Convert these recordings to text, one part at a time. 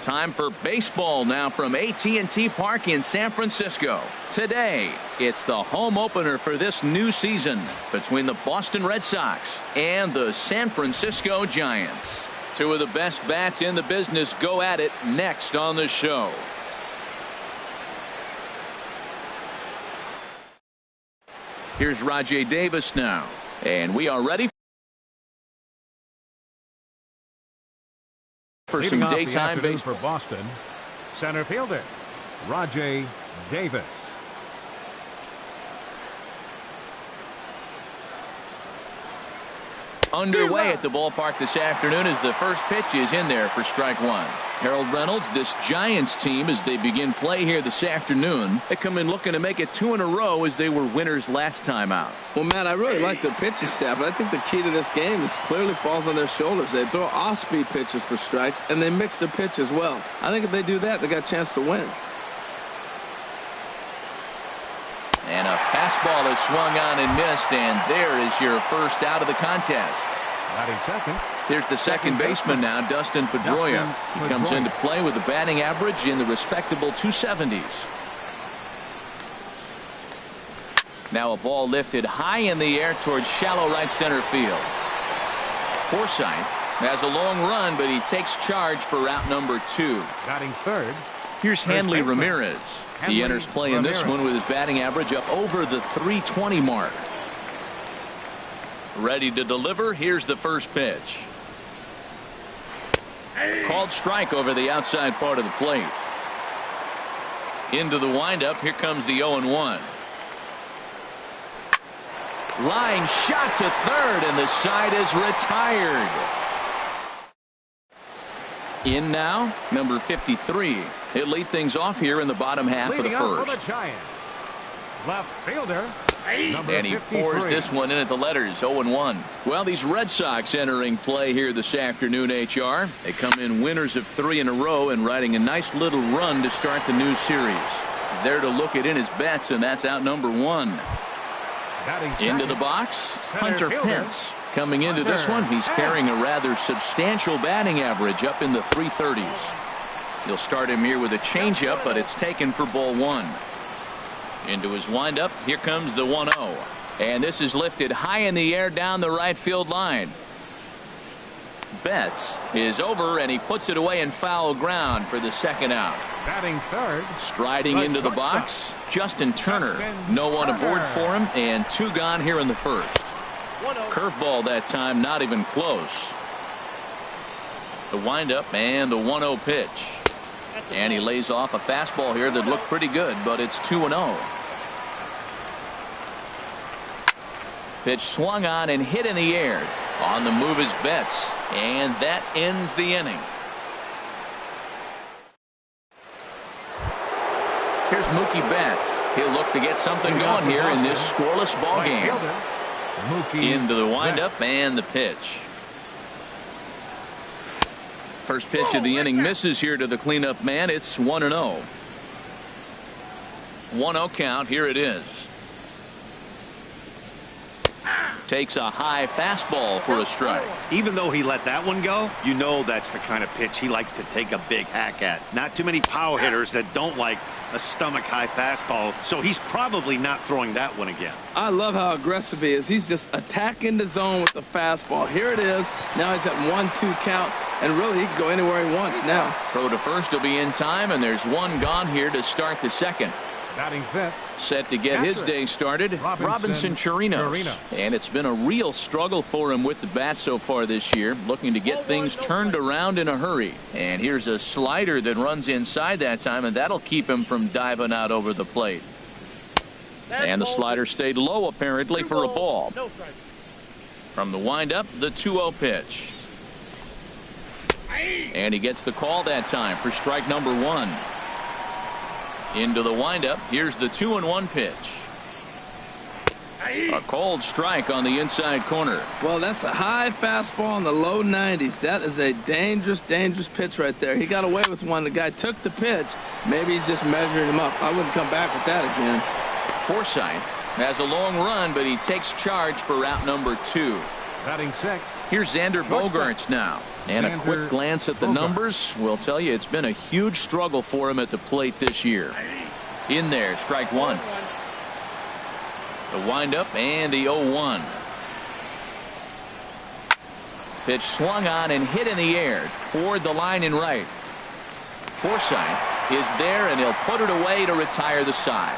Time for baseball now from AT&T Park in San Francisco. Today, it's the home opener for this new season between the Boston Red Sox and the San Francisco Giants. Two of the best bats in the business go at it next on the show. Here's Rajay Davis now, and we are ready for some daytime baseball. For Boston, center fielder Rajay Davis. Underway at the ballpark this afternoon as the first pitch is in there for strike one. Harold Reynolds, this Giants team, as they begin play here this afternoon, they come in looking to make it 2 in a row as they were winners last time out. Well, Matt, I really like the pitching staff, but I think the key to this game is clearly falls on their shoulders. They throw off-speed pitches for strikes, and they mix the pitch as well. I think if they do that, they got a chance to win. And a fastball is swung on and missed, and there is your first out of the contest. Second. Here's the second baseman now, Dustin Pedroia. He comes into play with a batting average in the respectable 270s. Now a ball lifted high in the air towards shallow right center field. Forsythe has a long run, but he takes charge for route number 2. Batting third. Here's Hanley Ramirez. He enters play in this one with his batting average up over the 320 mark. Ready to deliver. Here's the first pitch. Called strike over the outside part of the plate. Into the windup. Here comes the 0-1. Line shot to third, and the side is retired. In now, number 53. He'll lead things off here in the bottom half of the first. Left fielder. And he pours this one in at the letters, 0-1. Well, these Red Sox entering play here this afternoon, HR. They come in winners of 3 in a row and riding a nice little run to start the new series. There to look it in his bets, and that's out number 1. Into the box, Hunter Pence. Coming into this one, he's carrying a rather substantial batting average up in the 330s. He'll start him here with a changeup, but it's taken for ball 1. Into his windup. Here comes the 1-0. And this is lifted high in the air down the right field line. Betts is over, and he puts it away in foul ground for the second out. Batting third. Striding into the box, Justin Turner. No one aboard for him, and 2 gone here in the first. Curveball that time, not even close. The windup and the 1-0 pitch. And he lays off a fastball here that looked pretty good, but it's 2-0. Pitch swung on and hit in the air. On the move is Betts, and that ends the inning. Here's Mookie Betts. He'll look to get something going here in this scoreless ball game. Into the windup and the pitch. First pitch of the inning misses here to the cleanup man. It's 1-0. 1-0 count. Here it is. Takes a high fastball for a strike. Even though he let that one go, you know that's the kind of pitch he likes to take a big hack at. Not too many power hitters that don't like a stomach high fastball, so he's probably not throwing that one again. I love how aggressive he is. He's just attacking the zone with the fastball. Here it is. Now he's at 1-2 count, and really he can go anywhere he wants now. Throw to first will be in time, and there's 1 gone here to start the second. Batting fifth. Set to get his day started, Robinson Chirinos. And it's been a real struggle for him with the bat so far this year, looking to get things turned around in a hurry. And here's a slider that runs inside that time, and that'll keep him from diving out over the plate. And the slider stayed low apparently for a ball. From the windup, the 2-0 pitch. And he gets the call that time for strike number 1. Into the windup. Here's the 2-1 pitch. A cold strike on the inside corner. Well, that's a high fastball in the low 90s. That is a dangerous, dangerous pitch right there. He got away with one. The guy took the pitch. Maybe he's just measuring him up. I wouldn't come back with that again. Forsythe has a long run, but he takes charge for route number 2. Batting sixth. Here's Xander Bogaerts now. And a quick glance at the numbers will tell you it's been a huge struggle for him at the plate this year. In there, strike one. The windup and the 0-1. Pitch swung on and hit in the air toward the line in right. Forsythe is there, and he'll put it away to retire the side.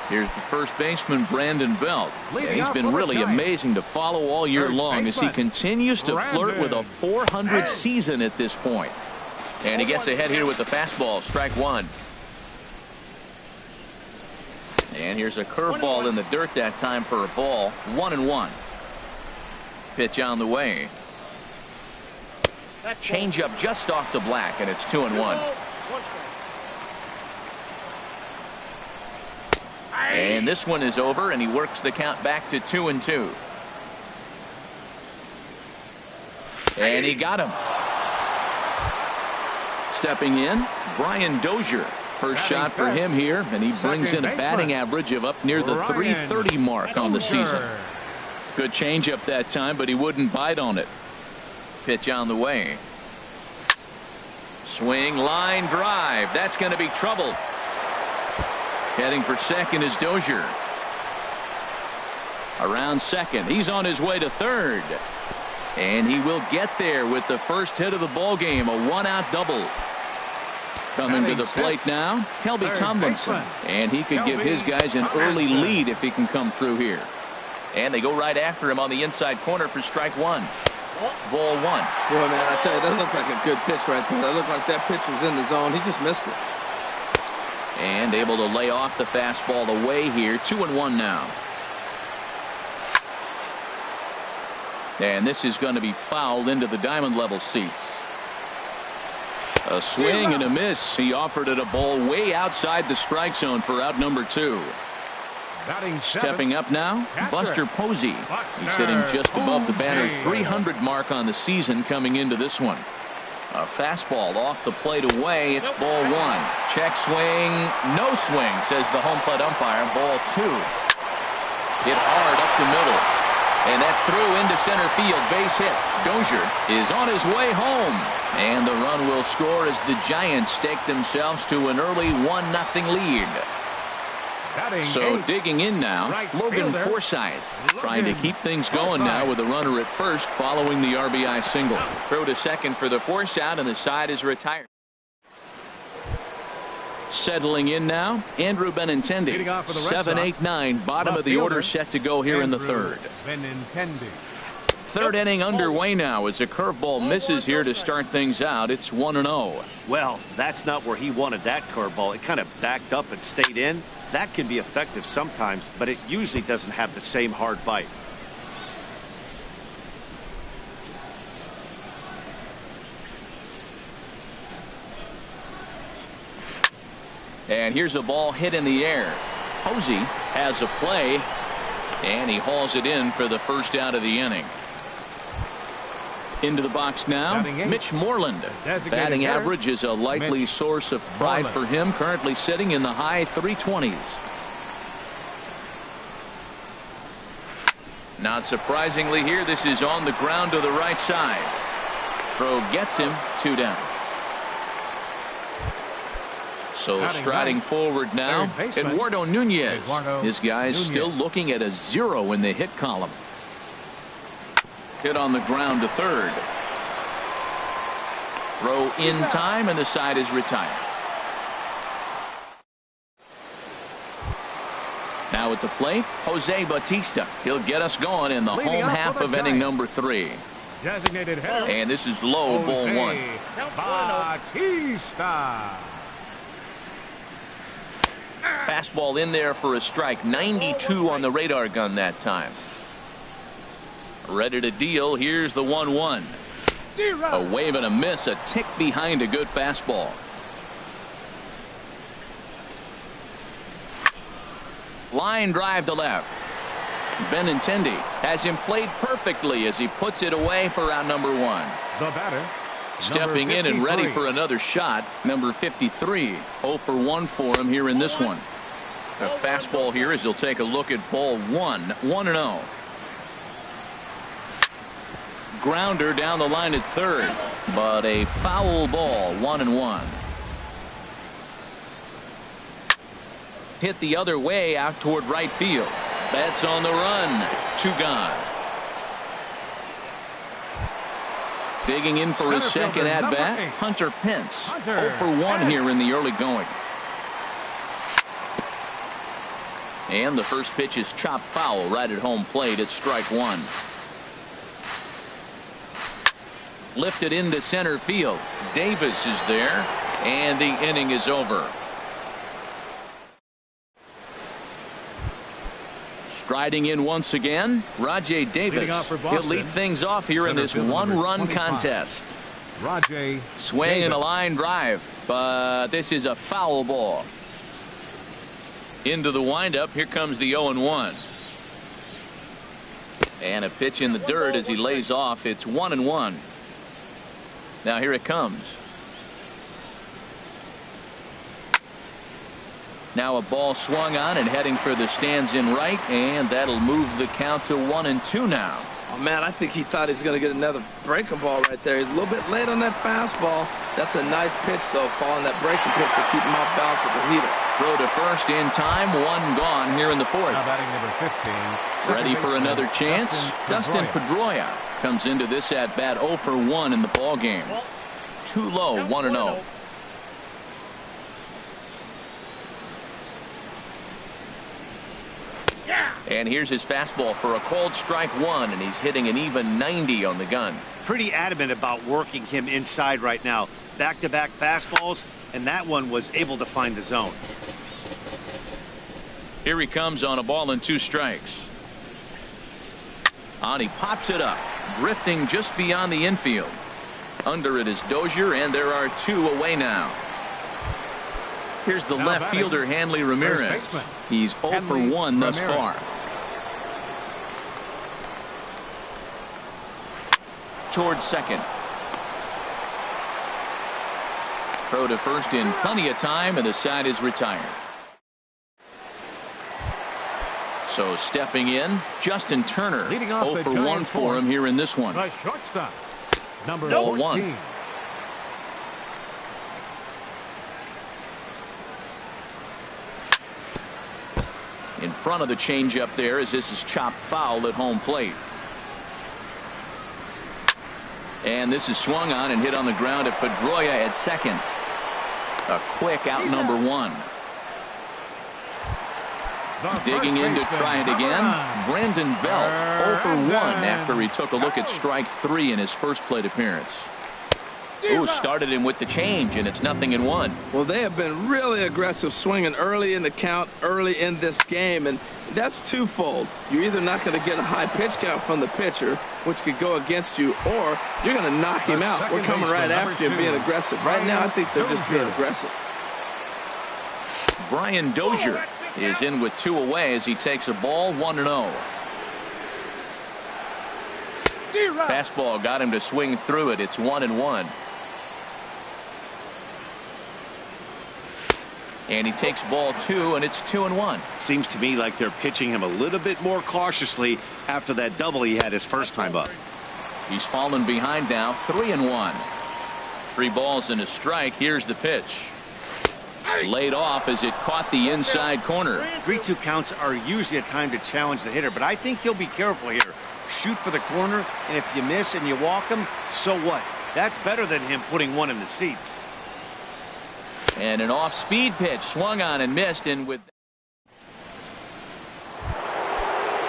Here's the first baseman, Brandon Belt. Yeah, he's been really amazing to follow all year long as he continues to flirt with a .400 season at this point. And he gets ahead here with the fastball, strike one. And here's a curveball in the dirt that time for a ball, 1-1. Pitch on the way. Changeup just off the black, and it's 2-1. And this one is over, and he works the count back to 2-2. And he got him. Stepping in, Brian Dozier. First shot for him here, and he brings in a batting average of up near the .330 mark on the season. Good changeup that time, but he wouldn't bite on it. Pitch on the way. Swing, line drive. That's going to be trouble. Heading for second is Dozier. Around second. He's on his way to third. And he will get there with the first hit of the ball game, a one-out double. Coming to the plate now, Kelby Tomlinson. And he could give his guys an early lead if he can come through here. And they go right after him on the inside corner for strike one. Ball one. Boy, man, I tell you, that looked like a good pitch right there. That looked like that pitch was in the zone. He just missed it. And able to lay off the fastball away here. 2-1 now. And this is going to be fouled into the diamond level seats. A swing and a miss. He offered it a ball way outside the strike zone for out number 2. Stepping up now, Buster Posey. He's hitting just above the banner 300 mark on the season coming into this one. A fastball off the plate away. It's ball one. Check swing. No swing, says the home plate umpire. Ball two. Hit hard up the middle. And that's through into center field. Base hit. Dozier is on his way home. And the run will score as the Giants stake themselves to an early 1-0 lead. So digging in now, Logan Forsythe trying to keep things going now with a runner at first following the RBI single. Throw to second for the force out, and the side is retired. Settling in now, Andrew Benintendi. 7-8-9, bottom of the order set to go here in the third. Third inning underway now as a curveball misses here to start things out. It's 1-0. Well, that's not where he wanted that curveball. It kind of backed up and stayed in. That can be effective sometimes, but it usually doesn't have the same hard bite. And here's a ball hit in the air. Posey has a play, and he hauls it in for the first out of the inning. Into the box now, Mitch Moreland. Batting average is a likely source of pride for him, currently sitting in the high 320s. Not surprisingly here, this is on the ground to the right side. Throw gets him, 2 down. So striding forward now, Eduardo Nunez. His guy's still looking at a 0 in the hit column. Hit on the ground to third. Throw in time, and the side is retired. Now at the plate, Jose Bautista. He'll get us going in the home half of inning number 3. And this is low, ball one. Bautista. Fastball in there for a strike. 92 on the radar gun that time. Ready to deal. Here's the 1-1. A wave and a miss, a tick behind a good fastball. Line drive to left. Benintendi has him played perfectly as he puts it away for out number 1. The batter, stepping in and ready for another shot, number 53. 0 for 1 for him here in this one. A fastball here as he'll take a look at ball 1. 1-0. Grounder down the line at third, but a foul ball, 1-1. Hit the other way out toward right field. Betts on the run. 2 gone. Digging in for his second at bat, Hunter Pence. 0 for 1 here in the early going. And the first pitch is chopped foul right at home plate. It's strike 1. Lifted into center field. Davis is there, and the inning is over. Striding in once again, Rajay Davis. He'll lead things off here in this one-run contest. Rajay Swing and a line drive, but this is a foul ball. Into the windup, here comes the 0-1. And a pitch in the dirt as he lays off. It's 1-1. Now here it comes. Now a ball swung on and heading for the stands in right, and that'll move the count to 1-2 now. Oh, man, I think he thought he was going to get another breaking ball right there. He's a little bit late on that fastball. That's a nice pitch, though, following that breaking pitch to keep him off balance with the heater. Throw to first in time, 1 gone here in the 4th. Now batting number 15. Ready for another chance? Dustin Pedroia comes into this at bat 0 for 1 in the ball game. Too low, 1-0. And here's his fastball for a called strike 1, and he's hitting an even 90 on the gun. Pretty adamant about working him inside right now. Back-to-back fastballs, and that one was able to find the zone. Here he comes on a ball and 2 strikes. On he pops it up, drifting just beyond the infield. Under it is Dozier, and there are 2 away now. Here's the left fielder, Hanley Ramirez. He's 0 for 1 thus far. Towards second. Throw to first in plenty of time, and the side is retired. So stepping in, Justin Turner. 0 for 1 for him here in this one. The shortstop, number 0-1. In front of the changeup there, as this is chopped foul at home plate. And this is swung on and hit on the ground at Pedroia at second. A quick out number 1. Digging in to try it again. Brandon Belt 0 for 1 after he took a look at strike 3 in his first plate appearance. Ooh, started him with the change, and it's 0-1. Well, they have been really aggressive swinging early in the count, early in this game, and that's twofold. You're either not going to get a high pitch count from the pitcher, which could go against you, or you're going to knock him out. We're coming right after you being aggressive. Right now, I think they're just being aggressive. Brian Dozier is in with 2 away as he takes a ball, 1-0. Fastball got him to swing through it. It's 1-1. And he takes ball 2, and it's 2-1. Seems to me like they're pitching him a little bit more cautiously after that double he had his first time up. He's fallen behind now, 3-1. 3 balls and a strike. Here's the pitch. Laid off as it caught the inside corner. 3-2 counts are usually a time to challenge the hitter, but I think he'll be careful here. Shoot for the corner, and if you miss and you walk him, so what? That's better than him putting one in the seats. And an off-speed pitch swung on and missed. And with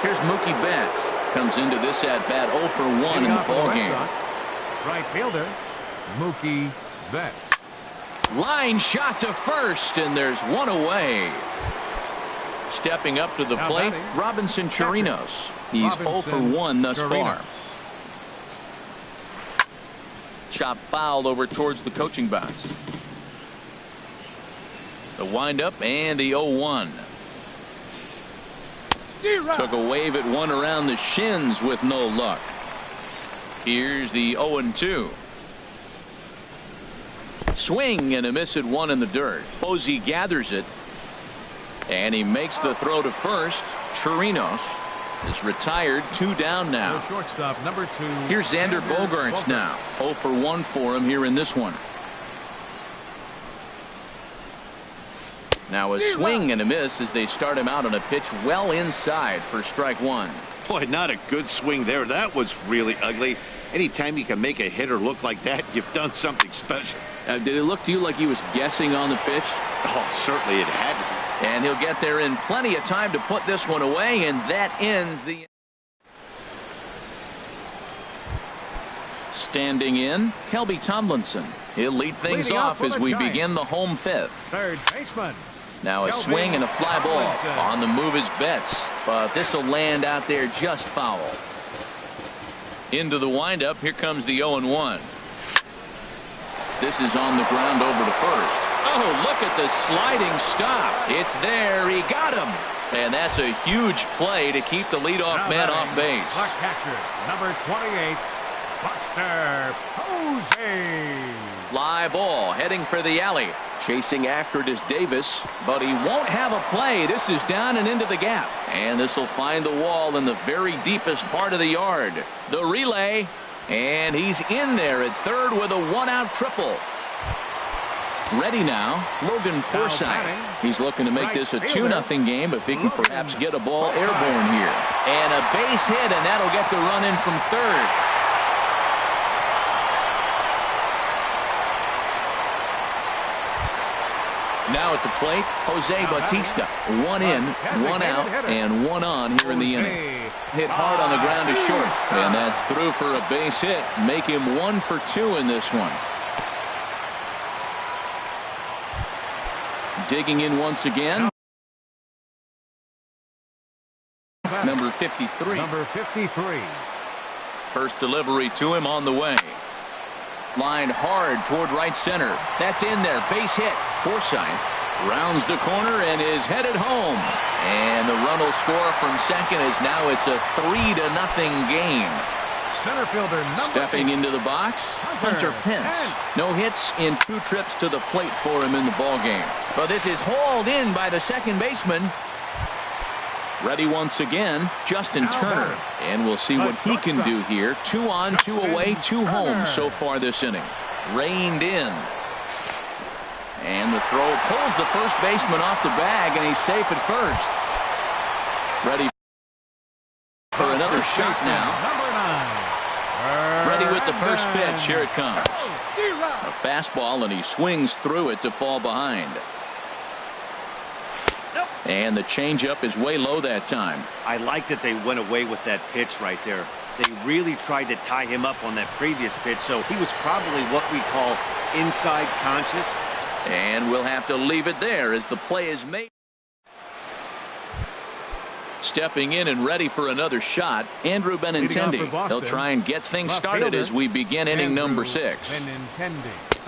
here's Mookie Betts. Comes into this at bat 0 for 1 in the ball game. Right fielder Mookie Betts. Line shot to first, and there's 1 away. Stepping up to the plate, Robinson Chirinos. He's 0 for 1 thus far. Chop fouled over towards the coaching box. The windup and the 0-1. Took a wave at one around the shins with no luck. Here's the 0-2. Swing and a miss at 1 in the dirt. Posey gathers it. And he makes the throw to first. Chirinos is retired. 2 down now. The shortstop, number 2. Here's Xander Bogaerts now. 0 for 1 for him here in this one. Now a swing and a miss as they start him out on a pitch well inside for strike 1. Boy, not a good swing there. That was really ugly. Anytime you can make a hitter look like that, you've done something special. Did it look to you like he was guessing on the pitch? Oh, certainly it had to be. And he'll get there in plenty of time to put this one away, and that ends the... Standing in, Kelby Tomlinson. He'll lead things Leading off as we Giants. begin the home 5th. Third baseman. Now a Kelby swing and a fly ball. Tomlinson. On the move is Betts, but this will land out there just foul. Into the windup, here comes the 0-1. This is on the ground over to first. Oh, look at the sliding stop. It's there. He got him. And that's a huge play to keep the leadoff Now man batting, off base. The catcher, number 28, Buster Posey. Fly ball heading for the alley. Chasing after it is Davis, but he won't have a play. This is down and into the gap. And this will find the wall in the very deepest part of the yard. The relay, and he's in there at third with a 1-out triple. Ready now, Logan Forsythe. He's looking to make this a 2-0 game if he can perhaps get a ball airborne here. And a base hit, and that'll get the run in from third. Now at the plate, Jose Bautista. 1 in, 1 out, and 1 on here in the inning. Hit hard on the ground to short, and that's through for a base hit. Make him 1 for 2 in this one. Digging in once again. Number 53. Number 53. First delivery to him on the way. Lined hard toward right center. That's in there. Base hit. Forsythe rounds the corner and is headed home. And the run will score from second as now it's a 3-0 game. Center fielder, number Stepping 8. into the box, Hunter Pence. No hits in 2 trips to the plate for him in the ballgame. But this is hauled in by the second baseman. Ready once again, Justin Turner. And we'll see what he can do here. 2 on, 2 away, 2 home so far this inning. Reined in. And the throw pulls the first baseman off the bag, and he's safe at first. Ready for another shot now. Number 9. Ready with the first pitch. Here it comes. A fastball, and he swings through it to fall behind. And the changeup is way low that time. I like that they went away with that pitch right there. They really tried to tie him up on that previous pitch, so he was probably what we call inside conscious. And we'll have to leave it there as the play is made. Stepping in and ready for another shot, Andrew Benintendi. He'll try and get things started as we begin inning number 6.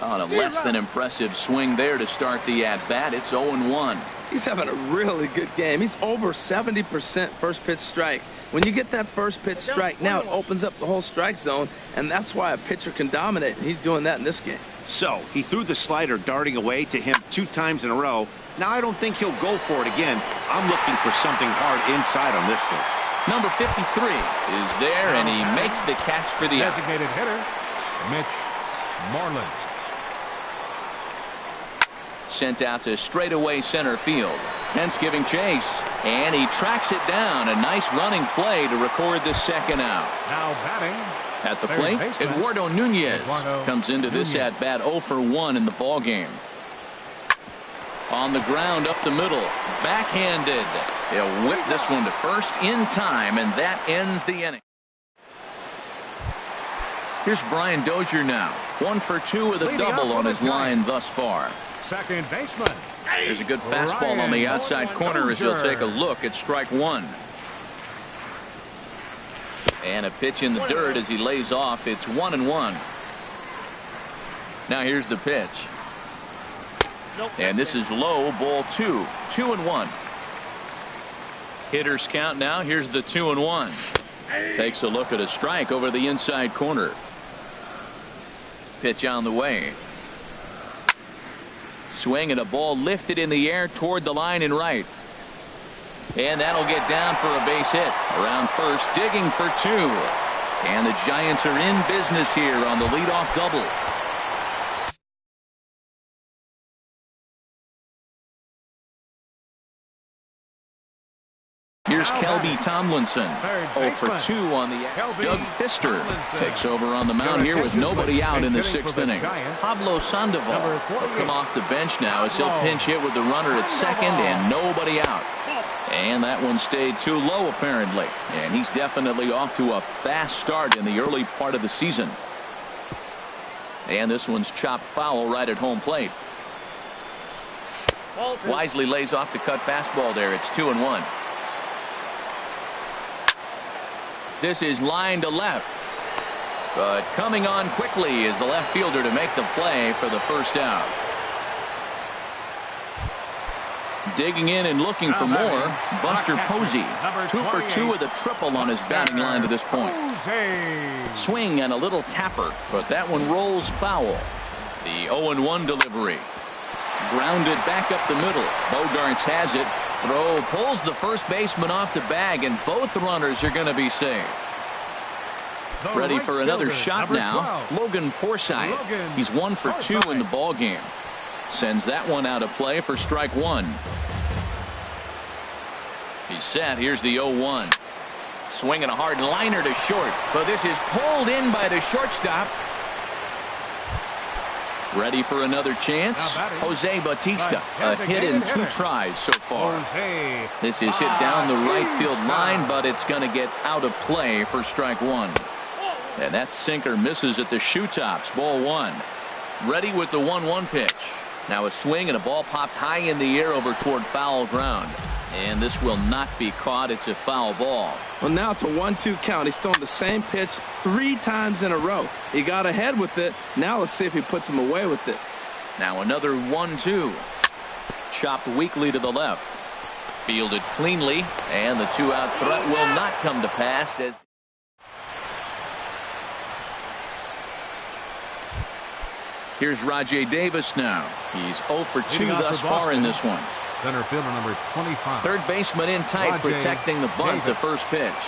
On a less than impressive swing there to start the at-bat. It's 0-1. He's having a really good game. He's over 70% first pitch strike. When you get that first pitch strike, now it opens up the whole strike zone, and that's why a pitcher can dominate. He's doing that in this game. So he threw the slider darting away to him 2 times in a row. Now I don't think he'll go for it again. I'm looking for something hard inside on this pitch. Number 53 is there, and he makes the catch for the out. Designated hitter, Mitch Moreland. Sent out to straightaway center field. Pence giving chase, and he tracks it down. A nice running play to record the second out. Now batting. At the plate, Eduardo Nunez comes into this at-bat 0 for 1 in the ballgame. On the ground up the middle, backhanded. He'll whip this one to first in time, and that ends the inning. Here's Brian Dozier now. 1 for 2 with a double on his line thus far. Second baseman. There's a good fastball on the outside corner as he'll take a look at strike 1. And a pitch in the dirt as he lays off. It's 1-1. Now here's the pitch. And this is low, ball 2. 2-1. Hitters count now. Here's the 2-1. Takes a look at a strike over the inside corner. Pitch on the way. Swing and a ball lifted in the air toward the line and right. And that'll get down for a base hit. Around first, digging for 2. And the Giants are in business here on the leadoff double. Here's Kelby Tomlinson. 0 for 2 on the act. Doug Fister takes over on the mound here with nobody out in the 6th inning. Pablo Sandoval will come off the bench now as he'll pinch hit with the runner at second and nobody out. And that one stayed too low apparently. And he's definitely off to a fast start in the early part of the season. And this one's chopped foul right at home plate. Wisely lays off the cut fastball there. It's 2-1. This is line to left. But coming on quickly is the left fielder to make the play for the first out. Digging in and looking for more, Buster Posey. 2 for 2 with a triple on his batting line to this point. Swing and a little tapper, but that one rolls foul. The 0-1 delivery. Grounded back up the middle. Bogarts has it. Throw pulls the first baseman off the bag, and both runners are going to be safe. Ready for another shot now. Logan Forsythe. He's 1 for 2 in the ball game. Sends that one out of play for strike 1. He's set. Here's the 0-1. Swinging a hard liner to short, but this is pulled in by the shortstop. Ready for another chance. Jose Bautista. A hit in 2 tries so far. This is hit down the right field line, but it's going to get out of play for strike 1. And that sinker misses at the shoe tops. Ball 1. Ready with the 1-1 pitch. Now a swing and a ball popped high in the air over toward foul ground. And this will not be caught. It's a foul ball. Well, now it's a 1-2 count. He's thrown the same pitch 3 times in a row. He got ahead with it. Now let's see if he puts him away with it. Now another 1-2. Chopped weakly to the left. Fielded cleanly. And the 2-out threat will not come to pass as here's Rajay Davis now. He's 0 for 2 thus far in this one. Center fielder number 25. Third baseman in tight, protecting the bunt. The first pitch.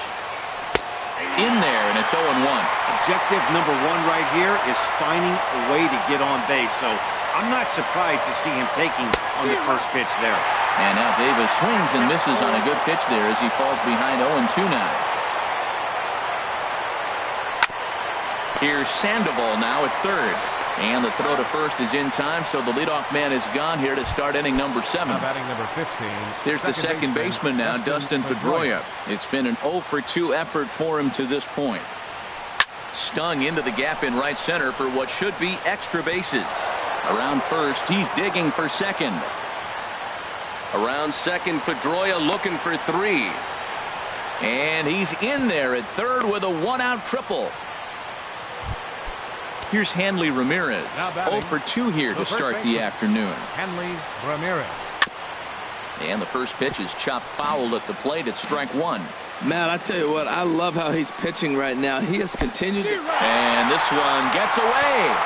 In there, and it's 0-1. Objective number 1 right here is finding a way to get on base. So I'm not surprised to see him taking on the first pitch there. And now Davis swings and misses on a good pitch there as he falls behind 0-2 now. Here's Sandoval now at third. And the throw to first is in time, so the leadoff man is gone here to start inning number 7. Batting number 15. There's the second baseman now, Dustin Pedroia. It's been an 0 for 2 effort for him to this point. Stung into the gap in right center for what should be extra bases. Around first, he's digging for second. Around second, Pedroia looking for 3. And he's in there at third with a 1-out triple. Here's Hanley Ramirez. 0 for 2 here to start the afternoon. Hanley Ramirez. And the first pitch is chopped foul at the plate at strike 1. Matt, I tell you what, I love how he's pitching right now. He has continued. And this one gets away.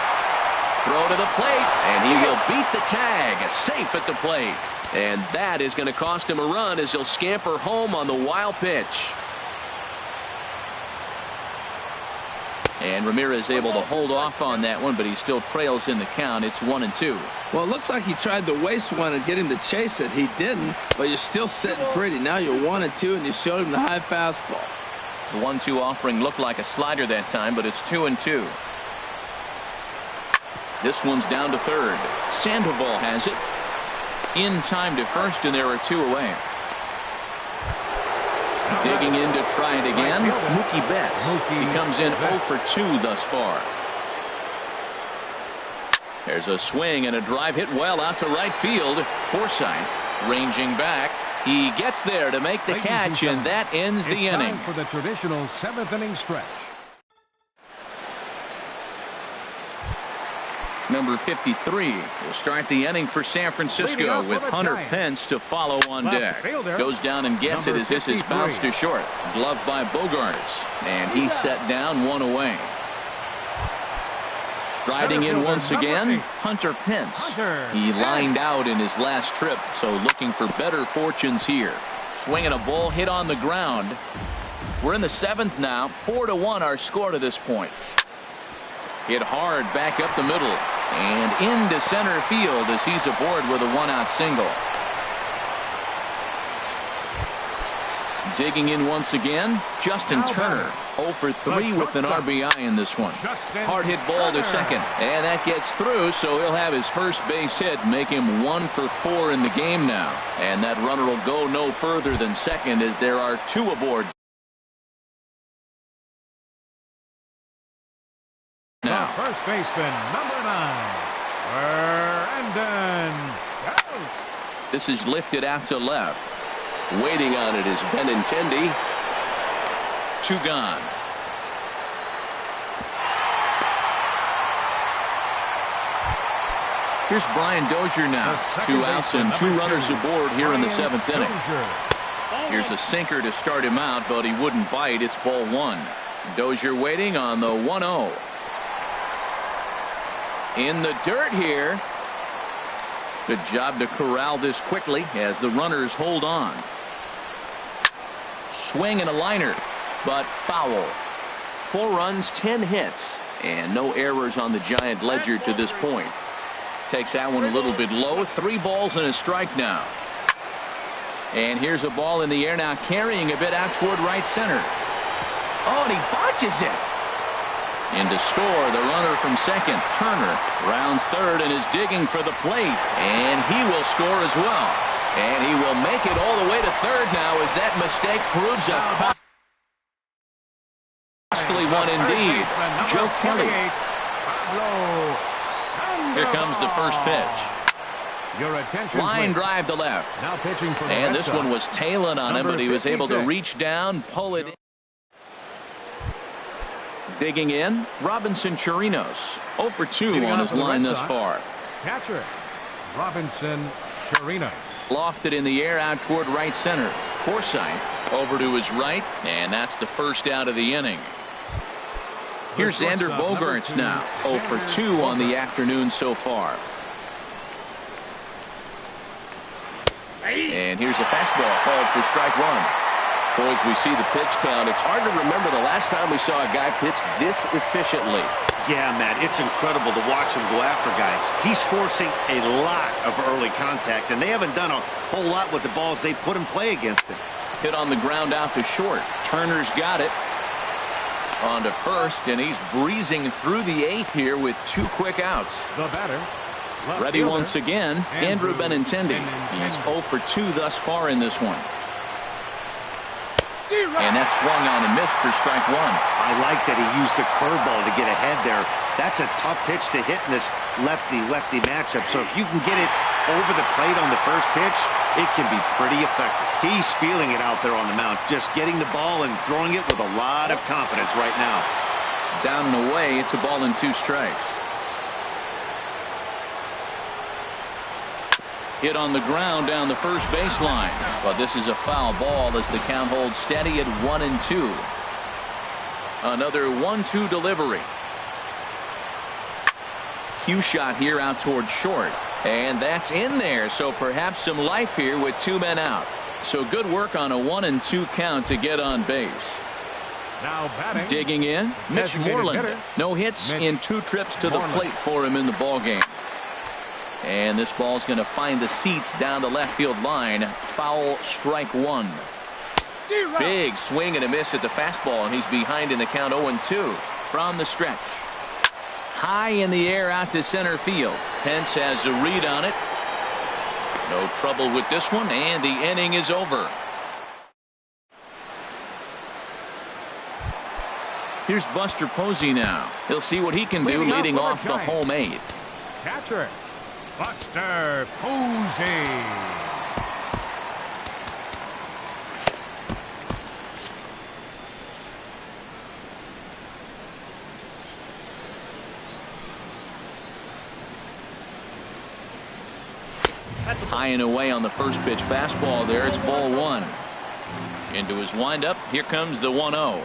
Throw to the plate, and he will beat the tag. Safe at the plate. And that is going to cost him a run as he'll scamper home on the wild pitch. And Ramirez able to hold off on that one, but he still trails in the count. It's 1-2. Well, it looks like he tried to waste one and get him to chase it. He didn't, but you're still sitting pretty. Now you're 1-2, and you showed him the high fastball. The 1-2 offering looked like a slider that time, but it's 2-2. This one's down to third. Sandoval has it. In time to first, and there are 2 away. Digging in to try it again, Mookie Betts. He comes in 0 for 2 thus far. There's a swing and a drive hit well out to right field. Forsythe ranging back. He gets there to make the catch, and that ends the inning. For the traditional 7th inning stretch. Number 53 will start the inning for San Francisco with Hunter Pence to follow on deck. Goes down and gets it as this is bounced to short. Gloved by Bogarts, and he's set down 1 away. Striding in once again, Hunter Pence. He lined out in his last trip, so looking for better fortunes here. Swinging a ball hit on the ground. We're in the 7th now. 4-1 our score to this point. Hit hard back up the middle and into center field as he's aboard with a 1-out single. Digging in once again, Justin Turner. 0 for 3 with an RBI in this one. Hard hit ball to second, and that gets through, so he'll have his first base hit, make him 1 for 4 in the game now. And that runner will go no further than second as there are 2 aboard. Now, the first baseman, number 9, Brandon. This is lifted out to left. Waiting on it is Benintendi. 2 gone. Here's Brian Dozier now. 2 outs and 2 runners aboard here in the 7th inning. Here's a sinker to start him out, but he wouldn't bite. It's ball 1. Dozier waiting on the 1-0. In the dirt here. Good job to corral this quickly as the runners hold on. Swing and a liner, but foul. 4 runs, 10 hits, and no errors on the Giant ledger to this point. Takes that one a little bit low. 3 balls and a strike now. And here's a ball in the air now, carrying a bit out toward right center. Oh, and he botches it. In to score, the runner from second, Turner, rounds third and is digging for the plate, and he will score as well. And he will make it all the way to third now as that mistake proves a costly one indeed. Joe Kelly. Here comes the first pitch. Line drive to left. And this one was tailing on him, but he was able to reach down, pull it in. Digging in, Robinson Chirinos. 0 for 2 on his line thus far. Catcher, Robinson Chirinos. Lofted in the air out toward right center. Forsythe over to his right, and that's the first out of the inning. Here's Xander Bogaerts now. 0 for 2 on the afternoon so far. And here's a fastball called for strike 1. Boys, we see the pitch count. It's hard to remember the last time we saw a guy pitch this efficiently. Yeah, Matt, it's incredible to watch him go after guys. He's forcing a lot of early contact, and they haven't done a whole lot with the balls they put in play against him. Hit on the ground out to short. Turner's got it. On to first, and he's breezing through the 8th here with 2 quick outs. The batter. Ready once again, Andrew Benintendi. He's 0 for 2 thus far in this one. And that swung on and missed for strike 1. I like that he used a curveball to get ahead there. That's a tough pitch to hit in this lefty-lefty matchup. So if you can get it over the plate on the first pitch, it can be pretty effective. He's feeling it out there on the mound, just getting the ball and throwing it with a lot of confidence right now. Down and away, it's a ball and 2 strikes. Hit on the ground down the first baseline. But this is a foul ball as the count holds steady at 1-2. Another 1-2 delivery. Cue shot here out toward short. And that's in there. So perhaps some life here with 2 men out. So good work on a 1-2 count to get on base. Now batting. Digging in, Mitch Moreland. No hits in 2 trips to the plate for him in the ballgame. And this ball's going to find the seats down the left field line. Foul, strike 1. Big swing and a miss at the fastball, and he's behind in the count 0-2 from the stretch. High in the air out to center field. Pence has a read on it. No trouble with this one, and the inning is over. Here's Buster Posey now. He'll see what he can do leading off the home 8. Catcher, Buster Posey. High and away on the first pitch fastball there. It's ball 1. Into his windup. Here comes the 1-0.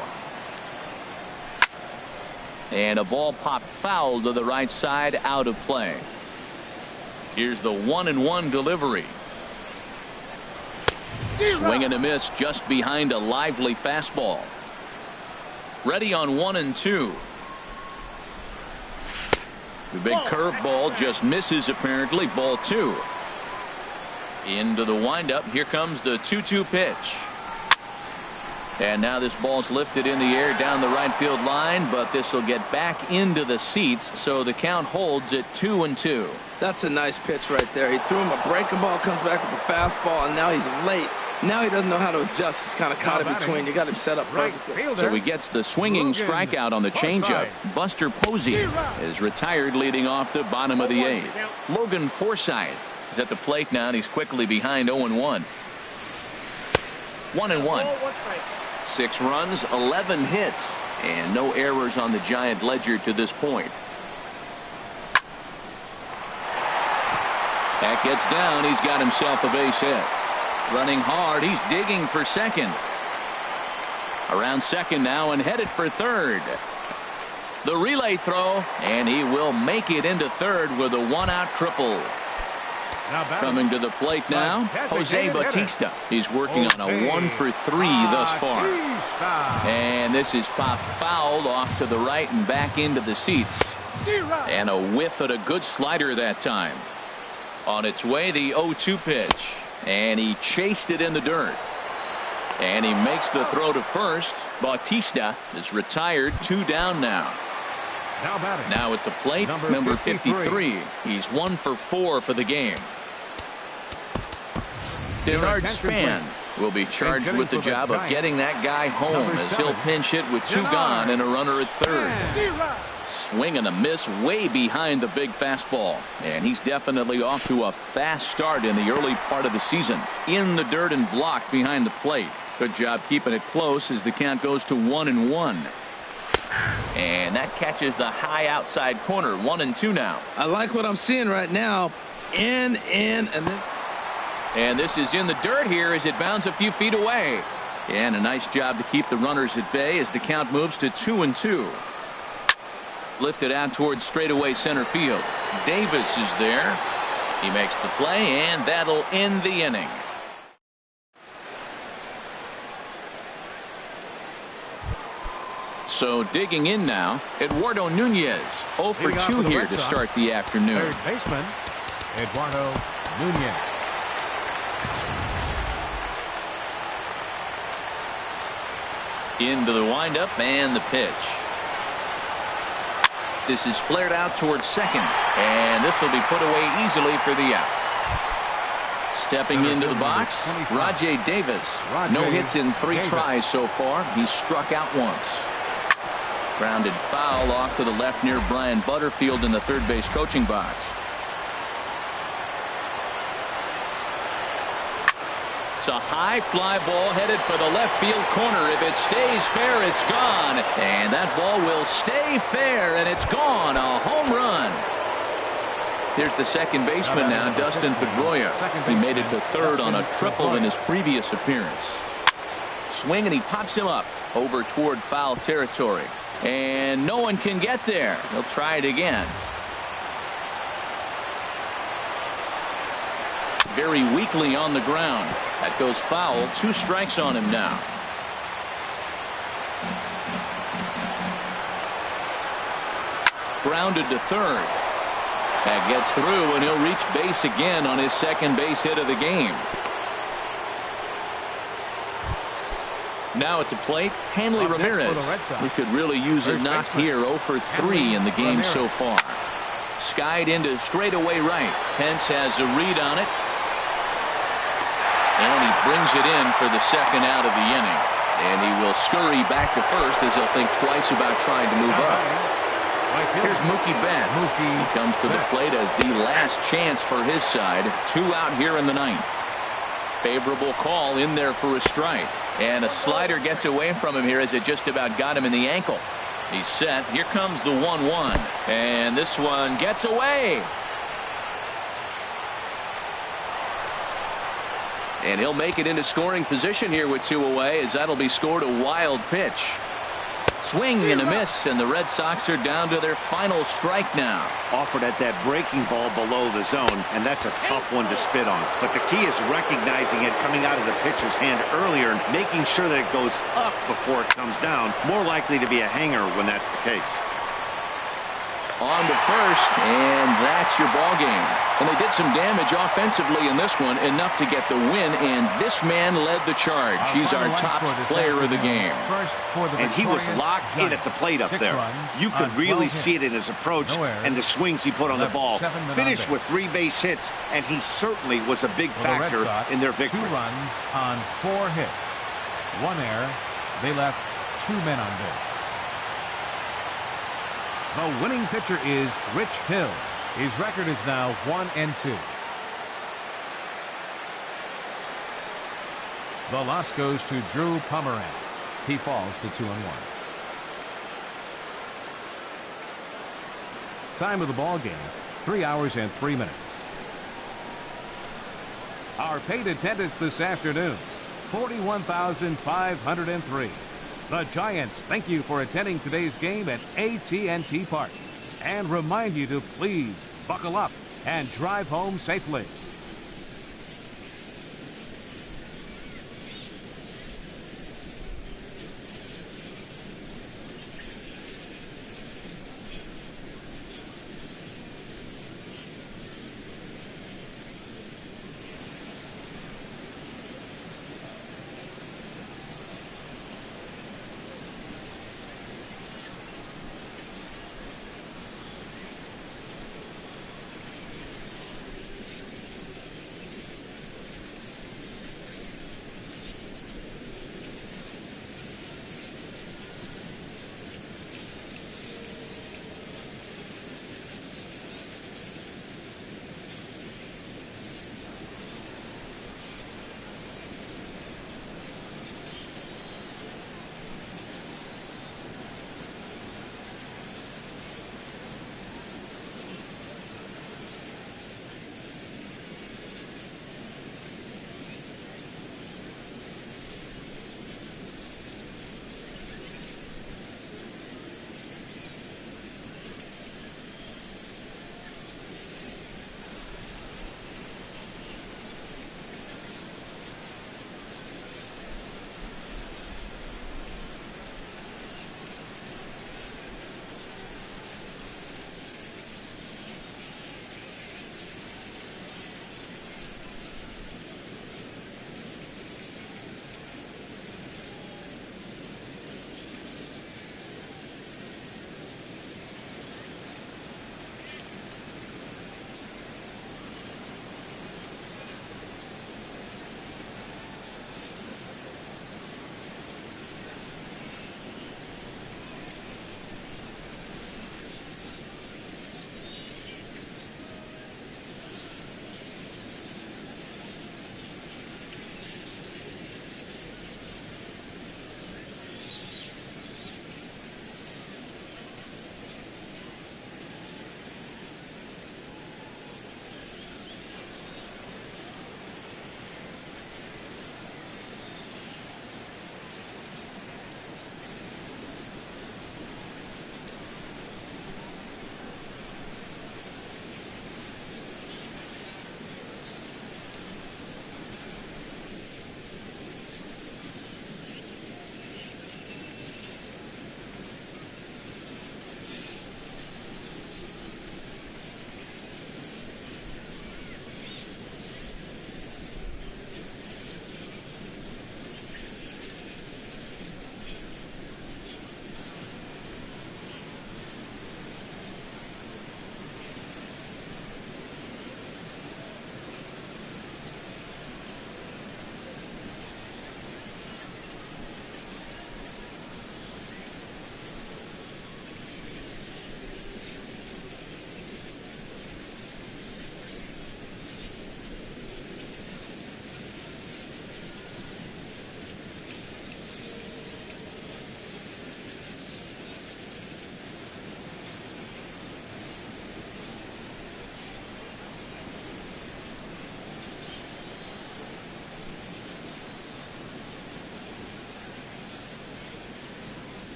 And a ball popped foul to the right side, out of play. Here's the 1-1 delivery. Swing and a miss just behind a lively fastball. Ready on 1-2. The big curveball just misses apparently. Ball 2. Into the windup. Here comes the 2-2 pitch. And now this ball's lifted in the air down the right field line, but this will get back into the seats, so the count holds at 2-2. That's a nice pitch right there. He threw him a breaking ball, comes back with a fastball, and now he's late. Now he doesn't know how to adjust. He's kind of caught in between. You got him set up perfectly. So he gets the swinging strikeout on the changeup. Buster Posey is retired leading off the bottom of the 8th. Logan Forsythe is at the plate now, and he's quickly behind 0-1. 1-1. 6 runs, 11 hits, and no errors on the Giant ledger to this point. That gets down. He's got himself a base hit. Running hard. He's digging for second. Around second now and headed for third. The relay throw, and he will make it into third with a 1-out triple. Coming to the plate now, Jose Bautista. He's working on a 1-for-3 thus far. And this is popped fouled off to the right and back into the seats. And a whiff at a good slider that time. On its way, the 0-2 pitch. And he chased it in the dirt. And he makes the throw to first. Bautista is retired, 2 down now. Now at the plate, number 53. He's 1-for-4 for the game. Denard Span will be charged with the job of getting that guy home as he'll pinch hit with 2 gone and a runner at third. Swing and a miss way behind the big fastball. And he's definitely off to a fast start in the early part of the season. In the dirt and blocked behind the plate. Good job keeping it close as the count goes to 1-1. And that catches the high outside corner. 1-2 now. I like what I'm seeing right now. In, and then. And this is in the dirt here as it bounds a few feet away. And a nice job to keep the runners at bay as the count moves to 2-2. Lifted out towards straightaway center field. Davis is there. He makes the play, and that'll end the inning. So digging in now, Eduardo Nunez, 0 for 2 here to start the afternoon. Third baseman, Eduardo Nunez. Into the windup and the pitch. This is flared out towards second, and this will be put away easily for the out. Stepping into the box, Rajay Davis. No hits in 3 tries so far. He's struck out once. Grounded foul off to the left near Brian Butterfield in the third base coaching box. It's a high fly ball headed for the left field corner. If it stays fair, it's gone. And that ball will stay fair, and it's gone. A home run. Here's the second baseman now, Dustin Pedroia. He made it to third on a triple in his previous appearance. Swing, and he pops him up over toward foul territory. And no one can get there. He'll try it again. Very weakly on the ground. That goes foul. 2 strikes on him now. Grounded to third. That gets through, and he'll reach base again on his second base hit of the game. Now at the plate, Hanley Ramirez. We could really use a knock here. 0 for 3 in the game so far. Skied into straightaway right. Pence has a read on it. And he brings it in for the second out of the inning. And he will scurry back to first as he'll think twice about trying to move up. Here's Mookie Betts. He comes to the plate as the last chance for his side. 2 out here in the 9th. Favorable call in there for a strike. And a slider gets away from him here as it just about got him in the ankle. He's set. Here comes the 1-1. And this one gets away. And he'll make it into scoring position here with 2 away as that'll be scored. A wild pitch. Swing and a miss, and the Red Sox are down to their final strike now. Offered at that breaking ball below the zone, and that's a tough one to spit on. But the key is recognizing it coming out of the pitcher's hand earlier and making sure that it goes up before it comes down. More likely to be a hanger when that's the case. On to first, and that's your ball game. And they did some damage offensively in this one, enough to get the win, and this man led the charge. He's our top player of the game. And he was locked in at the plate up there. You could really see it in his approach and the swings he put on the ball. Finished with 3 base hits, and he certainly was a big factor in their victory. 2 runs on 4 hits. 1 error. They left 2 men on base. The winning pitcher is Rich Hill. His record is now 1-2. The loss goes to Drew Pomeranz. He falls to 2-1. Time of the ball game, 3 hours and 3 minutes. Our paid attendance this afternoon, 41,503. The Giants thank you for attending today's game at AT&T Park and remind you to please buckle up and drive home safely.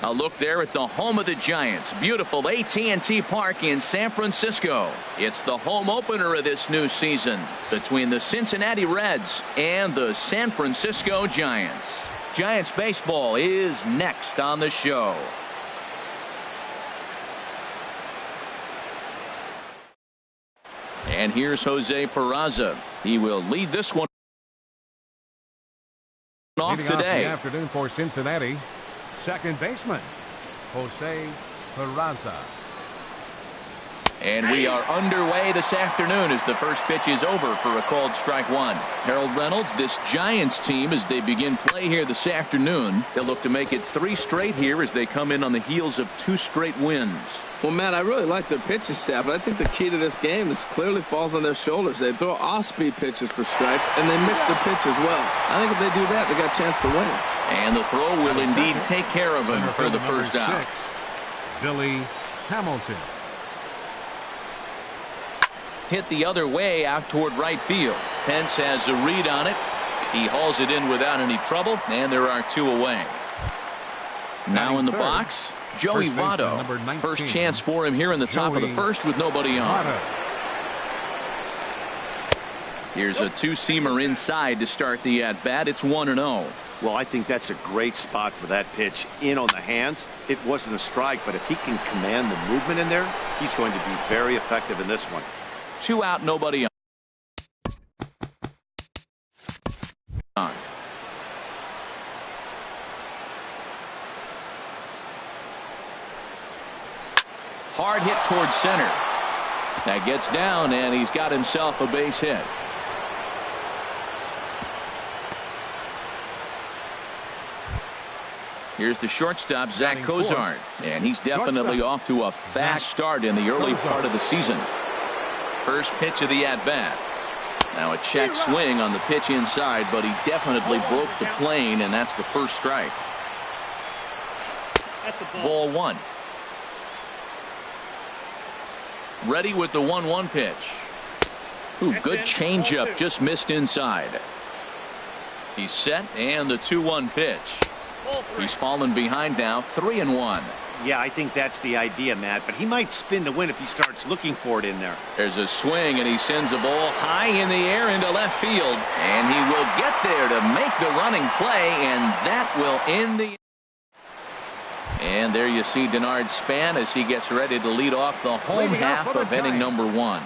A look there at the home of the Giants. Beautiful AT&T Park in San Francisco. It's the home opener of this new season between the Cincinnati Reds and the San Francisco Giants. Giants baseball is next on the show. And here's Jose Peraza. He will lead this one off Leading today. Off the afternoon for Cincinnati, second baseman Jose Peraza. And we are underway this afternoon as the first pitch is over for a called strike one. Harold Reynolds, this Giants team, as they begin play here this afternoon, they'll look to make it 3 straight here as they come in on the heels of 2 straight wins. Well, Matt, I really like their pitching staff, but I think the key to this game is clearly falls on their shoulders. They throw off-speed pitches for strikes, and they mix the pitch as well. I think if they do that, they got a chance to win. And the throw will indeed take care of him for the first out. Billy Hamilton. Hit the other way out toward right field. Pence has a read on it. He hauls it in without any trouble, and there are 2 away. Now in the box, Joey Votto. First chance for him here in the top of the first with nobody on. Here's a 2-seamer inside to start the at-bat. It's 1-0. Well, I think that's a great spot for that pitch. In on the hands. It wasn't a strike, but if he can command the movement in there, he's going to be very effective in this one. 2 out, nobody on. Hard hit towards center. That gets down, and he's got himself a base hit. Here's the shortstop, Zach Cozart, and he's definitely off to a fast start in the early part of the season. First pitch of the at-bat. Now a check swing on the pitch inside, but he definitely broke the plane, and that's the first strike. Ball 1. Ready with the 1-1 pitch. Ooh, good changeup, just missed inside. He's set, and the 2-1 pitch. He's fallen behind now, 3-1. Yeah, I think that's the idea, Matt, but he might spin to win if he starts looking for it in there. There's a swing, and he sends a ball high in the air into left field, and he will get there to make the running play, and that will end the... And there you see Denard Span as he gets ready to lead off the home half of inning number 1.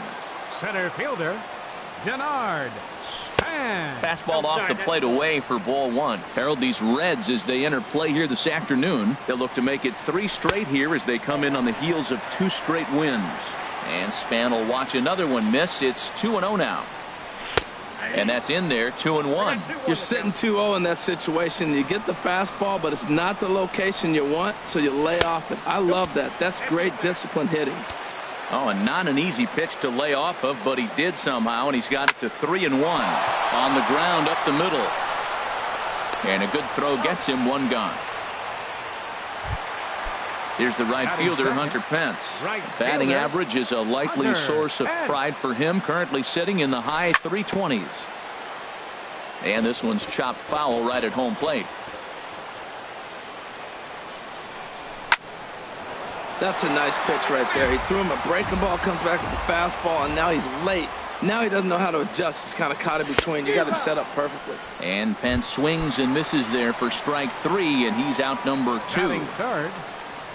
Center fielder Denard Span. Fastball off the plate away for ball 1. Harold, these Reds, as they enter play here this afternoon, they'll look to make it 3 straight here as they come in on the heels of 2 straight wins. And Span will watch another one miss. It's 2-0 now. And that's in there, 2-1. You're sitting 2-0 in that situation. You get the fastball, but it's not the location you want, so you lay off it. I love that. That's great disciplined hitting. Oh, and not an easy pitch to lay off of, but he did somehow, and he's got it to 3-1 on the ground up the middle. And a good throw gets him 1 gone. Here's the right fielder, Hunter Pence. Batting average is a likely source of pride for him, currently sitting in the high 320s. And this one's chopped foul right at home plate. That's a nice pitch right there. He threw him a breaking ball, comes back with the fastball, and now he's late. Now he doesn't know how to adjust. He's kind of caught in between. You got him set up perfectly. And Pence swings and misses there for strike 3, and he's out number 2.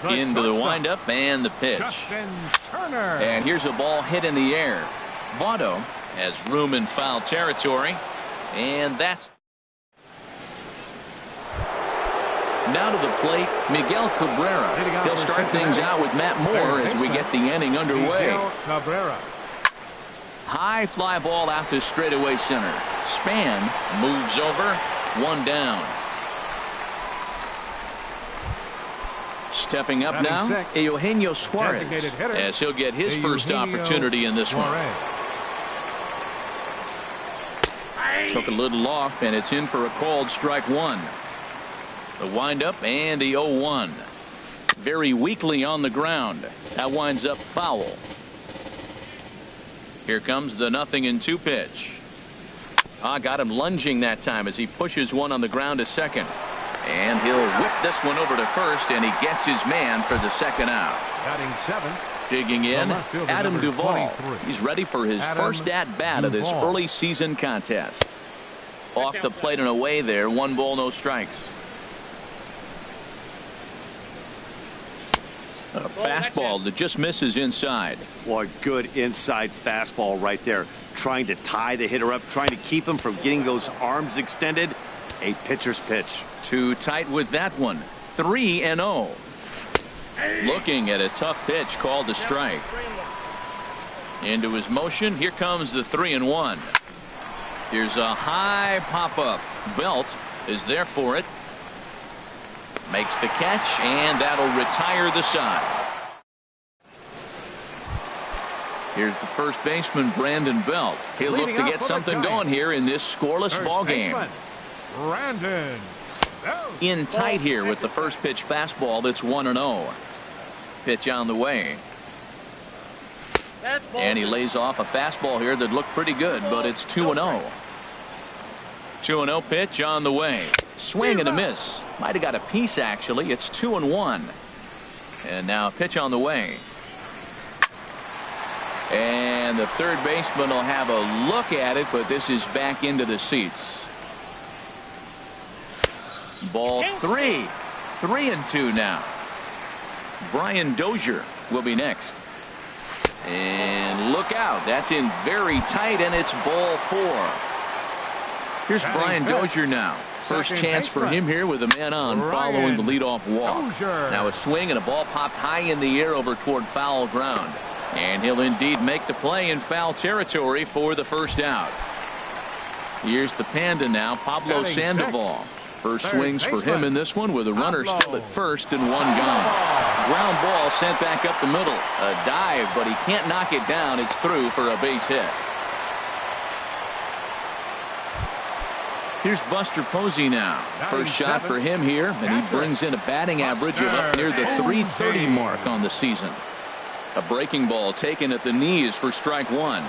Into the windup and the pitch. And here's a ball hit in the air. Votto has room in foul territory, and that's now to the plate, Miguel Cabrera. He'll start things out with Matt Moore as we get the inning underway. High fly ball out to straightaway center. Span moves over, 1 down. Stepping up now, Eugenio Suarez, as he'll get his first opportunity in this one. Took a little off, and it's in for a called strike 1. The windup and the 0-1. Very weakly on the ground. That winds up foul. Here comes the 0-2 pitch. Got him lunging that time as he pushes one on the ground to second. And he'll whip this one over to first, and he gets his man for the second out. Batting 7. Digging in, Adam Duvall. 23. He's ready for his first at-bat of this early season contest. Off the plate and away there, 1 ball, no strikes. A fastball that just misses inside. Well, a good inside fastball right there. Trying to tie the hitter up, trying to keep him from getting those arms extended. A pitcher's pitch. Too tight with that one. 3-0. Looking at a tough pitch called a strike. Into his motion. Here comes the 3-1. Here's a high pop-up. Belt is there for it. Makes the catch, and that'll retire the side. Here's the first baseman, Brandon Belt. He'll look to get something going here in this scoreless ball game. Brandon In tight here with the first pitch fastball that's 1-0. Pitch on the way. And he lays off a fastball here that looked pretty good, but it's 2-0. 2-0 pitch on the way. Swing and a miss. Might have got a piece, actually. It's 2-1. And now a pitch on the way. And the third baseman will have a look at it, but this is back into the seats. Ball 3. 3-2 now. Brian Dozier will be next. And look out. That's in very tight, and it's ball 4. Here's Brian Dozier now. First chance for him here with a man on following the leadoff walk. Now a swing and a ball popped high in the air over toward foul ground. And he'll indeed make the play in foul territory for the first out. Here's the Panda now, Pablo Sandoval. First swings for him in this one with a runner still at first and 1 gone. Ground ball sent back up the middle. A dive, but he can't knock it down. It's through for a base hit. Here's Buster Posey now. First shot for him here, and he brings in a batting average of up near the 330 mark on the season. A breaking ball taken at the knees for strike 1.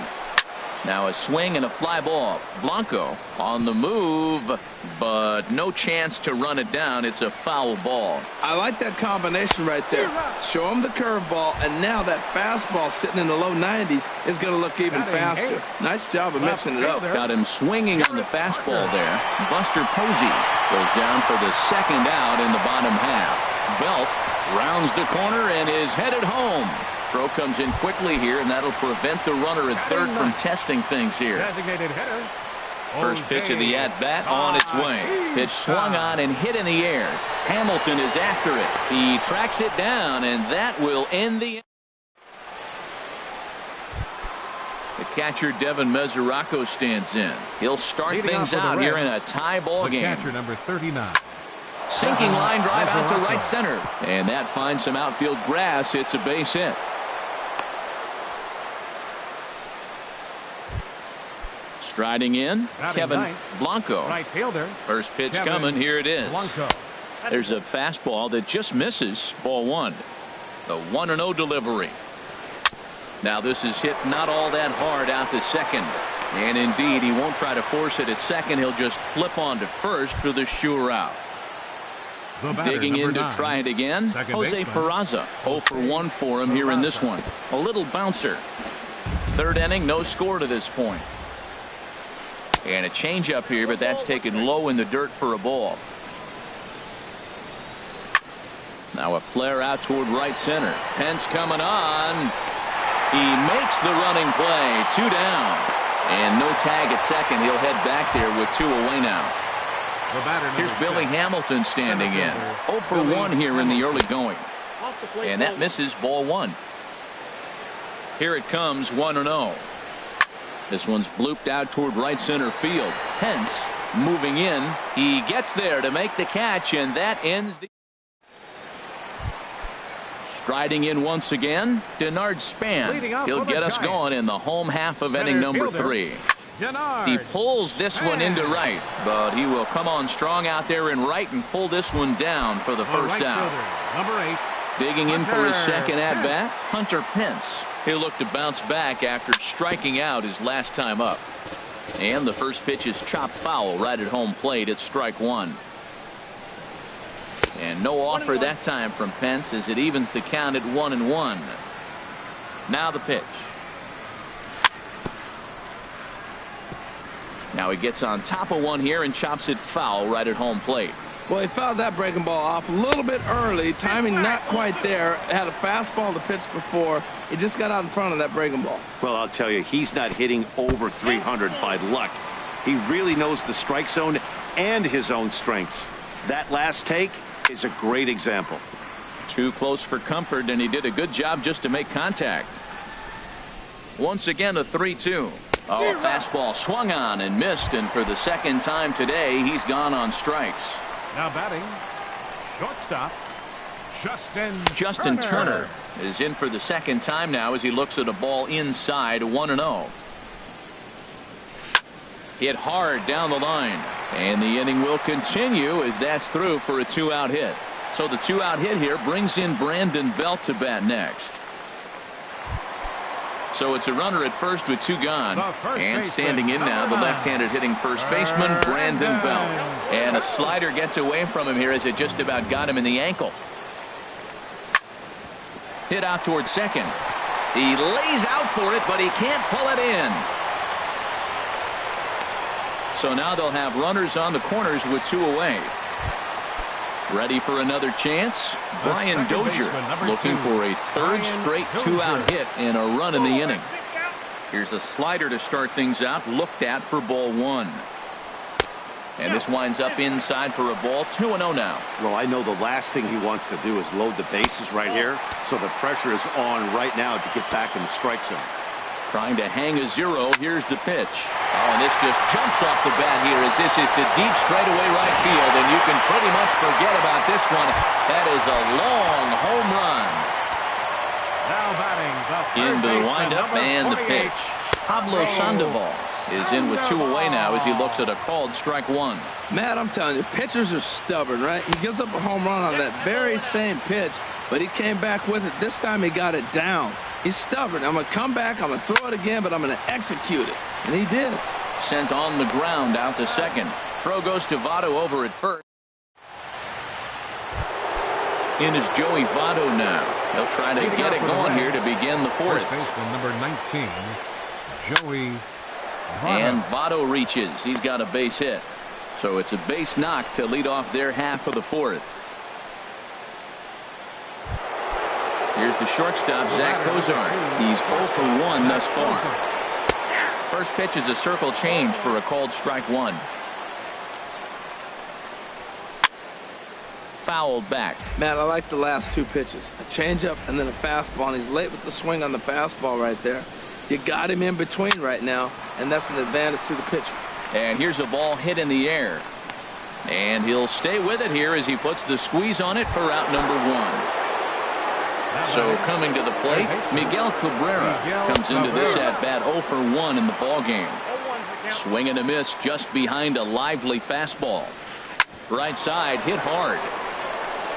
Now a swing and a fly ball. Blanco on the move, but no chance to run it down. It's a foul ball. I like that combination right there. Show him the curveball, and now that fastball sitting in the low 90s is going to look even faster. Nice job of mixing it up. Got him swinging on the fastball there. Buster Posey goes down for the second out in the bottom half. Belt rounds the corner and is headed home. Throw comes in quickly here, and that'll prevent the runner at third from testing things here. Designated hitter. First pitch of the at-bat on its way. Pitch swung on and hit in the air. Hamilton is after it. He tracks it down, and that will end the. The catcher, Devin Mesoraco, stands in. He'll start things out here in a tie ball game. Catcher number 39. Sinking line drive out to right center. And that finds some outfield grass. It's a base hit. Striding in, Kevin Blanco. Right fielder. First pitch coming. Here it is. There's a fastball that just misses. Ball 1. The 1-0 delivery. Now this is hit not all that hard out to second. And indeed, he won't try to force it at second. He'll just flip on to first for the sure out. Digging in to try it again. Jose Peraza. 0 for 1 for him here in this one. A little bouncer. Third inning, no score to this point. And a changeup here, but that's taken low in the dirt for a ball. Now a flare out toward right center. Pence coming on. He makes the running play. 2 down. And no tag at second. He'll head back there with 2 away now. Here's Billy Hamilton standing in. 0 for 1 here in the early going. And that misses. Ball 1. Here it comes. 1-0. This one's blooped out toward right center field. Pence moving in. He gets there to make the catch, and that ends the. Striding in once again, Denard Span. He'll get us going in the home half of inning number 3. He pulls this one into right, but he will come on strong out there in right and pull this one down for the first down. Number 8. Digging in for his second at-bat, Hunter Pence. He'll look to bounce back after striking out his last time up. And the first pitch is chopped foul right at home plate. It's strike 1. And no offer that time from Pence as it evens the count at 1-1. Now the pitch. Now he gets on top of one here and chops it foul right at home plate. Well, he fouled that breaking ball off a little bit early. Timing not quite there. Had a fastball to pitch before. He just got out in front of that breaking ball. Well, I'll tell you, he's not hitting over 300 by luck. He really knows the strike zone and his own strengths. That last take is a great example. Too close for comfort, and he did a good job just to make contact. Once again, a 3-2. Oh, a fastball swung on and missed, and for the second time today, he's gone on strikes. Now batting, shortstop, Justin Turner is in for the second time now as he looks at a ball inside 1-0. Hit hard down the line, and the inning will continue as that's through for a 2-out hit. So the 2-out hit here brings in Brandon Belt to bat next. So it's a runner at first with 2 gone. And standing in now, the left-handed hitting first baseman, Brandon Belt. And a slider gets away from him here as it just about got him in the ankle. Hit out towards second. He lays out for it, but he can't pull it in. So now they'll have runners on the corners with 2 away. Ready for another chance? Brian Dozier looking for a third straight 2-out hit and a run in the inning. Here's a slider to start things out, looked at for ball 1. And this winds up inside for a ball. 2-0 now. Well, I know the last thing he wants to do is load the bases right here, so the pressure is on right now to get back in the strike zone. Trying to hang a 0. Here's the pitch. Oh, and this just jumps off the bat here as this is to deep straightaway right field, and you can pretty much forget about this one. That is a long home run. Now batting the into the windup and the pitch. Pablo Sandoval is in with 2 away now as he looks at a called strike 1. Matt, I'm telling you, pitchers are stubborn, right? He gives up a home run on that very same pitch, but he came back with it. This time he got it down. He's stubborn. I'm going to come back. I'm going to throw it again, but I'm going to execute it. And he did. Sent on the ground out to second. Throw goes to Votto over at first. In is Joey Votto now. He'll try to get it going here to begin the 4th. First baseman number 19, Joey Votto. And Votto reaches. He's got a base hit. So it's a base knock to lead off their half of the 4th. Here's the shortstop, Zach Cozart. He's 0 for 1 thus far. First pitch is a circle change for a called strike 1. Fouled back. Matt, I like the last 2 pitches. A changeup and then a fastball, and he's late with the swing on the fastball right there. You got him in between right now, and that's an advantage to the pitcher. And here's a ball hit in the air. And he'll stay with it here as he puts the squeeze on it for out number 1. So coming to the plate, Miguel Cabrera comes into this at-bat 0 for 1 in the ballgame. Swing and a miss just behind a lively fastball. Right side hit hard.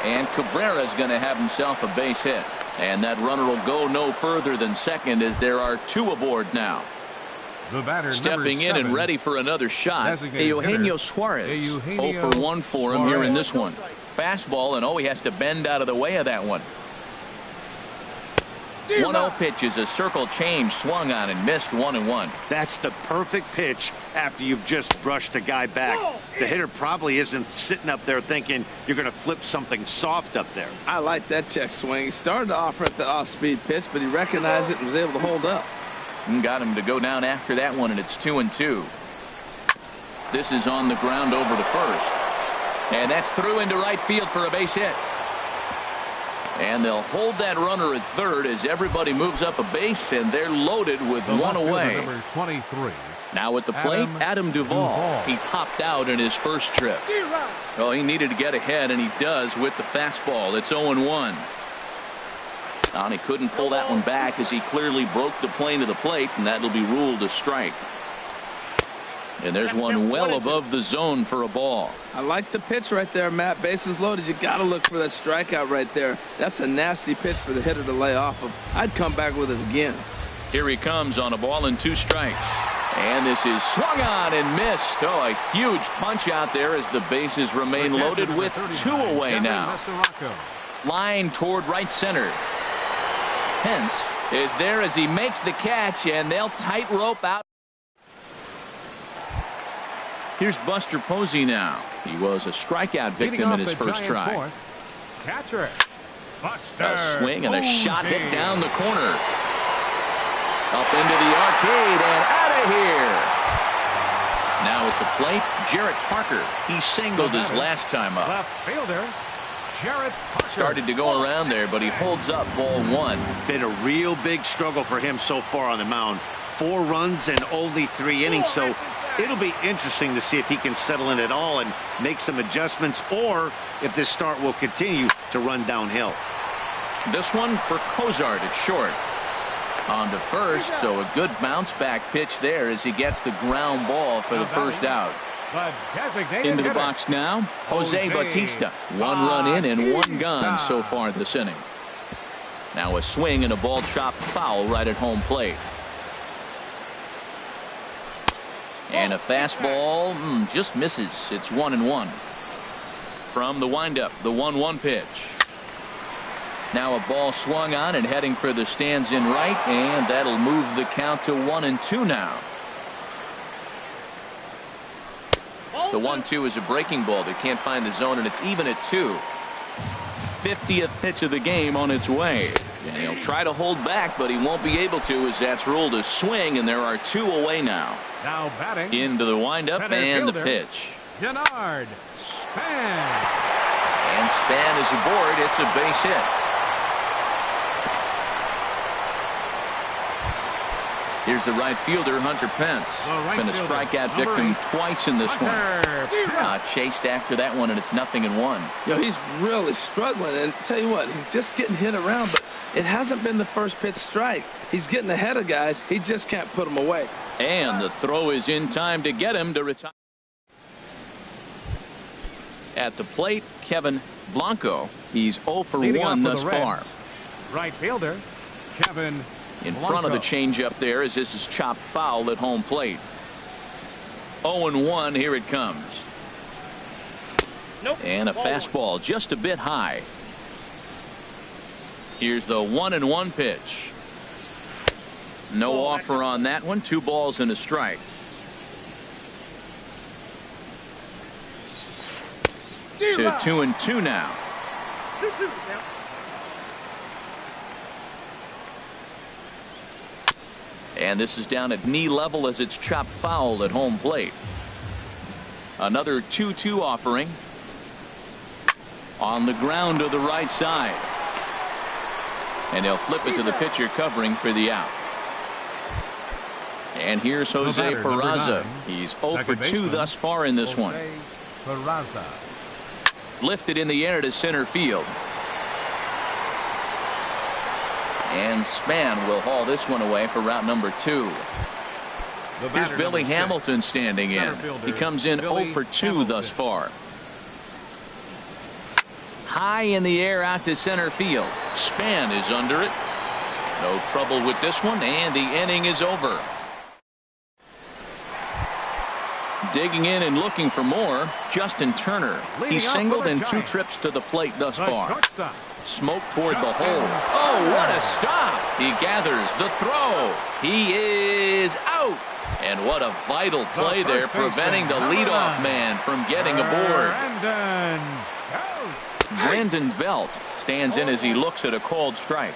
And Cabrera's going to have himself a base hit. And that runner will go no further than second as there are 2 aboard now. The batter, stepping in and ready for another shot, Eugenio Suarez. 0 for 1 for him here in this one. Fastball, and he has to bend out of the way of that one. 1-0 pitch is a circle change, swung on and missed 1-1. That's the perfect pitch after you've just brushed a guy back. The hitter probably isn't sitting up there thinking you're going to flip something soft up there. I like that check swing. He started off at the off-speed pitch, but he recognized it and was able to hold up. And got him to go down after that one, and it's 2-2. This is on the ground over to first. And that's through into right field for a base hit. And they'll hold that runner at third as everybody moves up a base, and they're loaded with 1 away. Number 23. Now at the plate, Adam Duvall. He popped out in his first trip. Well, he needed to get ahead, and he does with the fastball. It's 0-1. And he couldn't pull that one back as he clearly broke the plane of the plate, and that'll be ruled a strike. And there's one well above the zone for a ball. I like the pitch right there, Matt. Bases loaded. You got to look for that strikeout right there. That's a nasty pitch for the hitter to lay off of. I'd come back with it again. Here he comes on a ball and 2 strikes. And this is swung on and missed. Oh, a huge punch out there as the bases remain loaded with 2 away now. Line toward right center. Pence is there as he makes the catch, and they'll tightrope out. Here's Buster Posey now. He was a strikeout victim in his first try. Catcher. Buster A swing and a shot hit down the corner. Up into the arcade and out of here. Now at the plate, Jarrett Parker. He singled his last time up. Left fielder, Jarrett Parker. Started to go around there, but he holds up ball 1. Been a real big struggle for him so far on the mound. 4 runs and only 3 innings, so it'll be interesting to see if he can settle in at all and make some adjustments, or if this start will continue to run downhill. This one for Cozart at short. On to first, so a good bounce back pitch there as he gets the ground ball for the first out. Into the box now, Jose Bautista. 1 run in and 1 gone so far this inning. Now a swing and a ball chopped foul right at home plate. And a fastball just misses. It's 1-1. From the windup, the 1-1 pitch. Now a ball swung on and heading for the stands in right, and that'll move the count to 1-2 now. The 1-2 is a breaking ball that can't find the zone, and it's even at 2. 50th pitch of the game on its way. And he'll try to hold back, but he won't be able to, as that's ruled a swing, and there are 2 away now. Now batting. Into the windup and the pitch. Denard Span. And Span is aboard. It's a base hit. Here's the right fielder, Hunter Pence. Been a strikeout victim twice in this one. Chased after that one, and it's 0-1. He's really struggling, and tell you what, he's just getting hit around, but it hasn't been the first pitch strike. He's getting ahead of guys. He just can't put them away. And the throw is in time to get him to retire. At the plate, Kevin Blanco. He's 0 for 1 thus far. Right fielder, Kevin in front of the changeup there as this is chopped foul at home plate. 0-1. Here it comes. And a fastball just a bit high. Here's the 1-1 pitch. No offer on that one. 2 balls and a strike. To 2-2 now. And this is down at knee level as it's chopped foul at home plate. Another 2-2 offering. On the ground to the right side. And he'll flip it to the pitcher covering for the out. And here's Jose Peraza. He's 0 for 2 thus far in this one. Lifted in the air to center field. And Span will haul this one away for route number 2. Here's Billy Hamilton standing in. He comes in 0 for 2 thus far. High in the air out to center field. Span is under it. No trouble with this one, and the inning is over. Digging in and looking for more, Justin Turner. He's singled in 2 trips to the plate thus far. Smoke toward the hole. Oh, what a stop. He gathers the throw. He is out. And what a vital play there, preventing the leadoff man from getting aboard. Brandon Belt stands in as he looks at a called strike.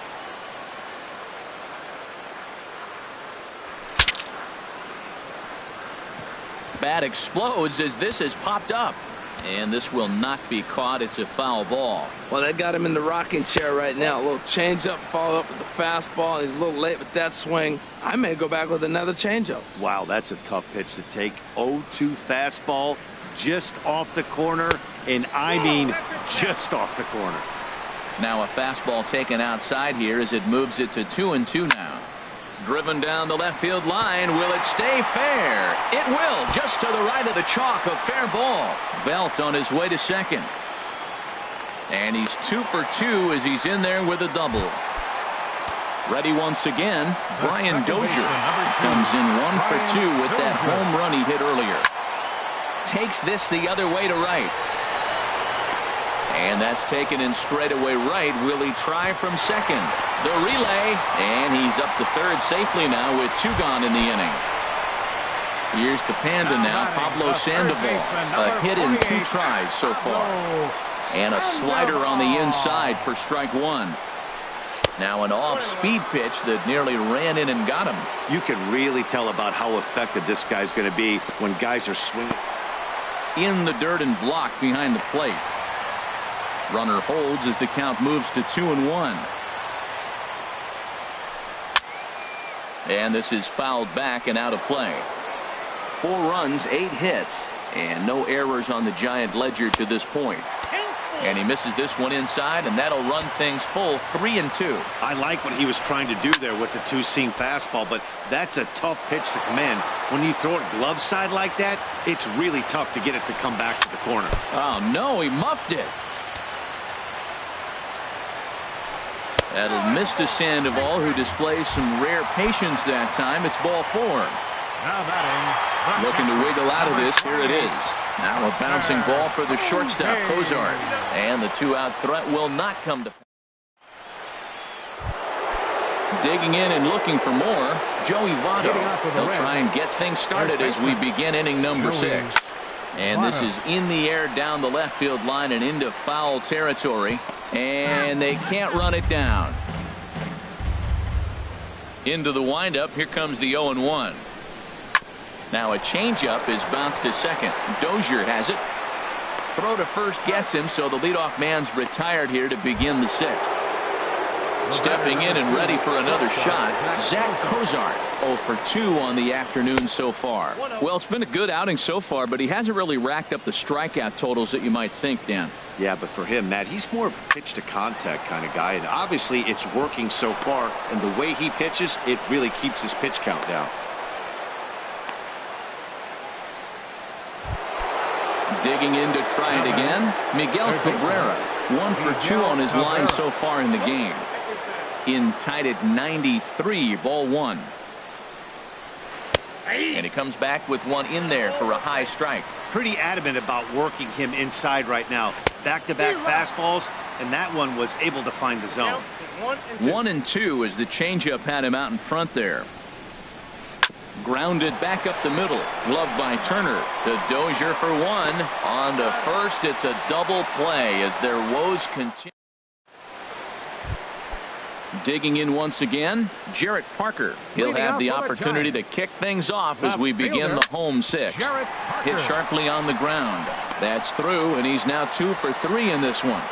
Bat explodes as this has popped up. And this will not be caught. It's a foul ball. Well, they got him in the rocking chair right now. A little changeup, follow up with the fastball. And he's a little late with that swing. I may go back with another changeup. Wow, that's a tough pitch to take. 0-2 fastball just off the corner. And I mean just off the corner. Now a fastball taken outside here as it moves it to 2-2 now. Driven down the left field line. Will it stay fair? It will. Just to the right of the chalk. A fair ball. Belt on his way to second. And he's 2 for 2 as he's in there with a double. Ready once again, Brian Dozier comes in 1 for 2 with that home run he hit earlier. Takes this the other way to right. And that's taken in straightaway right. Will he try from second? The relay, and he's up to third safely now with 2 gone in the inning. Here's the Panda now, Pablo Sandoval. A hit in 2 tries so far. And a slider on the inside for strike 1. Now an off-speed pitch that nearly ran in and got him. You can really tell about how effective this guy's going to be when guys are swinging. In the dirt and blocked behind the plate. Runner holds as the count moves to 2-1. And this is fouled back and out of play. 4 runs, 8 hits, and no errors on the Giant ledger to this point. And he misses this one inside, and that'll run things full 3-2. I like what he was trying to do there with the 2-seam fastball, but that's a tough pitch to command. When you throw it glove side like that, it's really tough to get it to come back to the corner. Oh, no, he muffed it. That'll miss to Sandoval, who displays some rare patience that time. It's ball 4. Now batting. Looking to wiggle out of this. Here it is. Now a bouncing ball for the shortstop, Cozart. And the 2-out threat will not come to pass. Digging in and looking for more, Joey Votto. He'll try and get things started as we begin inning number 6. And this is in the air down the left field line and into foul territory. And they can't run it down. Into the windup. Here comes the 0-1. Now a changeup is bounced to second. Dozier has it. Throw to first gets him, so the leadoff man's retired here to begin the 6th. Stepping in and ready for another shot, Zach Cozart, 0 for 2 on the afternoon so far. Well, it's been a good outing so far, but he hasn't really racked up the strikeout totals that you might think, Dan. Yeah, but for him, Matt, he's more of a pitch to contact kind of guy, and obviously it's working so far, and the way he pitches, it really keeps his pitch count down. Digging in to try it again, Miguel Cabrera, 1 for 2 on his line so far in the game. In tied at 93, ball 1. And he comes back with one in there for a high strike. Pretty adamant about working him inside right now. Back-to-back fastballs, and that one was able to find the zone. 1-2 as the changeup had him out in front there. Grounded back up the middle. Gloved by Turner. To Dozier for 1. On to first. It's a double play as their woes continue. Digging in once again, Jarrett Parker. He'll have the opportunity to kick things off as we begin the home 6th. Hit sharply on the ground. That's through, and he's now 2 for 3 in this one.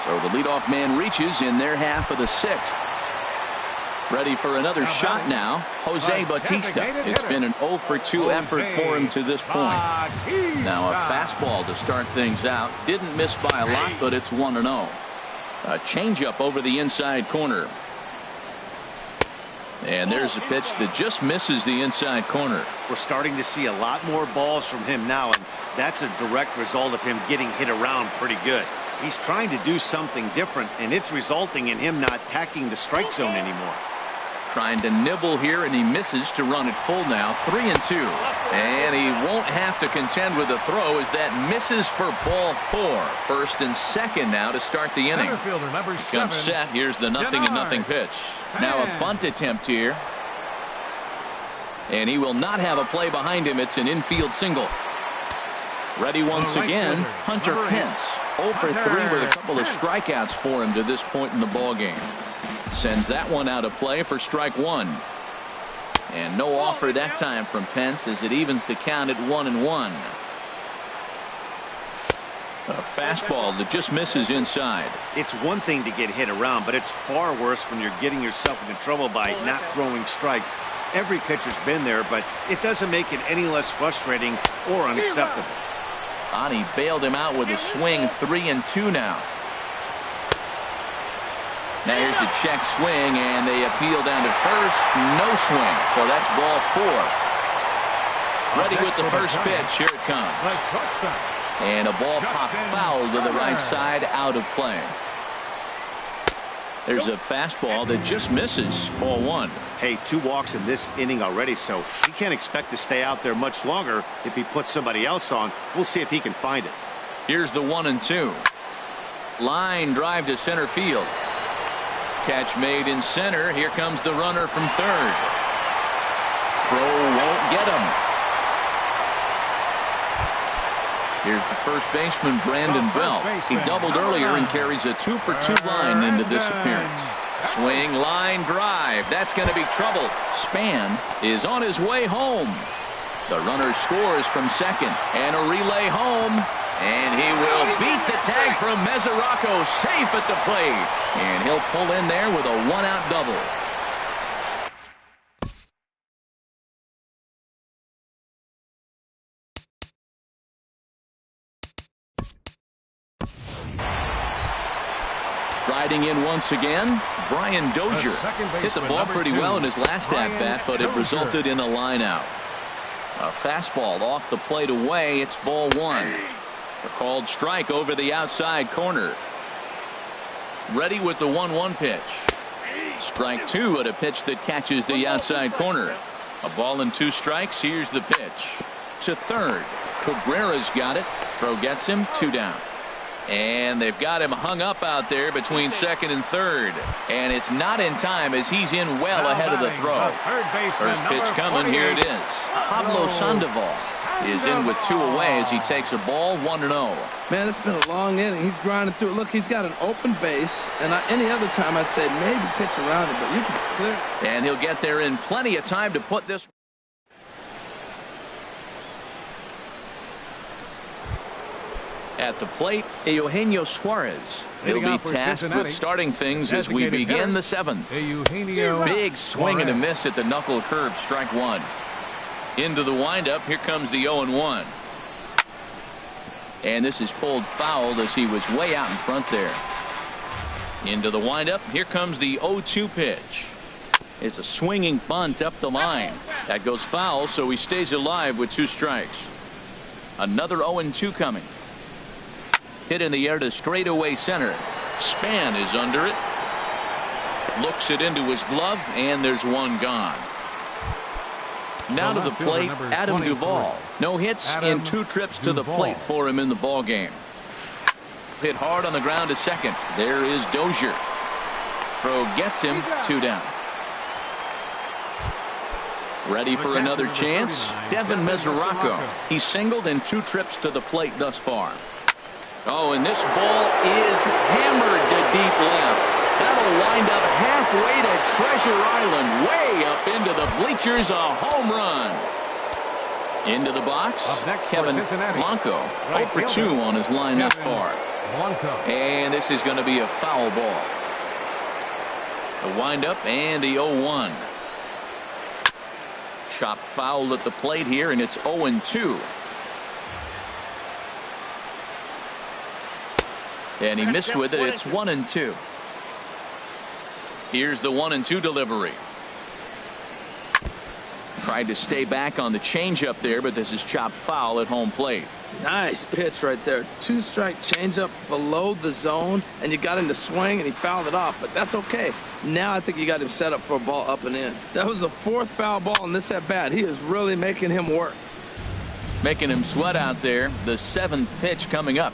So the leadoff man reaches in their half of the 6th. Ready for another shot now, Jose Bautista. It's been an 0 for 2 effort for him to this point. Now a fastball to start things out. Didn't miss by a lot, but it's 1-0. A changeup over the inside corner. And there's a pitch that just misses the inside corner. We're starting to see a lot more balls from him now, and that's a direct result of him getting hit around pretty good. He's trying to do something different, and it's resulting in him not attacking the strike zone anymore. Trying to nibble here, and he misses to run it full now. 3-2. And he won't have to contend with a throw as that misses for ball 4. First and second now to start the inning. Comes set. Here's the 0-0 pitch. Now a bunt attempt here. And he will not have a play behind him. It's an infield single. Ready once again, Hunter Pence. 0 for 3 with a couple of strikeouts for him to this point in the ballgame. Sends that one out of play for strike 1. And no offer that time from Pence as it evens the count at 1-1. A fastball that just misses inside. It's one thing to get hit around, but it's far worse when you're getting yourself into trouble by not throwing strikes. Every pitcher's been there, but it doesn't make it any less frustrating or unacceptable. Ani bailed him out with a swing. 3-2 now. Now here's the check swing, and they appeal down to first. No swing, so that's ball 4. Ready with the first pitch. Here it comes. And a ball popped foul to the right side, out of play. There's a fastball that just misses. Ball 1. Hey, 2 walks in this inning already, so he can't expect to stay out there much longer if he puts somebody else on. We'll see if he can find it. Here's the 1-2. Line drive to center field. Catch made in center. Here comes the runner from third. Throw won't get him. Here's the first baseman, Brandon Bell. He doubled earlier and carries a 2-for-2 line into this appearance. Swing, line drive. That's going to be trouble. Span is on his way home. The runner scores from second, and a relay home. And he will beat the tag from Mesoraco, safe at the plate. And he'll pull in there with a 1-out double. Riding in once again, Brian Dozier hit the ball pretty well in his last at-bat, but it resulted in a line-out. A fastball off the plate away. It's ball 1. A called strike over the outside corner. Ready with the 1-1 pitch. Strike 2 at a pitch that catches the outside corner. A ball and 2 strikes. Here's the pitch to third. Cabrera's got it. Throw gets him. 2 down. And they've got him hung up out there between second and third. And it's not in time as he's in well ahead of the throw. First pitch coming. Here it is. Pablo Sandoval is in with 2 away as he takes a ball. 1-0. Man, it's been a long inning. He's grinding through it. Look, he's got an open base. And any other time I'd say maybe pitch around it, but you can clear it. And he'll get there in plenty of time to put this. At the plate, Eugenio Suarez. He'll be tasked with starting things as we begin the 7th. Big swing and a miss at the knuckle curve. Strike 1. Into the windup. Here comes the 0-1. And this is pulled foul as he was way out in front there. Into the windup. Here comes the 0-2 pitch. It's a swinging bunt up the line. That goes foul, so he stays alive with 2 strikes. Another 0-2 coming. Hit in the air to straightaway center. Span is under it. Looks it into his glove, and there's 1 gone. Now to the plate, Adam Duvall. No hits in 2 trips to the plate for him in the ball game. Hit hard on the ground to second. There is Dozier. Throw gets him. 2 down. Ready for another chance? Devin Mesoraco. He's singled in 2 trips to the plate thus far. Oh, and this ball is hammered to deep left. That'll wind up halfway to Treasure Island, way up into the bleachers. A home run. Into the box, Kevin Blanco. 0 for 2 on his line thus far. And this is going to be a foul ball. The windup and the 0-1. Chop foul at the plate here, and it's 0-2. And he missed with it. It's 1-2. Here's the 1-2 delivery. Tried to stay back on the changeup there, but this is chopped foul at home plate. Nice pitch right there. 2-strike changeup below the zone, and you got him to swing, and he fouled it off. But that's okay. Now I think you got him set up for a ball up and in. That was the 4th foul ball in this at bat. He is really making him work. Making him sweat out there. The 7th pitch coming up.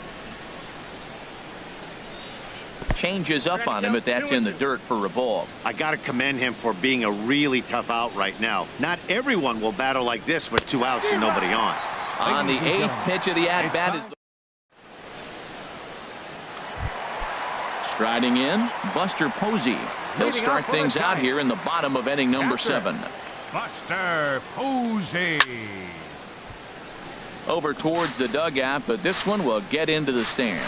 Changes up on him, but that's in the dirt for a ball. I got to commend him for being a really tough out right now. Not everyone will battle like this with 2 outs and nobody on. On the 8th pitch of the at-bat is striding in, Buster Posey. He'll start things out here in the bottom of inning number 7. Buster Posey. Over towards the dugout, but this one will get into the stands.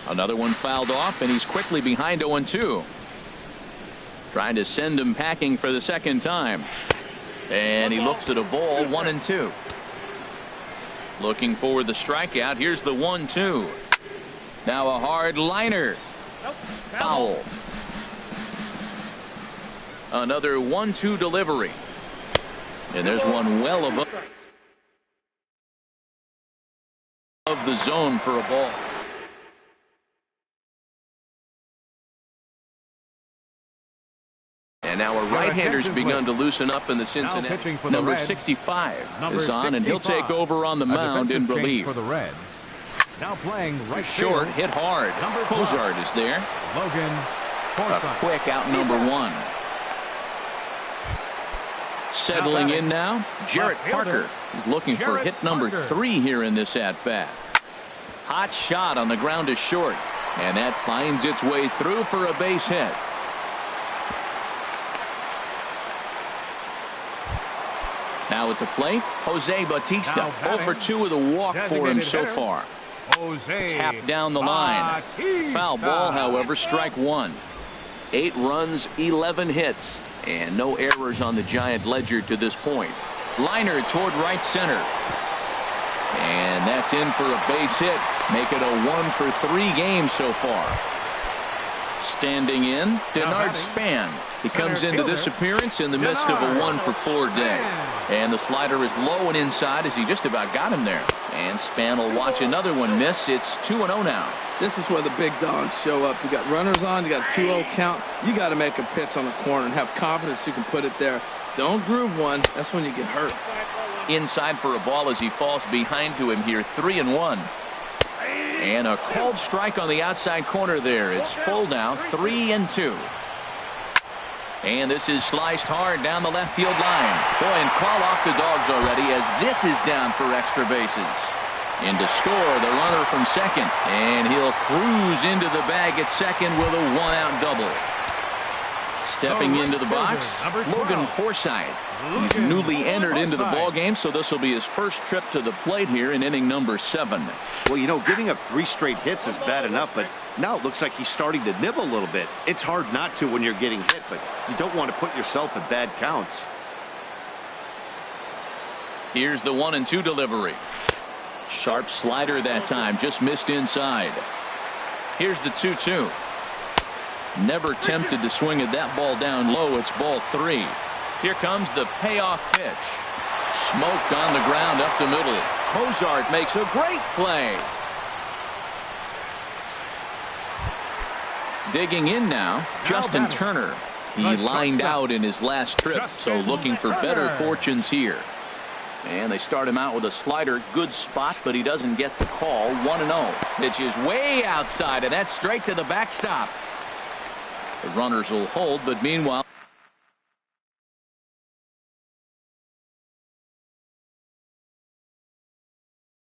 Another one fouled off, and he's quickly behind 0-2. Trying to send him packing for the 2nd time. And he looks at a ball. 1-2. Looking for the strikeout. Here's the 1-2. Now a hard liner. Foul. Another 1-2 delivery. And there's one well above the zone for a ball. And now a right-hander's begun to loosen up in the Cincinnati. Number 65 is on, and he'll take over on the mound in relief. For the Reds. Now playing right short, field. hit hard. Cozart is there. Logan A quick out number 1. Settling in now, Jarrett Parker. He's looking for hit number 3 here in this at-bat. Hot shot on the ground to short, and that finds its way through for a base hit. Now at the plate, Jose Bautista. 0 for 2 with a walk for him so far. Tapped down the line. Foul ball, however, strike 1. 8 runs, 11 hits, and no errors on the Giant ledger to this point. Liner toward right center. And that's in for a base hit. Make it a 1 for 3 games so far. Standing in, Denard Span. He comes into this appearance in the midst of a 1 for 4 day. And the slider is low and inside as he just about got him there. And Span will watch another one miss. It's 2-0 now. This is where the big dogs show up. You got runners on, you got 2-0 count. You got to make a pitch on the corner and have confidence you can put it there. Don't groove one. That's when you get hurt. Inside for a ball as he falls behind to him here. 3-1. And a called strike on the outside corner there. It's full now. 3-2. And this is sliced hard down the left field line. Boy, and call off the dogs already as this is down for extra bases. In to score, the runner from second. And he'll cruise into the bag at second with a 1-out double. Stepping into the box, Logan Forsythe. He's newly entered into the ball game, so this will be his first trip to the plate here in inning number 7. Well, you know, giving up 3 straight hits is bad enough, but now it looks like he's starting to nibble a little bit. It's hard not to when you're getting hit, but you don't want to put yourself in bad counts. Here's the 1-2 delivery. Sharp slider that time, just missed inside. Here's the 2-2. Never tempted to swing at that ball down low. It's ball 3. Here comes the payoff pitch. Smoked on the ground up the middle. Cozart makes a great play. Digging in now, Justin Turner. He lined out in his last trip, so looking for better fortunes here. And they start him out with a slider. Good spot, but he doesn't get the call. 1-0. Pitch is way outside, and that's straight to the backstop. The runners will hold, but meanwhile,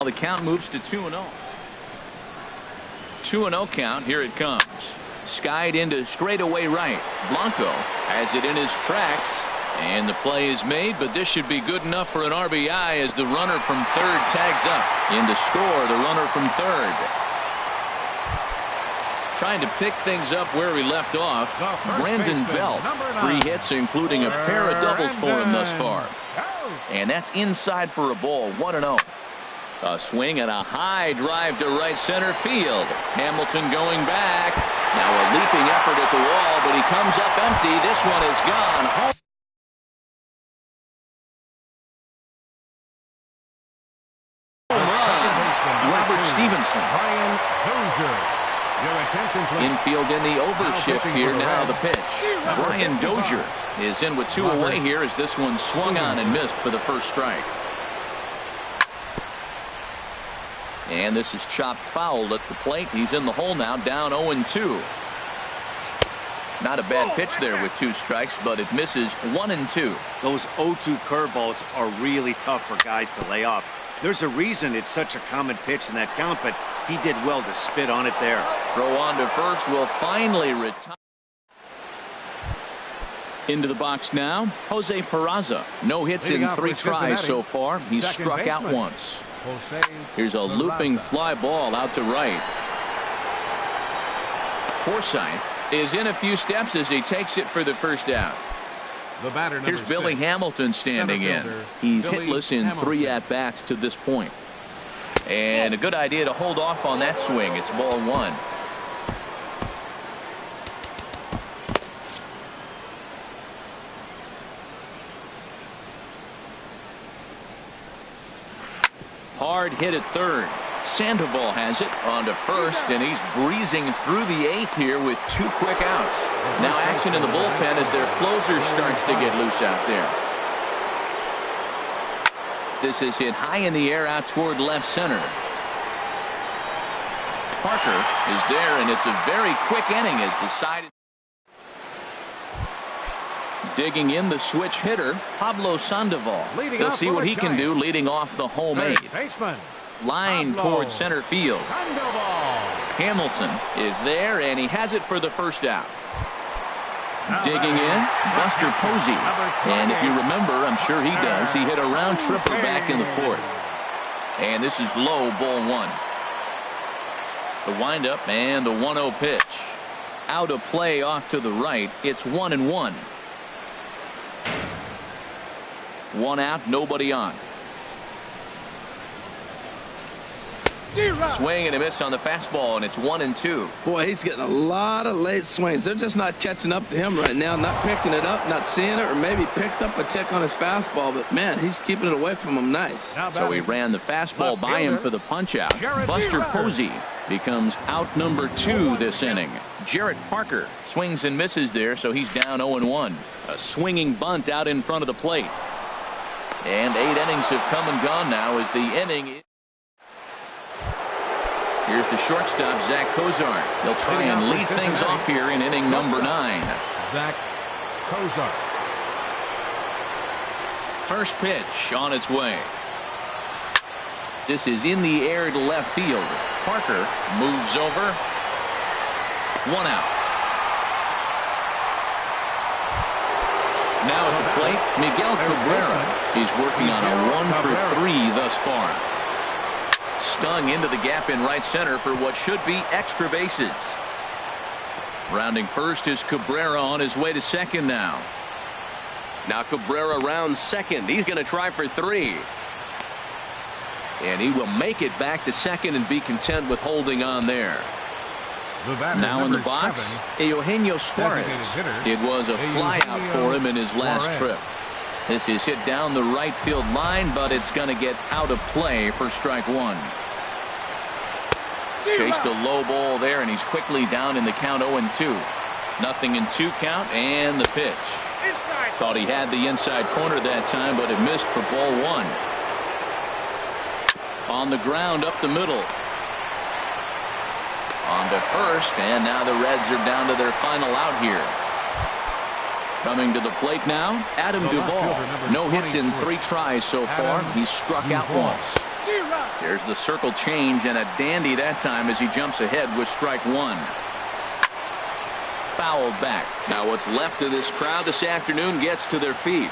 the count moves to 2-0. 2-0 count. Here it comes. Skied into straightaway right. Blanco has it in his tracks, and the play is made, but this should be good enough for an RBI as the runner from third tags up. In to score, the runner from third. Trying to pick things up where we left off. Brandon Belt. 3 hits, including a pair of doubles for him thus far. And that's inside for a ball. 1-0. A swing and a high drive to right center field. Hamilton going back. Now a leaping effort at the wall, but he comes up empty. This one is gone. Home run. Robert Stevenson. Infield in the overshift here. Now the pitch. Brian Dozier is in with 2 away here as this one swung on and missed for the first strike. And this is chopped foul at the plate. He's in the hole now, down 0-2. Not a bad pitch there with 2 strikes, but it misses 1-2. Those 0-2 curveballs are really tough for guys to lay off. There's a reason it's such a common pitch in that count, but he did well to spit on it there. Throw on to first will finally retire. Into the box now, Jose Peraza. No hits in 3 tries so far. He's struck out once. Here's a looping fly ball out to right. Forsythe is in a few steps as he takes it for the first out. Here's Billy Hamilton standing in. He's hitless in 3 at-bats to this point. And a good idea to hold off on that swing. It's ball 1. Hard hit at third. Sandoval has it on to first, and he's breezing through the 8th here with 2 quick outs. Now action in the bullpen as their closer starts to get loose out there. This is hit high in the air out toward left center. Parker is there, and it's a very quick inning as the side. Digging in the switch hitter, Pablo Sandoval. They'll see what he can do leading off the home 8. Line toward center field. Hamilton is there, and he has it for the first out. Digging in, Buster Posey. And if you remember, I'm sure he does, he hit a round tripper back in the 4th. And this is low, ball 1. The windup and the 1-0 pitch. Out of play off to the right. It's 1-1. 1 out, nobody on. Swing and a miss on the fastball, and it's 1-2. Boy, he's getting a lot of late swings. They're just not catching up to him right now, not picking it up, not seeing it, or maybe picked up a tick on his fastball. But, man, he's keeping it away from him nice. So he ran the fastball by him for the punch-out. Buster Posey becomes out number 2 this inning. Jarrett Parker swings and misses there, so he's down 0-1. A swinging bunt out in front of the plate. And 8 innings have come and gone now as the inning. Here's the shortstop, Zach Cozart. He'll try and lead things off here in inning number 9. Zach Cozart. First pitch on its way. This is in the air to left field. Parker moves over. 1 out. Now at the plate, Miguel Cabrera. He's working on a 1-for-3 thus far. Stung into the gap in right center for what should be extra bases. Rounding first is Cabrera on his way to second now. Now Cabrera rounds second. He's going to try for 3. And he will make it back to second and be content with holding on there. Now in the box, Eugenio Suarez. It was a flyout for him in his last trip. This is hit down the right field line, but it's going to get out of play for strike 1. Chased a low ball there, and he's quickly down in the count 0-2. Nothing in 2 count, and the pitch. Thought he had the inside corner that time, but it missed for ball 1. On the ground up the middle. On to first, and now the Reds are down to their final out here. Coming to the plate now, Adam Duvall. No hits in 3 tries so far. He's struck out once. There's the circle change, and a dandy that time as he jumps ahead with strike 1. Fouled back. Now what's left of this crowd this afternoon gets to their feet.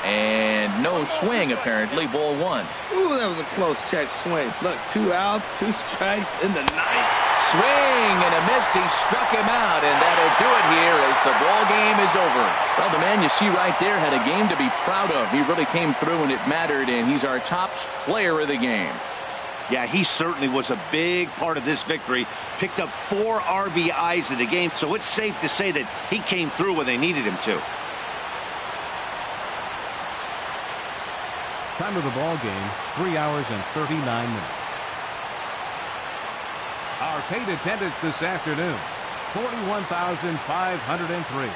And no swing, apparently. Ball 1. Ooh, that was a close check swing. Look, 2 outs, 2 strikes in the 9th. Swing and a miss. He struck him out, and that'll do it here as the ball game is over. Well, the man you see right there had a game to be proud of. He really came through, and it mattered, and he's our top player of the game. Yeah, he certainly was a big part of this victory. Picked up 4 RBIs in the game, so it's safe to say that he came through when they needed him to. Time of the ball game, 3 hours and 39 minutes. Our paid attendance this afternoon, 41,503.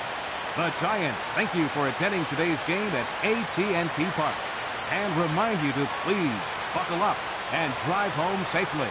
The Giants thank you for attending today's game at AT&T Park and remind you to please buckle up and drive home safely.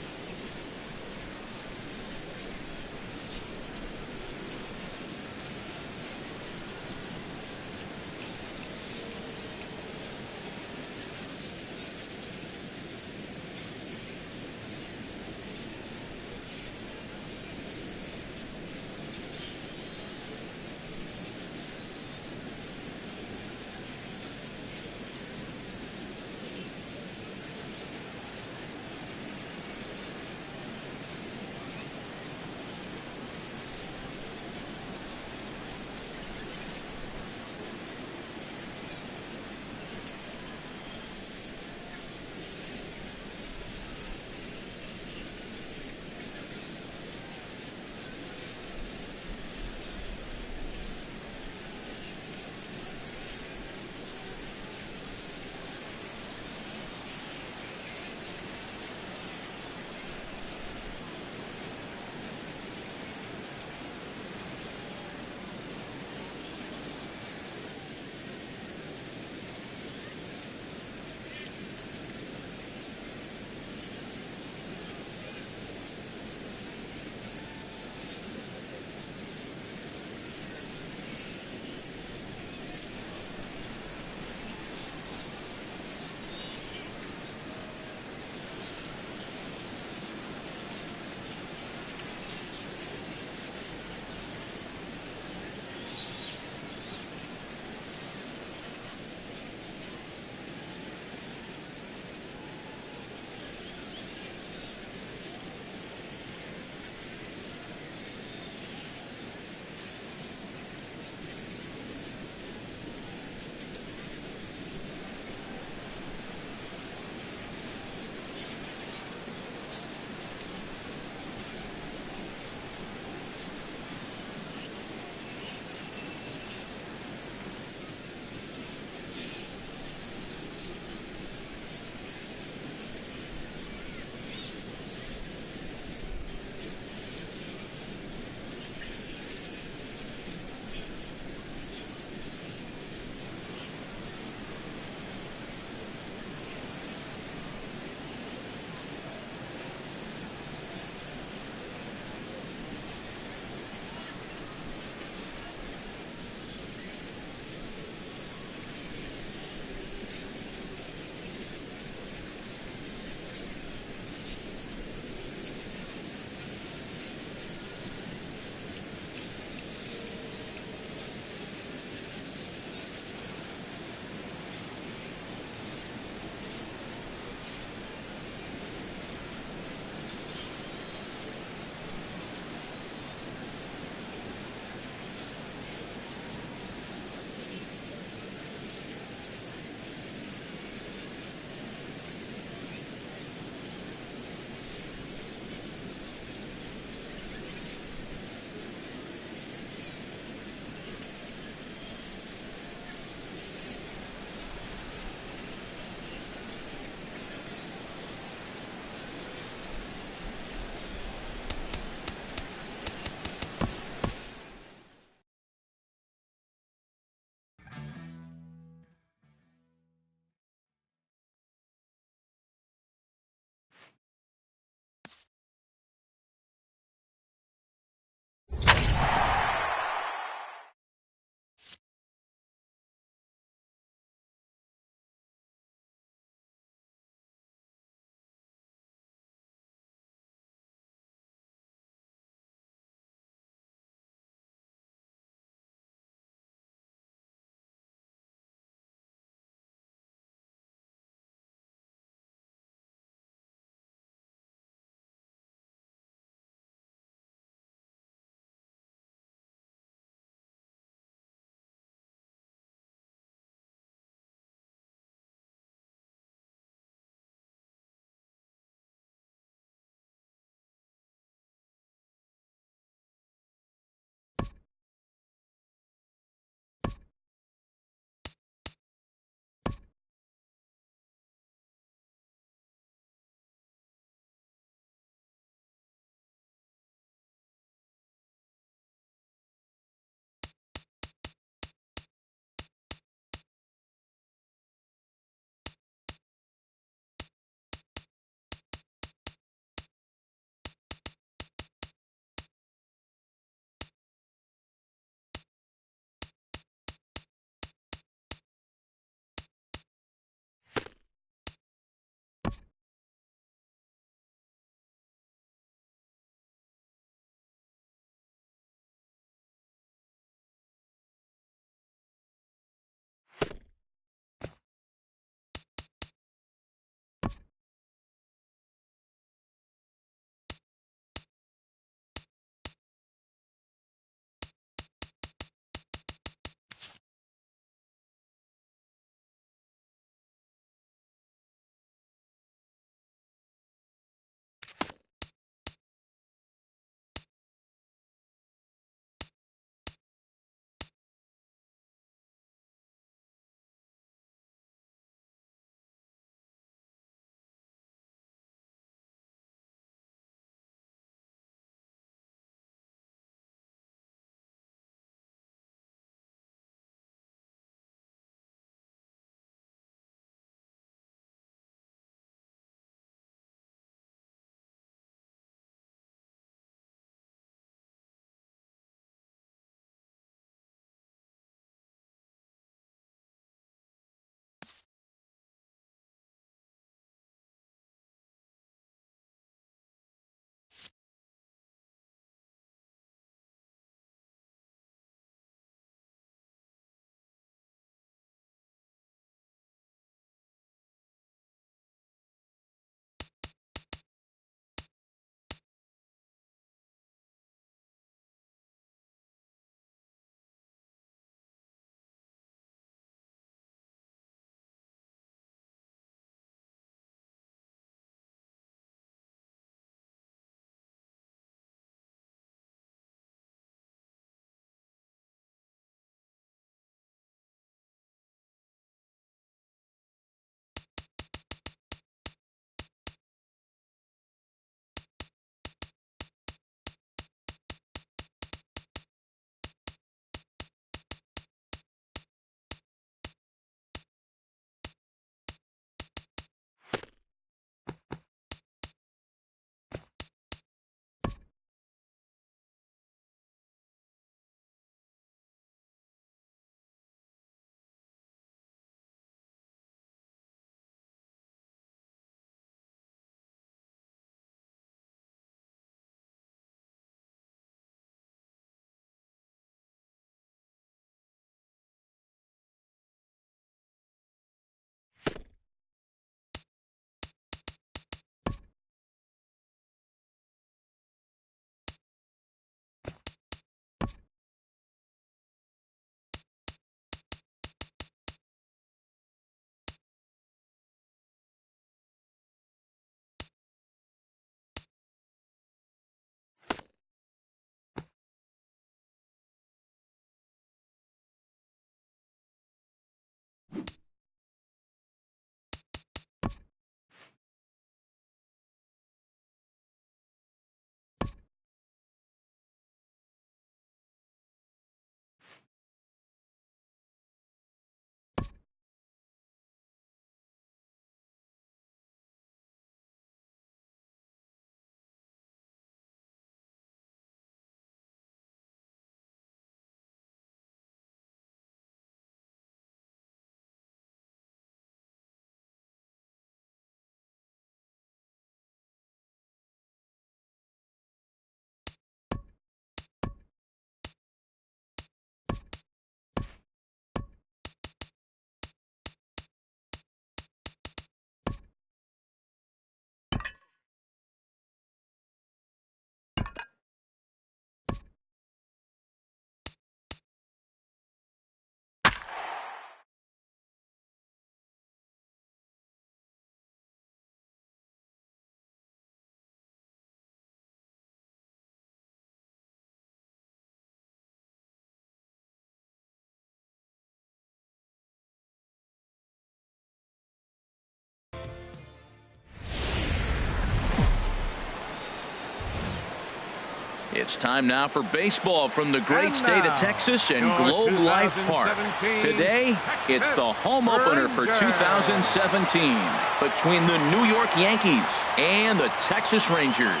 It's time now for baseball from the great state of Texas and Globe Life Park. Today, it's the home opener for 2017 between the New York Yankees and the Texas Rangers.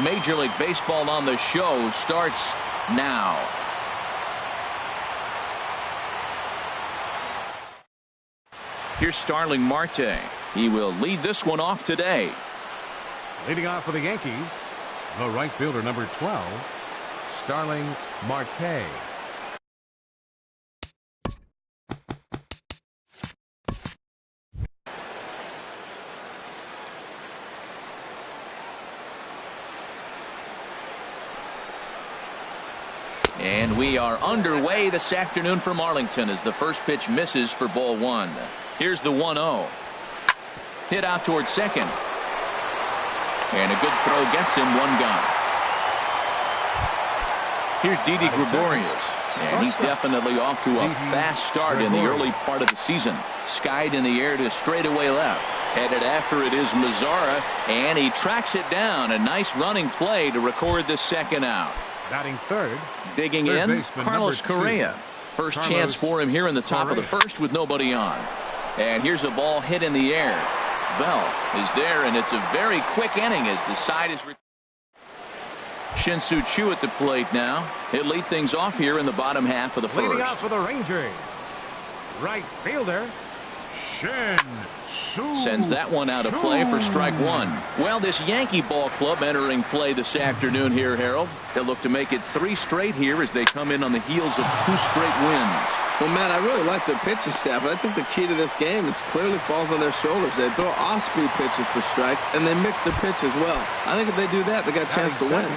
Major League Baseball on the show starts now. Here's Starling Marte. He will lead this one off today. Leading off for the Yankees, the right fielder, number 12, Starling Marte. And we are underway this afternoon from Arlington as the first pitch misses for ball one. Here's the 1-0. Hit out towards second. And a good throw gets him one gone. Here's Didi Gregorius. And he's definitely off to a fast start in the early part of the season. Skied in the air to straightaway left. Headed after it is Mazzara. And he tracks it down. A nice running play to record the second out. Batting third. Digging in, Carlos Correa. First chance for him here in the top of the first with nobody on. And here's a ball hit in the air. Bell is there, and it's a very quick inning as the side is. Shin-Soo Choo at the plate now. He'll lead things off here in the bottom half of the first. Leading out for the Rangers, right fielder, Shin-Soo sends that one out of play for strike one. Well, this Yankee ball club entering play this afternoon here, Harold. They'll look to make it 3 straight here as they come in on the heels of 2 straight wins. Well, Matt, I really like their pitching staff, but I think the key to this game is clearly falls on their shoulders. They throw off-speed pitches for strikes, and they mix the pitch as well. I think if they do that, they got a chance to win.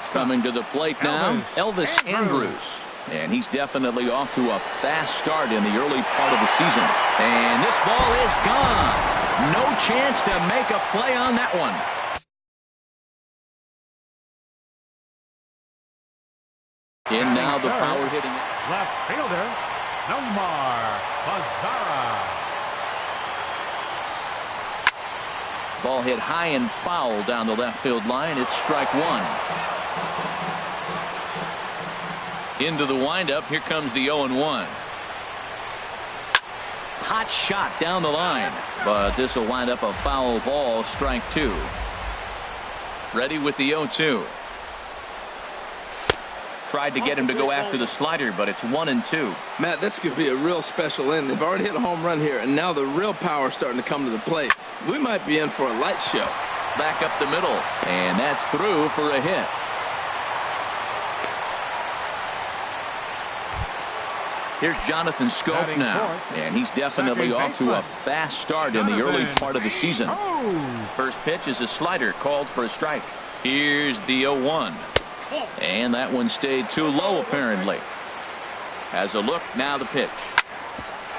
Coming to the plate now, Elvis Andrus. And he's definitely off to a fast start in the early part of the season. And this ball is gone. No chance to make a play on that one. In now the power hitting. Left fielder, Nomar Mazzara. Ball hit high and foul down the left field line. It's strike one. Into the windup. Here comes the 0-1. Hot shot down the line. But this will wind up a foul ball. Strike two. Ready with the 0-2. Tried to get him to go after the slider, but it's 1-2. Matt, this could be a real special inning. They've already hit a home run here, and now the real power is starting to come to the plate. We might be in for a light show. Back up the middle, and that's through for a hit. Here's Jonathan Scope now, and he's definitely off to a fast start in the early part of the season. First pitch is a slider called for a strike. Here's the 0-1. And that one stayed too low, apparently. Has a look, now the pitch.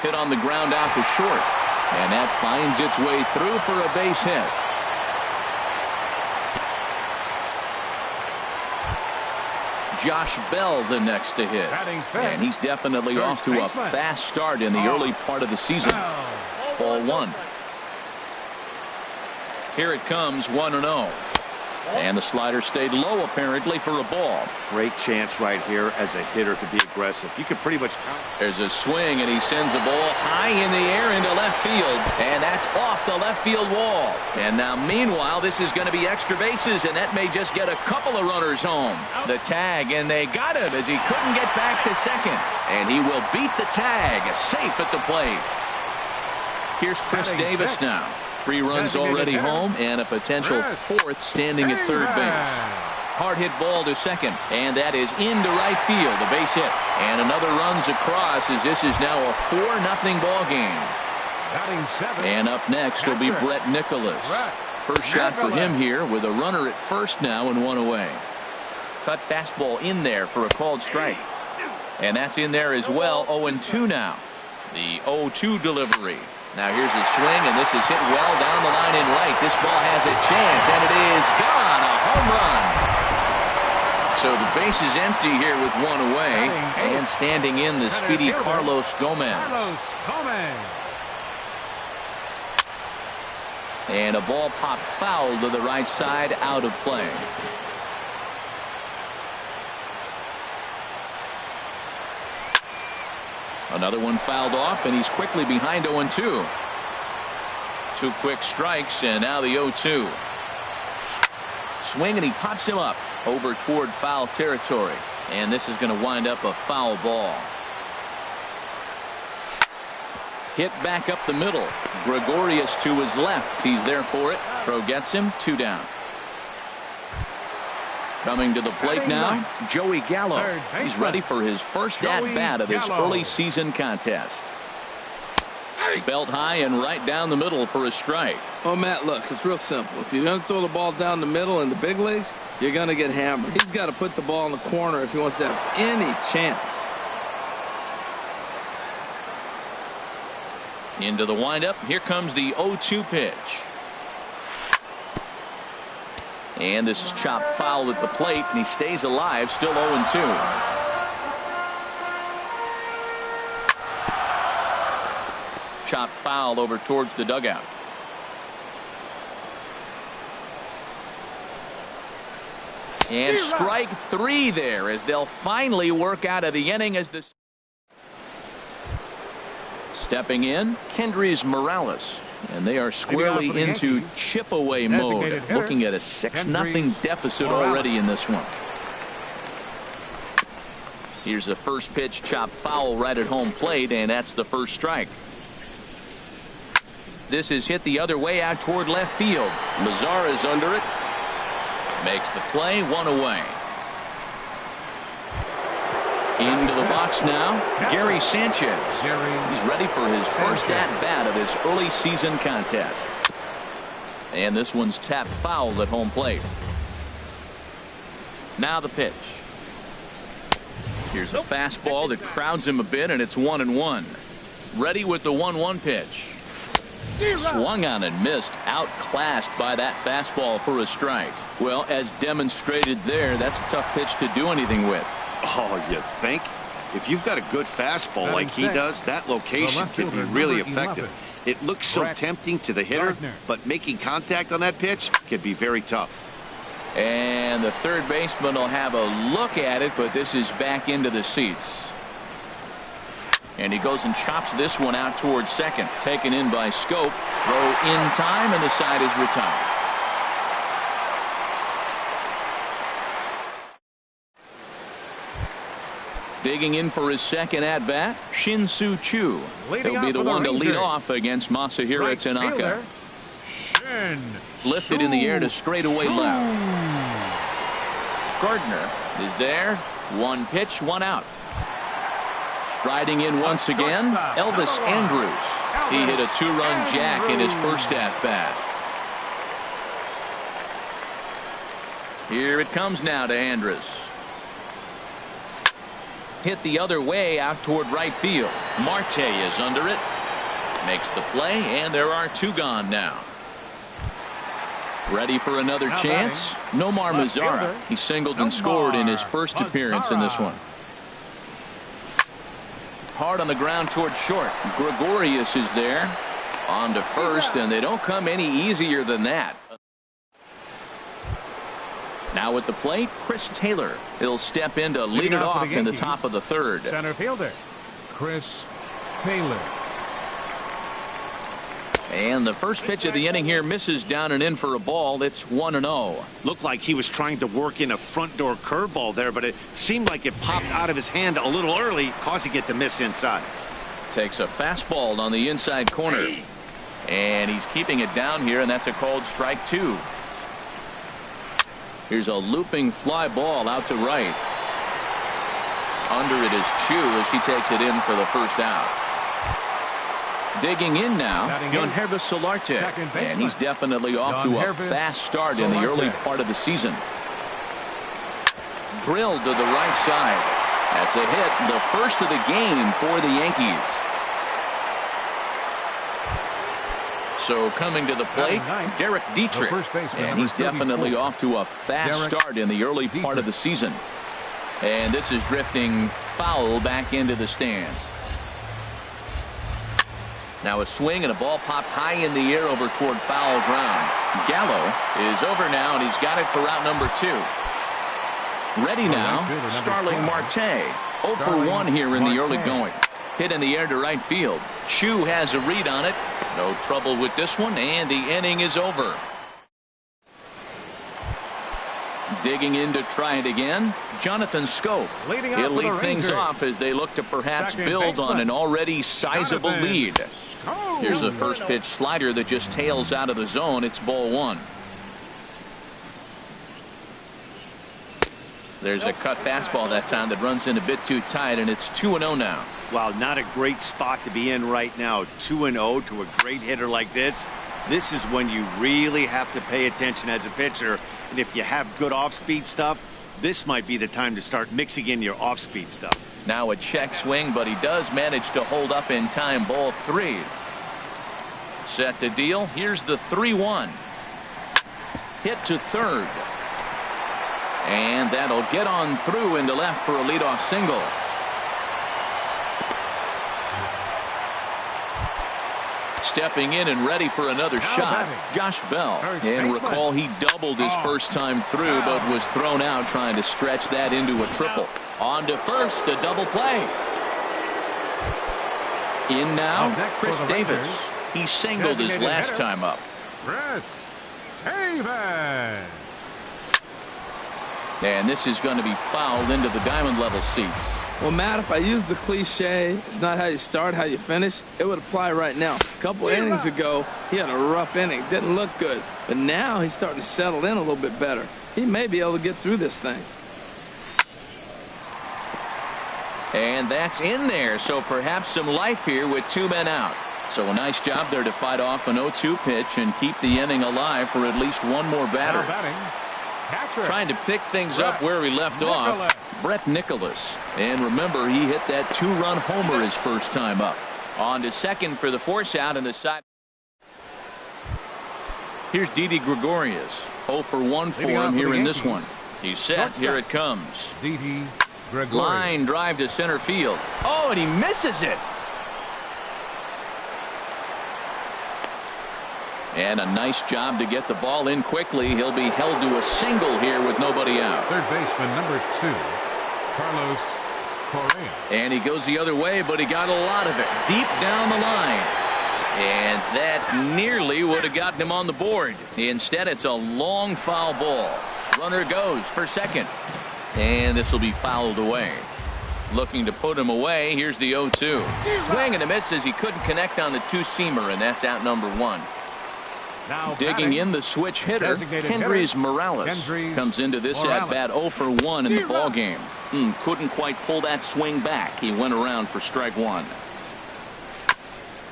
Hit on the ground out to short. And that finds its way through for a base hit. Josh Bell the next to hit. And he's definitely off to a fast start in the early part of the season. Ball one. Here it comes, 1-0. And the slider stayed low, apparently, for a ball. Great chance right here as a hitter to be aggressive. You can pretty much count. There's a swing, and he sends a ball high in the air into left field. And that's off the left field wall. And now, meanwhile, this is going to be extra bases, and that may just get a couple of runners home. The tag, and they got him as he couldn't get back to second. And he will beat the tag, safe at the plate. Here's Chris Davis now. 3 runs already home and a potential 4th standing at third base. Hard hit ball to second, and that is into right field, a base hit. And another runs across as this is now a 4-0 ball game. And up next will be Brett Nicholas. First shot for him here with a runner at first now and 1 away. Cut fastball in there for a called strike. And that's in there as well. 0-2 now. The 0-2 delivery. Now here's a swing, and this is hit well down the line in right. This ball has a chance, and it is gone. A home run. So the base is empty here with 1 away, and standing in the speedy Carlos Gomez. And a ball popped foul to the right side, out of play. Another one fouled off, and he's quickly behind 0-2. 2 quick strikes, and now the 0-2. Swing, and he pops him up over toward foul territory. And this is going to wind up a foul ball. Hit back up the middle. Gregorius to his left. He's there for it. Throw gets him. 2 down. Coming to the plate now, Joey Gallo. He's ready for his first at-bat of this early season contest. Belt high and right down the middle for a strike. Oh, Matt, look, it's real simple. If you're going to throw the ball down the middle in the big leagues, you're going to get hammered. He's got to put the ball in the corner if he wants to have any chance. Into the windup. Here comes the 0-2 pitch. And this is chopped foul at the plate, and he stays alive, still 0-2. Chopped foul over towards the dugout. And strike 3 there as they'll finally work out of the inning as this. Stepping in, Kendrys Morales. And they are squarely into chip away mode, looking at a 6-0 deficit already in this one. Here's a first pitch chopped foul right at home plate, and that's the first strike. This is hit the other way out toward left field. Lazar is under it. Makes the play, 1 away. Into the box now, Gary Sanchez. He's ready for his first at-bat of this early season contest. And this one's tapped foul at home plate. Now the pitch. Here's a fastball that crowds him a bit, and it's 1-1. Ready with the 1-1 pitch. Swung on and missed, outclassed by that fastball for a strike. Well, as demonstrated there, that's a tough pitch to do anything with. Oh, you think? If you've got a good fastball like he does, that location can be really effective. It looks so tempting to the hitter, but making contact on that pitch can be very tough. And the third baseman will have a look at it, but this is back into the seats. And he goes and chops this one out towards second. Taken in by Scope. Throw in time, and the side is retired. Digging in for his second at-bat, Shin-Soo Choo. He'll be the one to lead off against Masahiro Tanaka. Lifted in the air to straightaway left. Gardner is there. 1 pitch, 1 out. Striding in once again, Elvis Andrus. He hit a 2-run jack in his first at-bat. Here it comes now to Andrus. Hit the other way out toward right field. Marte is under it. Makes the play, and there are 2 gone now. Ready for another chance? Nomar Mazara. He singled and scored in his first appearance in this one. Hard on the ground toward short. Gregorius is there. On to first, and they don't come any easier than that. Now at the plate, Chris Taylor. He'll step in to lead it off in the top of the third. Center fielder, Chris Taylor. And the first pitch of the inning here misses down and in for a ball. It's 1-0. Looked like he was trying to work in a front door curveball there, but it seemed like it popped out of his hand a little early, causing it to miss inside. Takes a fastball on the inside corner. And he's keeping it down here, and that's a called strike 2. Here's a looping fly ball out to right. Under it is Chu as he takes it in for the first out. Digging in now, Yonhervis Solarte, and he's definitely off to a fast start in the early part of the season. Drilled to the right side. That's a hit, the first of the game for the Yankees. So coming to the plate, Derek Dietrich, and he's definitely off to a fast start in the early part of the season. And this is drifting foul back into the stands. Now a swing and a ball popped high in the air over toward foul ground. Gallo is over now, and he's got it for out number 2. Ready now, Starling Marte. 0 for 1 here in the early going. hit in the air to right field. Chu has a read on it. No trouble with this one, and the inning is over. Digging in to try it again, Jonathan Scope. He'll lead things off as they look to perhaps build on an already sizable lead. Here's a first pitch slider that just tails out of the zone. It's ball one. There's a cut fastball that time that runs in a bit too tight, and it's 2-0 now. Wow, not a great spot to be in right now. 2-0 to a great hitter like this. This is when you really have to pay attention as a pitcher. And if you have good off-speed stuff, this might be the time to start mixing in your off-speed stuff. Now a check swing, but he does manage to hold up in time. Ball three. Set to deal. Here's the 3-1. Hit to third. And that'll get on through into left for a leadoff single. Stepping in and ready for another shot, Josh Bell. And recall he doubled his first time through, but was thrown out trying to stretch that into a triple. On to first, a double play. In now, Chris Davis. He singled his last time up. Chris Davis. And this is going to be fouled into the diamond level seats. Well, Matt, if I use the cliche, it's not how you start, how you finish, it would apply right now. A couple innings ago, he had a rough inning. Didn't look good. But now he's starting to settle in a little bit better. He may be able to get through this thing. And that's in there, so perhaps some life here with two men out. So a nice job there to fight off an 0-2 pitch and keep the inning alive for at least one more batter. Trying to pick things up where he left off, Brett Nicholas. And remember, he hit that two-run homer his first time up. On to second for the force out in the side. Here's Didi Gregorius. 0 for 1 for him here in this one. He's set. Here it comes. Didi Gregorius. Line drive to center field. Oh, and he misses it. And a nice job to get the ball in quickly. He'll be held to a single here with nobody out. Third baseman number 2, Carlos Correa. And he goes the other way, but he got a lot of it deep down the line. And that nearly would have gotten him on the board. Instead, it's a long foul ball. Runner goes for second. And this will be fouled away. Looking to put him away. Here's the 0-2. Swing and a miss as he couldn't connect on the two-seamer, and that's out number one. Now digging in the switch hitter, Kendrys Morales comes into this at bat 0 for 1 in the ball game. Couldn't quite pull that swing back. He went around for strike one.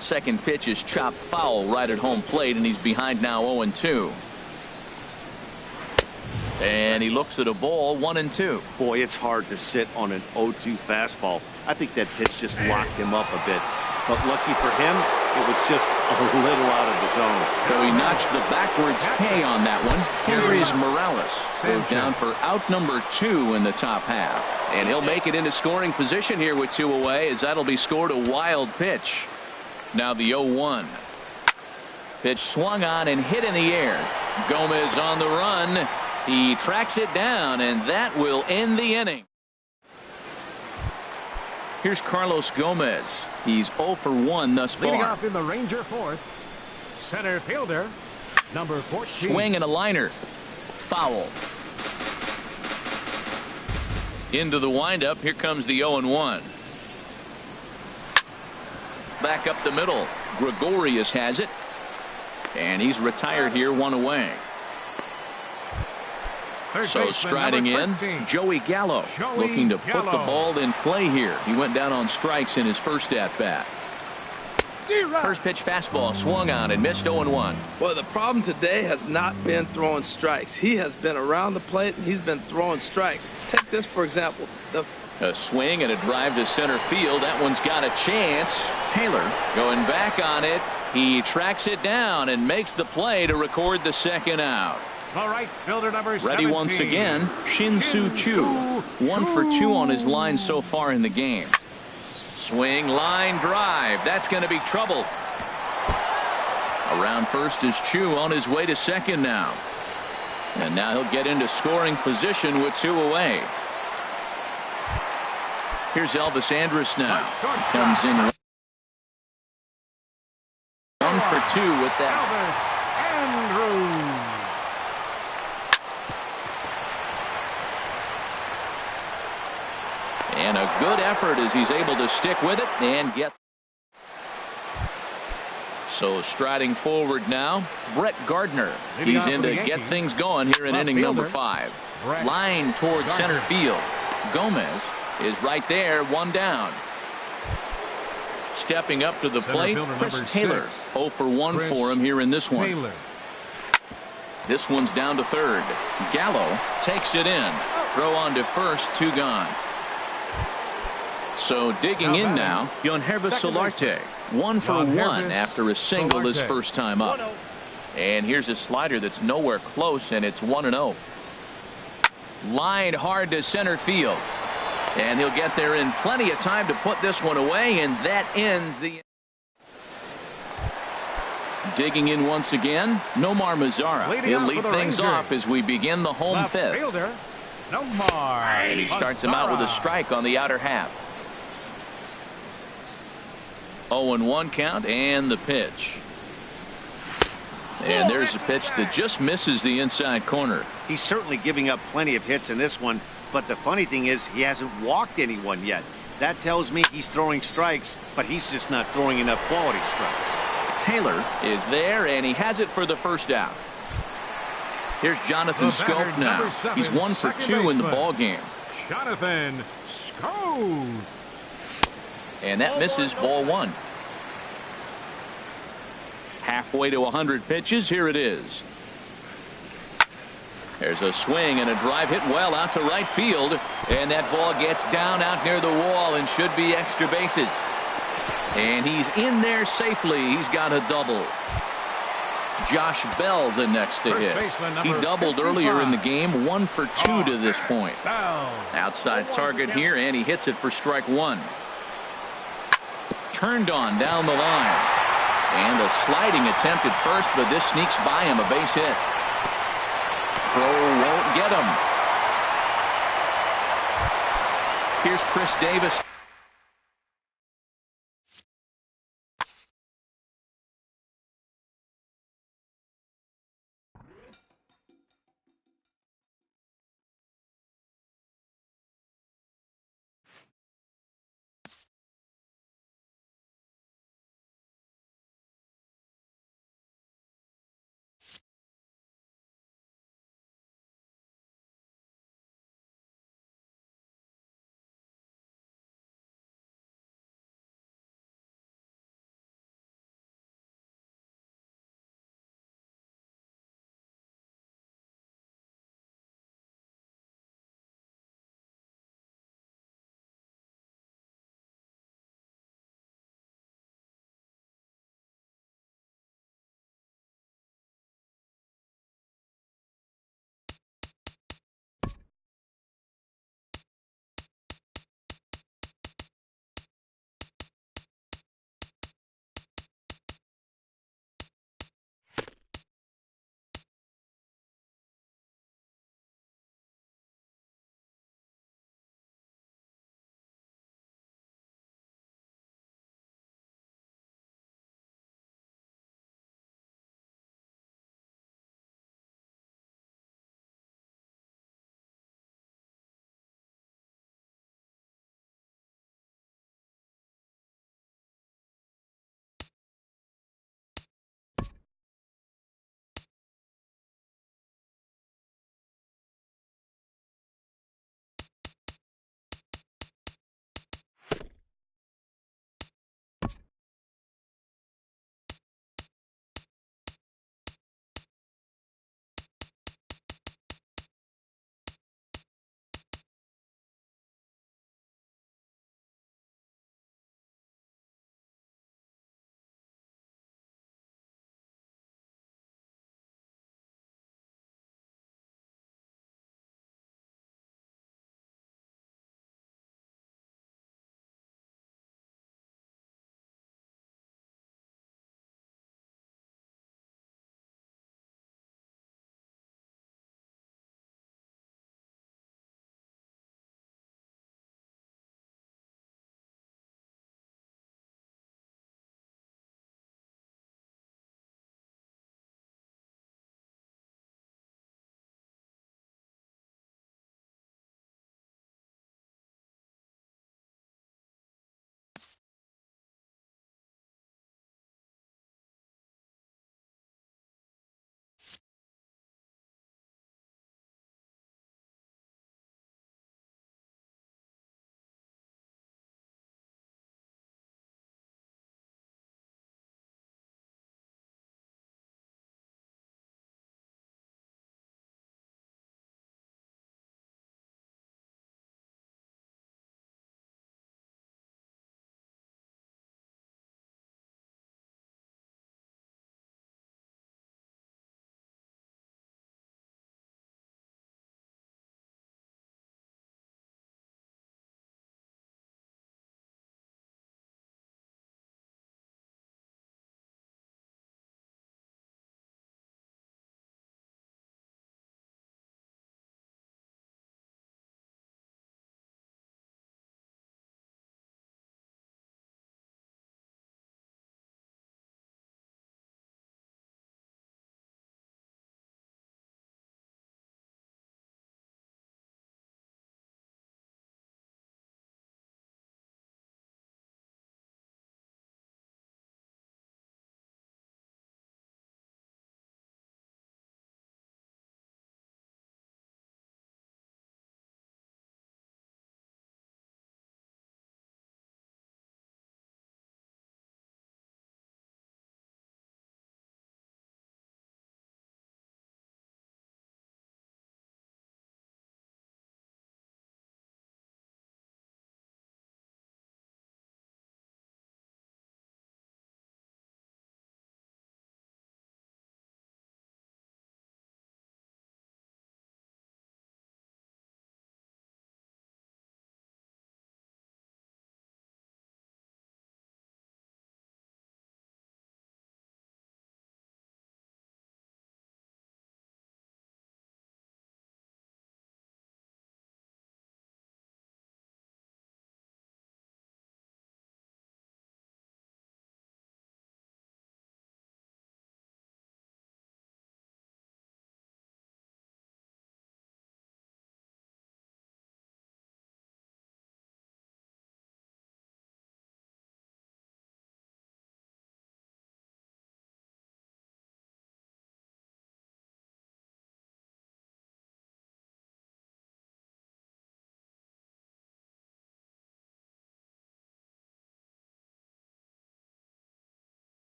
Second pitch is chopped foul right at home plate, and he's behind now 0-2. And he looks at a ball 1-2. Boy, it's hard to sit on an 0-2 fastball. I think that pitch just locked him up a bit. But lucky for him, it was just a little out of the zone. So he notched the backwards K on that one. Kendrys Morales goes down for out number 2 in the top half. And he'll make it into scoring position here with 2 away, as that'll be scored a wild pitch. Now the 0-1. Pitch swung on and hit in the air. Gomez on the run. He tracks it down, and that will end the inning. Here's Carlos Gomez. He's 0 for 1 thus far. Leading off in the Ranger fourth, center fielder, number 14. Swing and a liner. Foul. Into the windup. Here comes the 0-1. Back up the middle. Gregorius has it. And he's retired here, 1 away. So striding in, Joey Gallo, looking to put the ball in play here. He went down on strikes in his first at-bat. First pitch fastball swung on and missed 0-1. Well, the problem today has not been throwing strikes. He has been around the plate, and he's been throwing strikes. Take this, for example. A swing and a drive to center field. That one's got a chance. Taylor going back on it. He tracks it down and makes the play to record the second out. All right, fielder number 17. Ready once again, Shin-Soo Choo. 1 for 2 on his line so far in the game. Swing, line drive. That's going to be trouble. Around first is Choo on his way to second now. And now he'll get into scoring position with 2 away. Here's Elvis Andrus now. Comes in 1 for 2 with that. Elvis Andrus. And a good effort as he's able to stick with it and get. So striding forward now, Brett Gardner. He's in to get things going here in inning number 5. Line towards center field. Gomez is right there, 1 down. Stepping up to the plate, Chris Taylor. 0 for 1 for him here in this one. This one's down to third. Gallo takes it in. Throw on to first, 2 gone. So digging in now, Yonhervis Solarte. 1 for 1 after a single his first time up. And here's a slider that's nowhere close, and it's 1-0. Lined hard to center field. And he'll get there in plenty of time to put this one away, and that ends the. Digging in once again, Nomar Mazara. He'll lead things off as we begin the home fifth. And he starts him out with a strike on the outer half. 0-1 count, and the pitch. And there's a pitch that just misses the inside corner. He's certainly giving up plenty of hits in this one, but the funny thing is he hasn't walked anyone yet. That tells me he's throwing strikes, but he's just not throwing enough quality strikes. Taylor is there, and he has it for the first out. Here's Jonathan Scope now. He's 1 for 2 in the ball game. Jonathan Scope. And that misses, ball 1. Halfway to 100 pitches. Here it is. There's a swing and a drive hit well out to right field. And that ball gets down out near the wall and should be extra bases. And he's in there safely. He's got a double. Josh Bell the next to hit. He doubled earlier in the game. 1 for 2 to this point. Outside target here, and he hits it for strike 1. Turned on down the line. And a sliding attempt at first, but this sneaks by him, a base hit. Throw won't get him. Here's Chris Davis.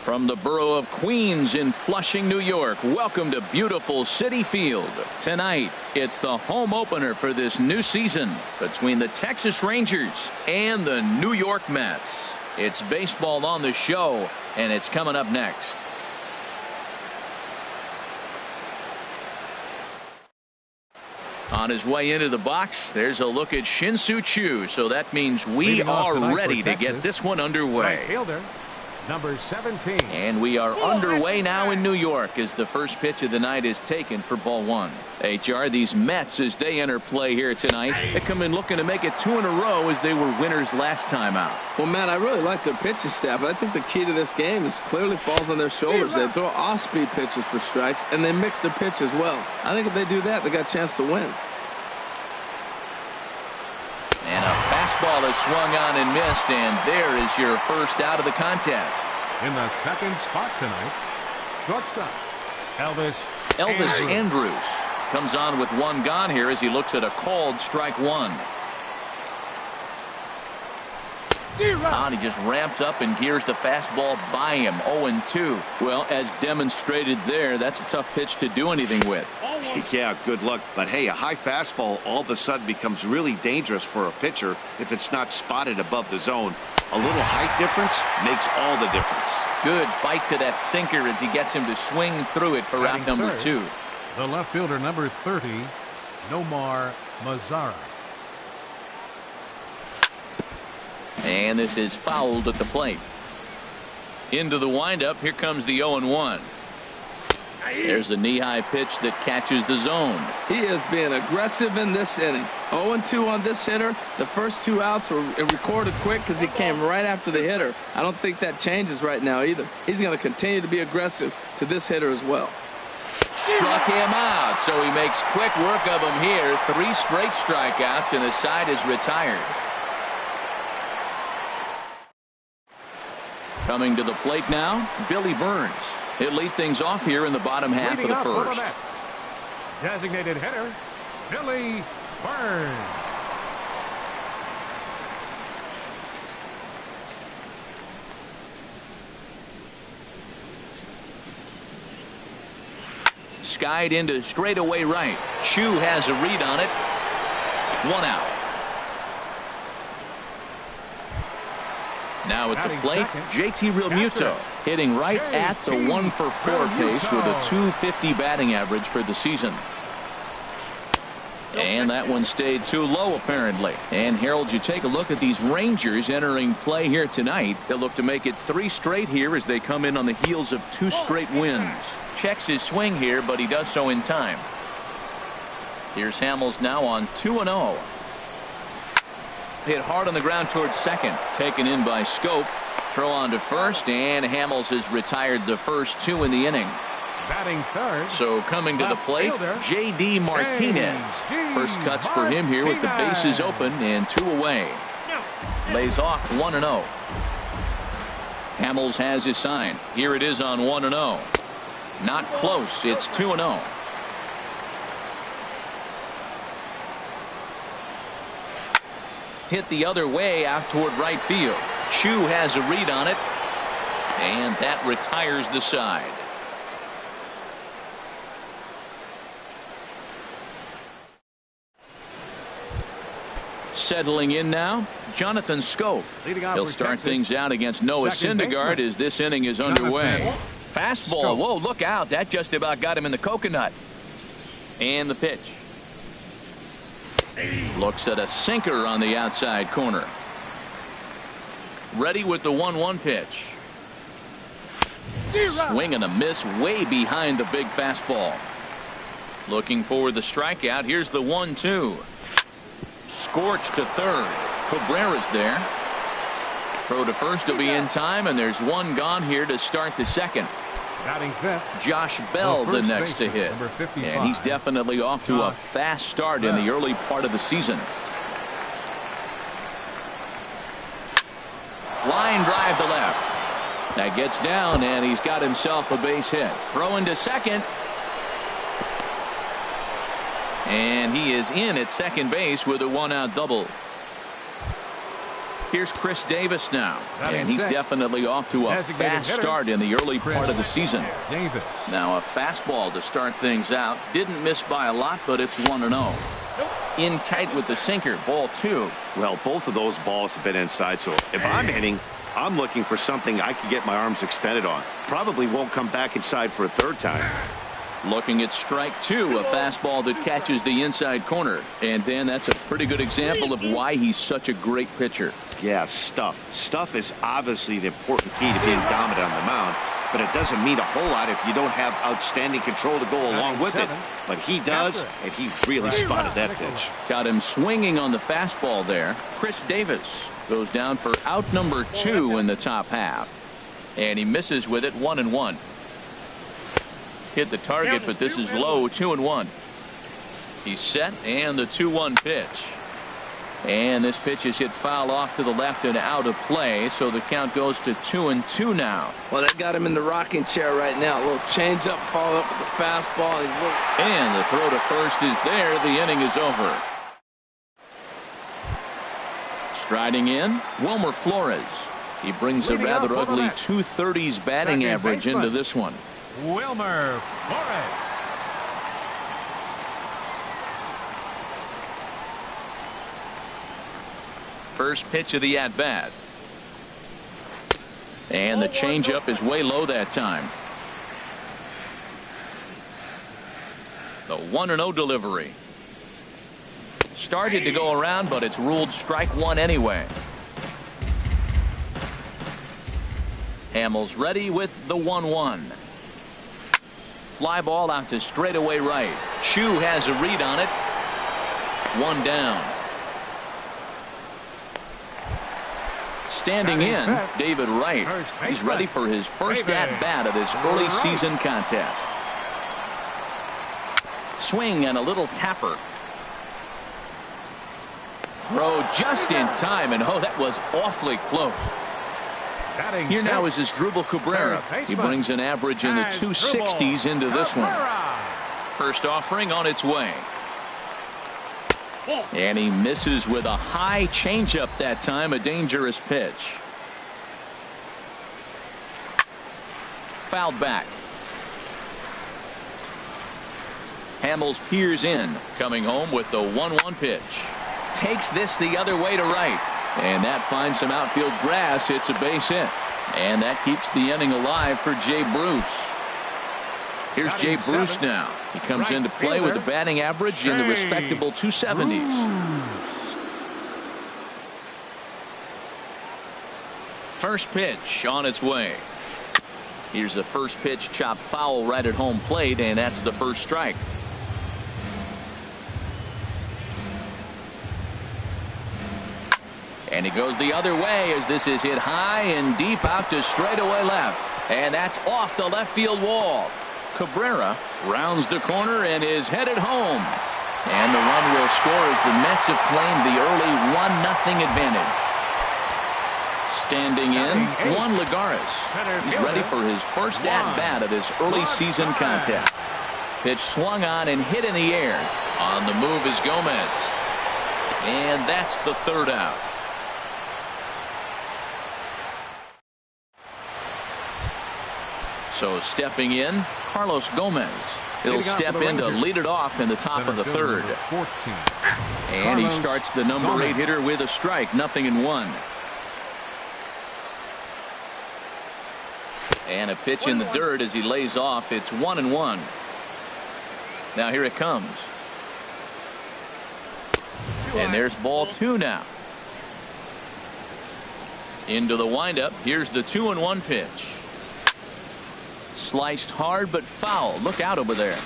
From the borough of Queens in Flushing, New York, welcome to beautiful Citi Field. Tonight, it's the home opener for this new season between the Texas Rangers and the New York Mets. It's baseball on the show, and it's coming up next. On his way into the box, there's a look at Shin-Soo Choo, so that means we are ready to get this one underway. Right fielder, number 17. And we are underway now in New York as the first pitch of the night is taken for ball one. HR, these Mets, as they enter play here tonight, they come in looking to make it 2 in a row as they were winners last time out. Well, Matt, I really like their pitching staff, but I think the key to this game is clearly falls on their shoulders. They throw off-speed pitches for strikes, and they mix their pitch as well. I think if they do that, they got a chance to win. And a fastball is swung on and missed, and there is your first out of the contest. In the second spot tonight, shortstop, Elvis Andrus comes on with one gone here as he looks at a called strike one. And he just ramps up and gears the fastball by him. 0-2. Well, as demonstrated there, that's a tough pitch to do anything with. Yeah, good luck. But hey, a high fastball all of a sudden becomes really dangerous for a pitcher if it's not spotted above the zone. A little height difference makes all the difference. Good bite to that sinker as he gets him to swing through it for route number 2. The left fielder, number 30, Nomar Mazara. And this is fouled at the plate. Into the windup. Here comes the 0-1. There's a knee-high pitch that catches the zone. He is being aggressive in this inning. 0-2 on this hitter. The first 2 outs were recorded quick because he came right after the hitter. I don't think that changes right now either. He's going to continue to be aggressive to this hitter as well. Struck him out, so he makes quick work of him here. 3 straight strikeouts, and the side is retired. Coming to the plate now, Billy Burns. He'll lead things off here in the bottom half of the first. Designated hitter, Billy Burns. Skied into straightaway right. Choo has a read on it. 1 out. Now at the plate, JT Realmuto hitting right at the 1-for-4 pace with a .250 batting average for the season. And that one stayed too low apparently. And Harold, you take a look at these Rangers entering play here tonight. They'll look to make it 3 straight here as they come in on the heels of 2 straight wins. Checks his swing here, but he does so in time. Here's Hamels now on 2-0. Hit hard on the ground towards second. Taken in by Scope. Throw on to first, and Hamels has retired the first 2 in the inning. Batting third. So coming to the plate, J.D. Martinez. First cuts for him here with the bases open and 2 away. Lays off 1-0. Hamels has his sign. Here it is on 1-0. Not close. It's 2-0. Hit the other way out toward right field. Chu has a read on it, and that retires the side. Settling in now, Jonathan Scope. He'll start things out against Noah Syndergaard as this inning is underway. Fastball. Whoa, look out. That just about got him in the coconut. And the pitch. Looks at a sinker on the outside corner. Ready with the 1-1 pitch. Swing and a miss way behind the big fastball. Looking for the strikeout. Here's the 1-2. Scorched to third. Cabrera's there. Throw to first will be in time, and there's one gone here to start the second. Batting fifth, Josh Bell the next to hit. And he's definitely off to a fast start in the early part of the season. Line drive to left. That gets down, and he's got himself a base hit. Throwing to second. And he is in at second base with a one-out double. Here's Chris Davis now, and he's definitely off to a fast start in the early part of the season. Now a fastball to start things out. Didn't miss by a lot, but it's 1-0. In tight with the sinker, ball 2. Well, both of those balls have been inside, so if I'm hitting, I'm looking for something I can get my arms extended on. Probably won't come back inside for a third time. Looking at strike 2, a fastball that catches the inside corner. And Dan, that's a pretty good example of why he's such a great pitcher. Yeah, stuff. Stuff is obviously the important key to being dominant on the mound, but it doesn't mean a whole lot if you don't have outstanding control to go along with it. But he does, and he really spotted that pitch. Got him swinging on the fastball there. Chris Davis goes down for out number 2 in the top half. And he misses with it, 1-1. Hit the target, but this is low, 2-1. He's set, and the 2-1 pitch. And this pitch is hit foul off to the left and out of play, so the count goes to 2-2 now. Well, that got him in the rocking chair right now. A little change up, follow up with the fastball. And the throw to first is there. The inning is over. Striding in, Wilmer Flores. He brings a rather ugly 230s batting average into this one. Wilmer Flores. First pitch of the at-bat. And the changeup is way low that time. The 1-0 delivery. Started to go around, but it's ruled strike 1 anyway. Hamels ready with the 1-1. Fly ball out to straightaway right. Chu has a read on it. One down. Standing in, David Wright. He's ready for his first at-bat of this early season contest. Swing and a little tapper. Throw just in time, and oh, that was awfully close. Here now is Asdrubal Cabrera. He brings an average in the 260s into this one. First offering on its way. And he misses with a high changeup that time, a dangerous pitch. Fouled back. Hamels peers in, coming home with the 1-1 pitch. Takes this the other way to right. And that finds some outfield grass. It's a base hit. And that keeps the inning alive for Jay Bruce. Here's Jay Bruce now. He comes into play with a batting average in the respectable 270s. First pitch on its way. Here's the first pitch, chopped foul right at home plate, and that's the first strike. And he goes the other way as this is hit high and deep out to straightaway left. And that's off the left field wall. Cabrera rounds the corner and is headed home. And the run will score as the Mets have claimed the early 1-0 advantage. Standing in, Juan Lagares. He's ready for his first at-bat of this early season contest. Pitch swung on and hit in the air. On the move is Gomez. And that's the third out. So stepping in, Carlos Gomez. He'll step in to lead it off in the top of the third. And he starts the number 8 hitter with a strike, 0-1. And a pitch in the dirt as he lays off. It's 1-1. Now here it comes. And there's ball 2 now. Into the windup. Here's the 2-1 pitch. Sliced hard but foul. Look out over there.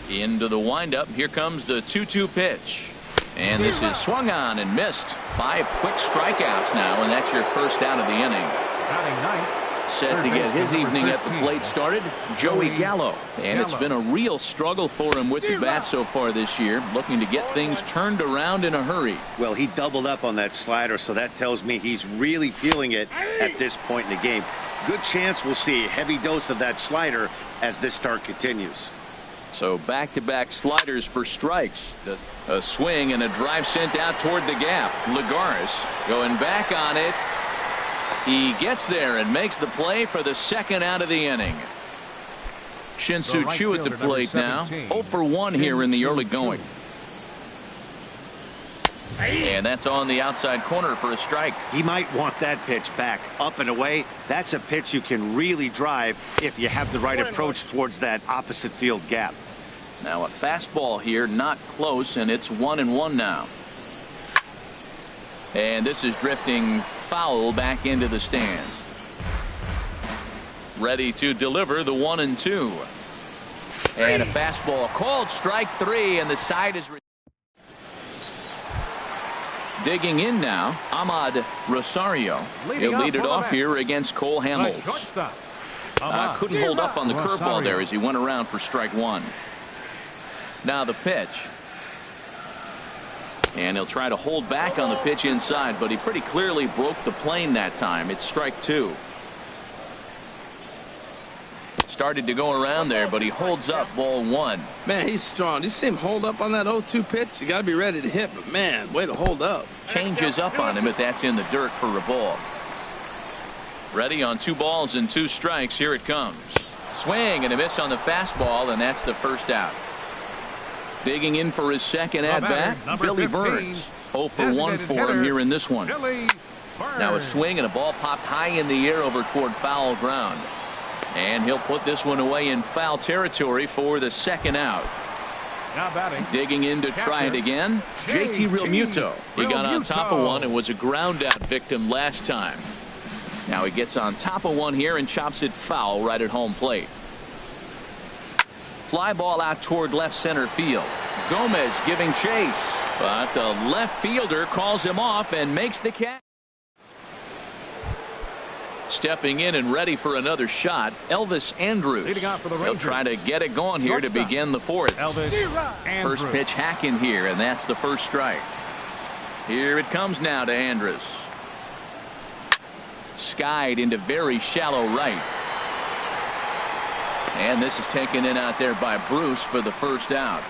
Into the windup. Here comes the 2-2 pitch. And this is swung on and missed. 5 quick strikeouts now, and that's your first out of the inning. Set to get his evening at the plate started, Joey Gallo. And it's been a real struggle for him with the bat so far this year, looking to get things turned around in a hurry. Well, he doubled up on that slider, so that tells me he's really feeling it at this point in the game. Good chance we'll see a heavy dose of that slider as this start continues. So back-to-back sliders for strikes. A swing and a drive sent out toward the gap. Lagares going back on it. He gets there and makes the play for the second out of the inning. Shin-Soo Choo at the plate now. 0 for 1 here in the early going. And that's on the outside corner for a strike. He might want that pitch back up and away. That's a pitch you can really drive if you have the right approach towards that opposite field gap. Now a fastball here, not close, and it's 1-1 now. And this is drifting foul back into the stands. Ready to deliver the 1-2. And a fastball called strike 3, and the side is digging in now. Ahmad Rosario. He'll lead it off here against Cole Hamels. Couldn't hold up on the curveball there as he went around for strike 1. Now the pitch. And he'll try to hold back on the pitch inside, but he pretty clearly broke the plane that time. It's strike 2. Started to go around there, but he holds up ball 1. Man, he's strong. You see him hold up on that 0-2 pitch? You got to be ready to hit, but man, way to hold up. Changes up on him, but that's in the dirt for a ball. Ready on 2 balls and 2 strikes. Here it comes. Swing and a miss on the fastball, and that's the first out. Digging in for his second at-bat, Billy Burns. 0 for 1 for him here in this one. Now a swing and a ball popped high in the air over toward foul ground. And he'll put this one away in foul territory for the second out. Digging in to try it again, JT Realmuto. He got on top of one and was a ground out victim last time. Now he gets on top of one here and chops it foul right at home plate. Fly ball out toward left center field. Gomez giving chase, but the left fielder calls him off and makes the catch. Stepping in and ready for another shot, Elvis Andrus. He'll try to get it going here to begin the fourth. First pitch hack in here, and that's the first strike. Here it comes now to Andrus. Skied into very shallow right. And this is taken in out there by Bruce for the first out.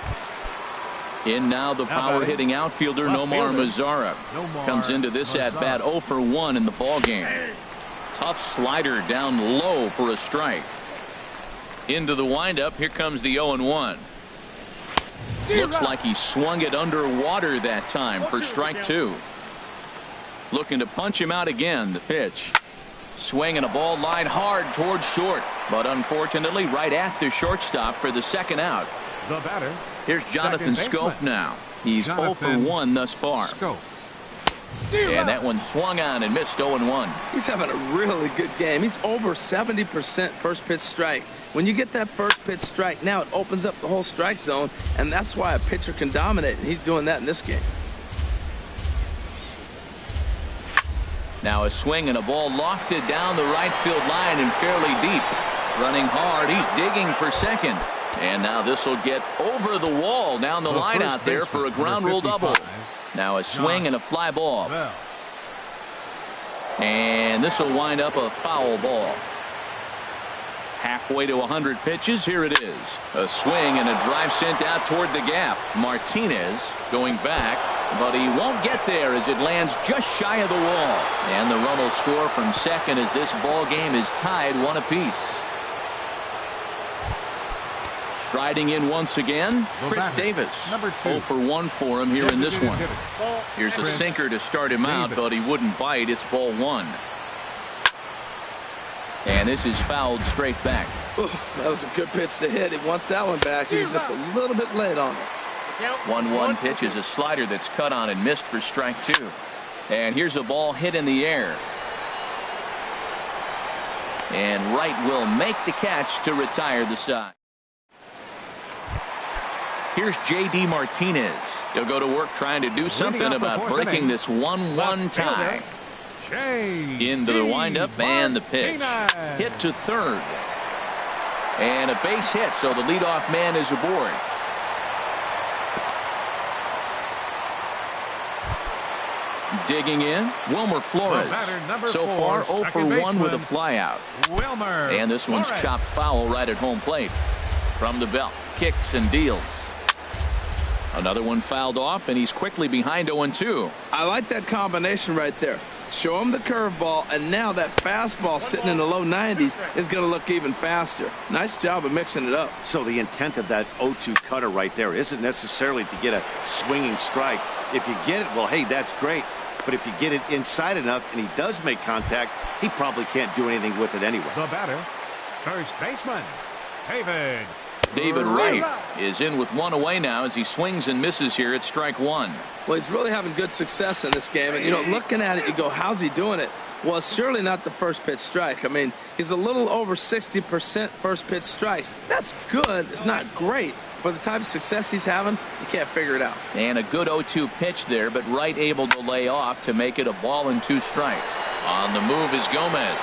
In now the power hitting outfielder Nomar Mazara. Comes into this at bat 0 for 1 in the ball game. Tough slider down low for a strike. Into the windup. Here comes the 0-1. Looks like he swung it underwater that time for strike 2. Looking to punch him out again. The pitch. Swing and a ball line hard towards short, but unfortunately right at the shortstop for the second out. The batter. Here's Jonathan Schoop now. He's 0 for 1 thus far. And that one swung on and missed 0-1. He's having a really good game. He's over 70% first pitch strike. When you get that first pitch strike, now it opens up the whole strike zone, and that's why a pitcher can dominate, and he's doing that in this game. Now a swing and a ball lofted down the right field line and fairly deep. Running hard. He's digging for second. And now this will get over the wall down the line out there for a ground rule double. Now a swing and a fly ball. And this will wind up a foul ball. Halfway to 100 pitches. Here it is. A swing and a drive sent out toward the gap. Martinez going back, but he won't get there as it lands just shy of the wall. And the run will score from second as this ball game is tied 1 apiece. Striding in once again, Chris Davis. Number 2. 0 for 1 for him here in this one. Here's a sinker to start him out, but he wouldn't bite. It's ball 1. And this is fouled straight back. Ooh, that was a good pitch to hit. He wants that one back. He was just a little bit late on it. 1-1 pitch is a slider that's cut on and missed for strike 2. And here's a ball hit in the air. And Wright will make the catch to retire the side. Here's J.D. Martinez. He'll go to work trying to do something about breaking this 1-1 tie. Into the windup and the pitch. Hit to third. And a base hit, so the leadoff man is aboard. Digging in, Wilmer Flores. So far 0 for 1 with a flyout. And this one's chopped foul right at home plate. From the belt, kicks and deals. Another one fouled off, and he's quickly behind 0-2. I like that combination right there. Show him the curveball, and now that fastball sitting in the low 90s is going to look even faster. Nice job of mixing it up. So the intent of that 0-2 cutter right there isn't necessarily to get a swinging strike. If you get it, well, hey, that's great. But if you get it inside enough and he does make contact, he probably can't do anything with it anyway. The batter, first baseman, David Wright is in with 1 away now as he swings and misses here at strike 1. Well, he's really having good success in this game. And, you know, looking at it, you go, how's he doing it? Well, it's surely not the first pitch strike. I mean, he's a little over 60% first pitch strikes. That's good. It's not great. For the type of success he's having, you can't figure it out. And a good 0-2 pitch there, but Wright able to lay off to make it a ball and 2 strikes. On the move is Gomez.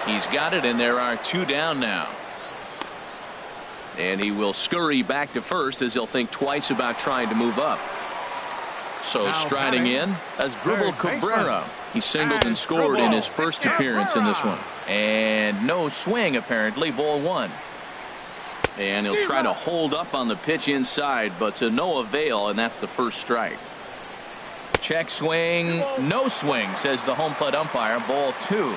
He's got it, and there are 2 down now. And he will scurry back to first as he'll think twice about trying to move up. So striding in as Dribble Cabrera. He singled and scored in his first appearance in this one. And no swing apparently, ball 1. And he'll try to hold up on the pitch inside, but to no avail, and that's the first strike. Check swing, no swing, says the home plate umpire. Ball 2.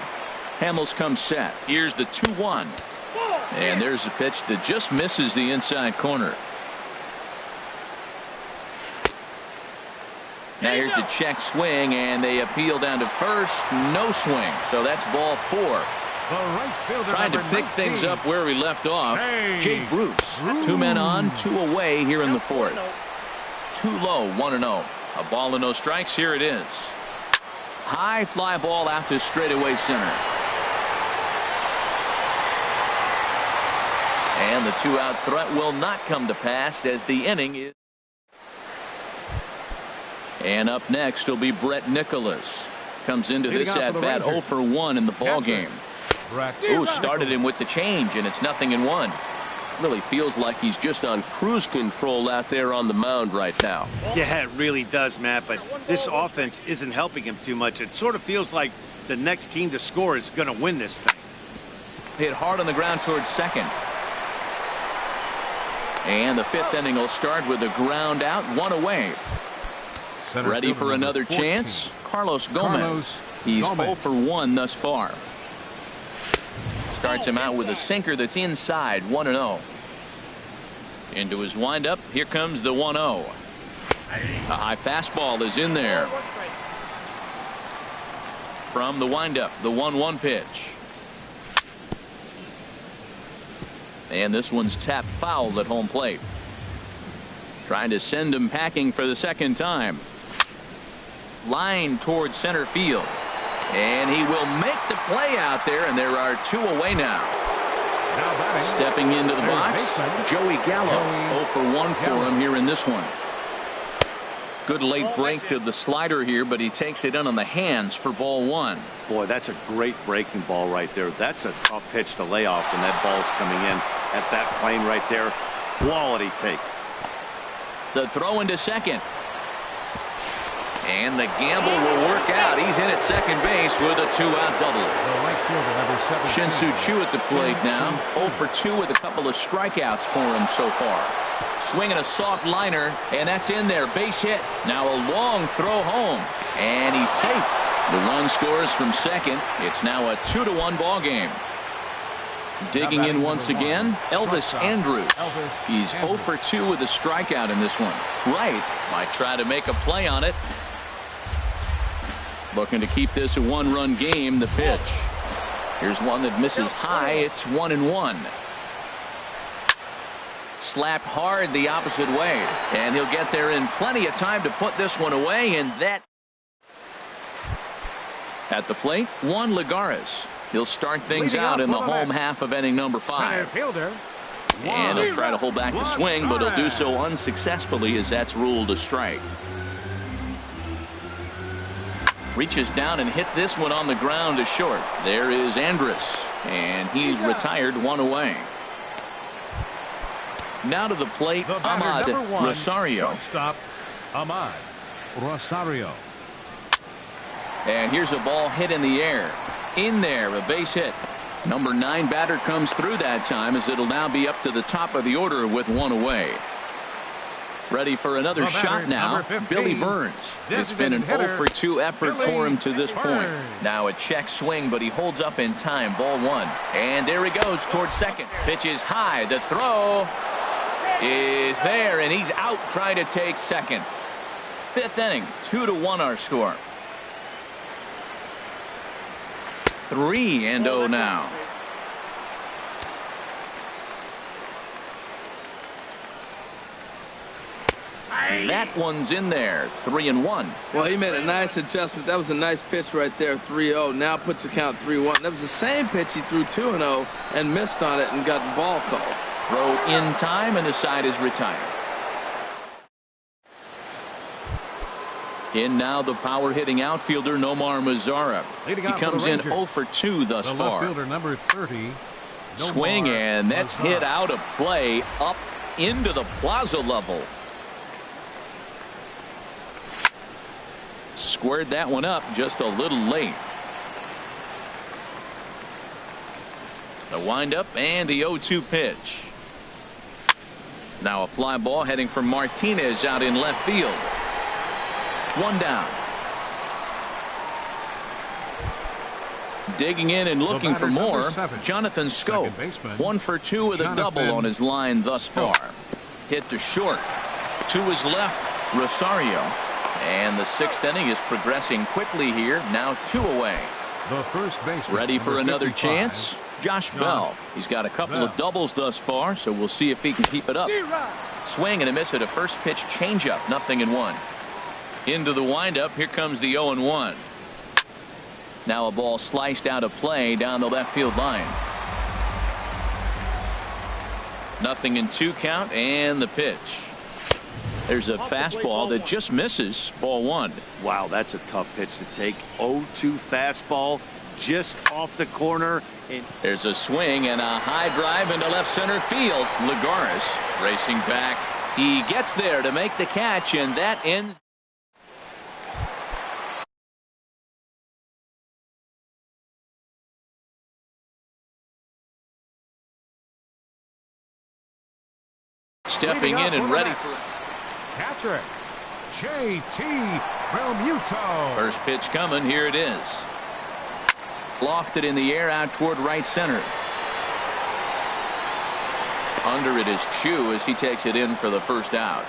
Hamels comes set. Here's the 2-1. And there's a pitch that just misses the inside corner. Now here's the check swing, and they appeal down to first. No swing. So that's ball 4. Trying to pick things up where we left off. Jay Bruce. 2 men on, 2 away here in the 4th. 2 low, 1-0. A ball and no strikes. Here it is. High fly ball out to straightaway center. And the 2-out threat will not come to pass as the inning is. And up next will be Brett Nicholas. Comes into this at bat 0 for 1 in the ball game. Ooh, started him with the change, and it's 0-1. Really feels like he's just on cruise control out there on the mound right now. Yeah, it really does, Matt, but this offense isn't helping him too much. It sort of feels like the next team to score is going to win this thing. Hit hard on the ground towards second. And the 5th inning will start with a ground out, 1 away. Ready for another chance? Carlos Gomez. He's 0 for 1 thus far. Starts him out with a sinker that's inside, 1-0. Into his windup. Here comes the 1-0. A high fastball is in there. From the windup, the 1-1 pitch. And this one's tapped foul at home plate. Trying to send him packing for the second time. Line towards center field. And he will make the play out there, and there are 2 away now. Stepping into the box, Joey Gallo. 0 for 1 for him here in this one. Good late break to the slider here, but he takes it in on the hands for ball 1. Boy, that's a great breaking ball right there. That's a tough pitch to lay off when that ball's coming in at that plane right there. Quality take. The throw into second. And the gamble will work out. He's in at second base with a 2-out double. Shin-Soo Choo at the plate now. 0 for 2 with a couple of strikeouts for him so far. Swinging a soft liner, and that's in there. Base hit. Now a long throw home, and he's safe. The run scores from second. It's now a 2-1 ball game. Digging in once again, Elvis Andrus. He's 0 for 2 with a strikeout in this one. Right might try to make a play on it. Looking to keep this a one-run game. The pitch. Here's one that misses high. It's 1-1. Slapped hard the opposite way, and he'll get there in plenty of time to put this one away. And that at the plate, Juan Lagares. He'll start things out in the home half of inning number 5. And he'll try to hold back the swing, but he'll do so unsuccessfully as that's ruled a strike. Reaches down and hits this one on the ground to short. There is Andrus, and he's retired, 1 away. Now to the plate, Ahmad Rosario. Shortstop, Ahmad Rosario. And here's a ball hit in the air. In there, a base hit. Number 9 batter comes through that time, as it'll now be up to the top of the order with 1 away. Ready for another shot now, Billy Burns. It's been an 0 for 2 effort for him to this point. Now a check swing, but he holds up in time. Ball 1. And there he goes towards second. Pitch is high. The throw is there, and he's out trying to take second. 5th inning, 2-1 our score. 3-0 now. That one's in there. 3-1. Well, he made a nice adjustment. That was a nice pitch right there. 3-0. Now puts the count 3-1. That was the same pitch he threw 2-0 and missed on it and got the ball called. Throw in time, and the side is retired. In now the power hitting outfielder Nomar Mazara. He comes in 0 for 2 thus far. Fielder number 30. Swing, and that's hit out of play up into the plaza level. Squared that one up just a little late. The windup and the 0-2 pitch. Now a fly ball heading for Martinez out in left field. 1 down. Digging in and looking for more, Jonathan Scope. 1 for 2 with a double on his line thus far. Hit to short. To his left, Rosario. And the 6th inning is progressing quickly here. Now 2 away. The first baseman. Ready for another chance? Josh Bell. He's got a couple of doubles thus far, so we'll see if he can keep it up. Swing and a miss at a first pitch changeup. 0-1. Into the windup. Here comes the 0-1. Now a ball sliced out of play down the left field line. 0-2 count, and the pitch. There's a fastball that just misses. Ball 1. Wow, that's a tough pitch to take. 0-2 fastball just off the corner. There's a swing and a high drive into left center field. Lagares racing back. He gets there to make the catch, and that ends. Stepping in and ready for catcher J.T. Realmuto. First pitch coming. Here it is. Lofted in the air out toward right center. Under it is Chu as he takes it in for the first out.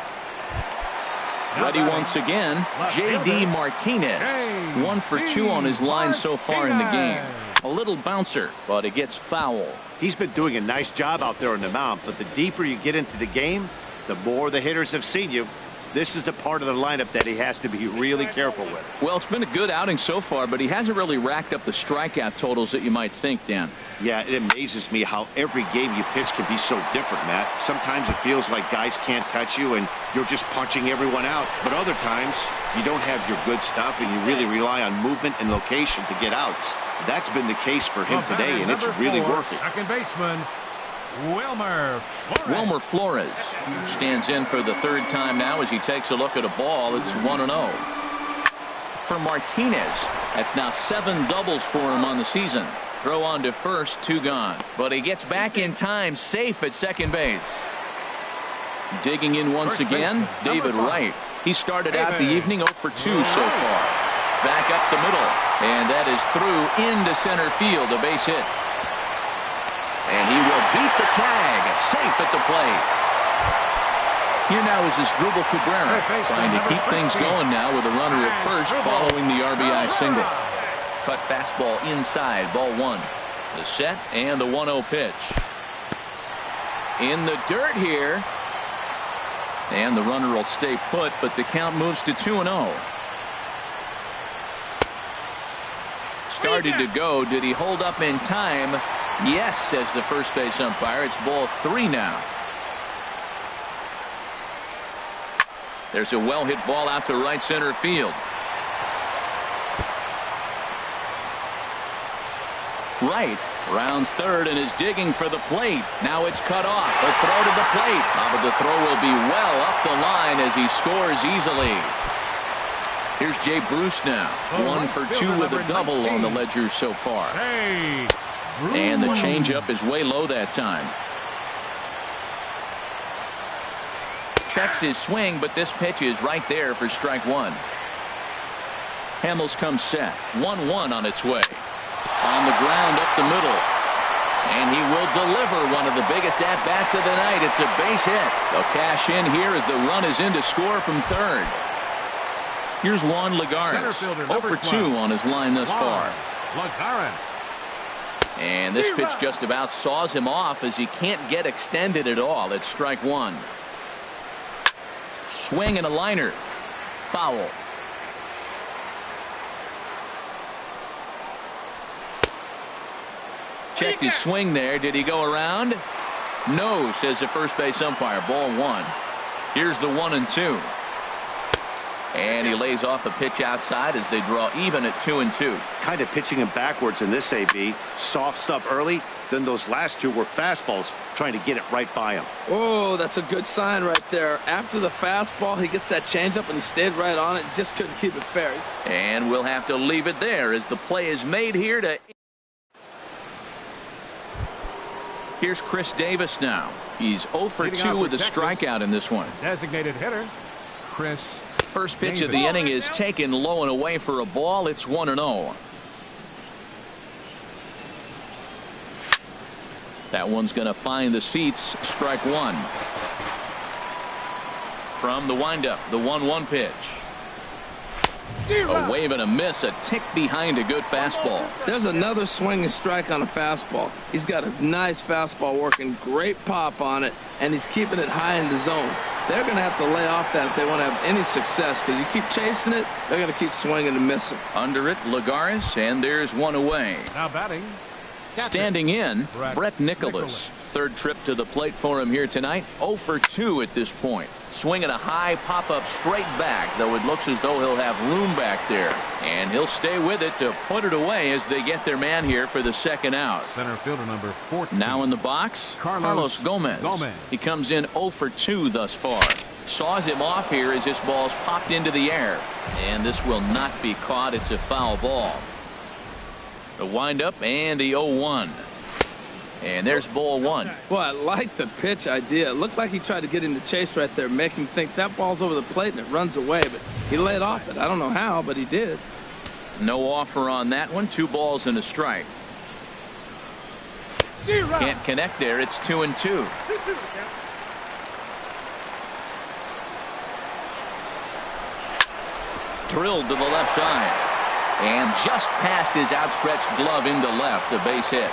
Ready once again, J.D. Martinez. 1 for 2 on his line so far in the game. A little bouncer, but it gets foul. He's been doing a nice job out there on the mound, but the deeper you get into the game, the more the hitters have seen you. This is the part of the lineup that he has to be really careful with. Well, it's been a good outing so far, but he hasn't really racked up the strikeout totals that you might think, Dan. Yeah, it amazes me how every game you pitch can be so different, Matt. Sometimes it feels like guys can't touch you and you're just punching everyone out. But other times, you don't have your good stuff and you really rely on movement and location to get outs. That's been the case for him today, and it's really working. Second baseman, Wilmer Flores. Wilmer Flores stands in for the 3rd time now as he takes a look at a ball. It's 1-0. for Martinez. That's now 7 doubles for him on the season. Throw on to first, 2 gone. But he gets back in time, safe at second base. Digging in once again, David Wright. He started out the evening 0 for 2 so far. Back up the middle, and that is through into center field, a base hit. And he will beat the tag, safe at the plate. Here now is Asdrubal Cabrera, trying to keep things going now with a runner at first following the RBI single. Cut fastball inside, ball 1. The set and the 1-0 pitch. In the dirt here. And the runner will stay put, but the count moves to 2-0. Started to go. Did he hold up in time? Yes, says the first base umpire. It's ball 3 now. There's a well-hit ball out to right center field. Wright rounds third and is digging for the plate. Now it's cut off. A throw to the plate. But the throw will be well up the line as he scores easily. Here's Jay Bruce now. 1 for 2 with a double on the ledger so far. And the changeup is way low that time. Checks his swing, but this pitch is right there for strike 1. Hamels comes set. 1-1 on its way. On the ground up the middle. And he will deliver one of the biggest at-bats of the night. It's a base hit. They'll cash in here as the run is in to score from third. Here's Juan Lagares. 0 for 2 on his line thus far. And this pitch just about saws him off as he can't get extended at all. It's strike 1. Swing and a liner. Foul. Checked his swing there. Did he go around? No, says the first base umpire. Ball 1. Here's the 1-2. And he lays off a pitch outside as they draw even at 2-2. Kind of pitching him backwards in this AB. Soft stuff early. Then those last 2 were fastballs, trying to get it right by him. Oh, that's a good sign right there. After the fastball, he gets that changeup and he stayed right on it. Just couldn't keep it fair. And we'll have to leave it there as the play is made here to. Here's Chris Davis now. He's 0 for 2 with a strikeout in this one. Designated hitter, Chris. First pitch of the inning is taken low and away for a ball. It's 1-0. That one's going to find the seats. Strike 1. From the windup, the 1-1 pitch. A wave and a miss, a tick behind a good fastball. There's another swinging strike on a fastball. He's got a nice fastball working, great pop on it, and he's keeping it high in the zone. They're going to have to lay off that if they want to have any success, because you keep chasing it, they're going to keep swinging and missing. Under it, Lagares, and there's one away. Now batting. Standing in, Brett Nicholas. Third trip to the plate for him here tonight. 0 for 2 at this point. Swinging a high pop-up straight back, though it looks as though he'll have room back there. And he'll stay with it to put it away as they get their man here for the second out. Center fielder number 14. Now in the box, Carlos Gomez. He comes in 0 for 2 thus far. Saws him off here as this ball's popped into the air. And this will not be caught. It's a foul ball. The windup and the 0-1. And there's ball 1. Well, I like the pitch idea. It looked like he tried to get in the chase right there, make him think that ball's over the plate and it runs away. But he laid off it. I don't know how, but he did. No offer on that one. 2 balls and a strike. Can't connect there. It's 2-2. Drilled to the left side. And just past his outstretched glove into left, a base hit.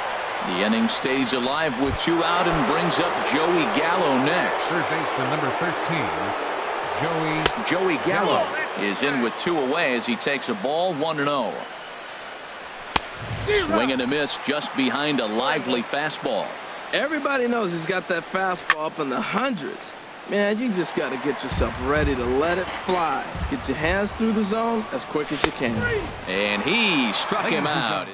The inning stays alive with 2 out and brings up Joey Gallo next. Third baseman number 13, Joey Gallo is in with 2 away as he takes a ball 1-0. Swing and a miss just behind a lively fastball. Everybody knows he's got that fastball up in the hundreds. Man, you just got to get yourself ready to let it fly. Get your hands through the zone as quick as you can. And he struck him out.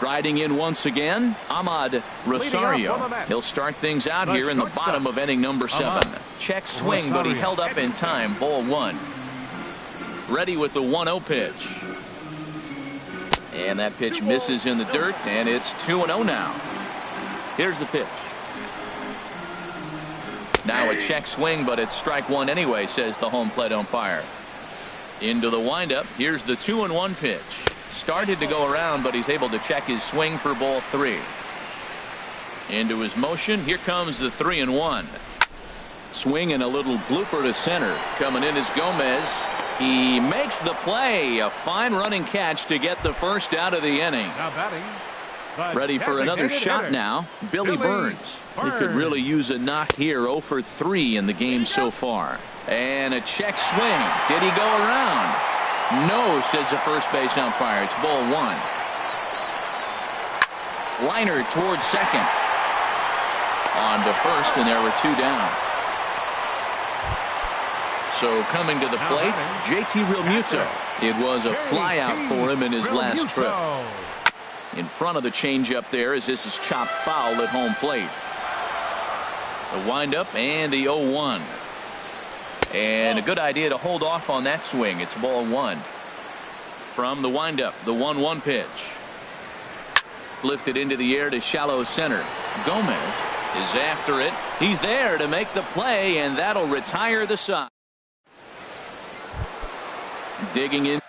Riding in once again, Ahmad Rosario. He'll start things out here in the bottom of inning number 7. Check swing, but he held up in time. Ball 1. Ready with the 1-0 pitch. And that pitch misses in the dirt, and it's 2-0 now. Here's the pitch. Now a check swing, but it's strike 1 anyway, says the home plate umpire. Into the windup. Here's the 2-1 pitch. Started to go around, but he's able to check his swing for ball 3. Into his motion. Here comes the 3-1. Swing and a little blooper to center. Coming in is Gomez. He makes the play. A fine running catch to get the first out of the inning. Now batting. Ready for another shot now. Billy Burns. He could really use a knock here. 0 for 3 in the game so far. And a check swing. Did he go around? No, says the first base umpire. It's ball 1. Liner towards second. On to first, and there were 2 down. So coming to the plate, JT Realmuto. It was a fly out for him in his last trip. In front of the changeup there as this is chopped foul at home plate. The windup and the 0-1. And a good idea to hold off on that swing. It's ball 1. From the windup, the 1-1 pitch. Lifted into the air to shallow center. Gomez is after it. He's there to make the play, and that'll retire the side. Digging in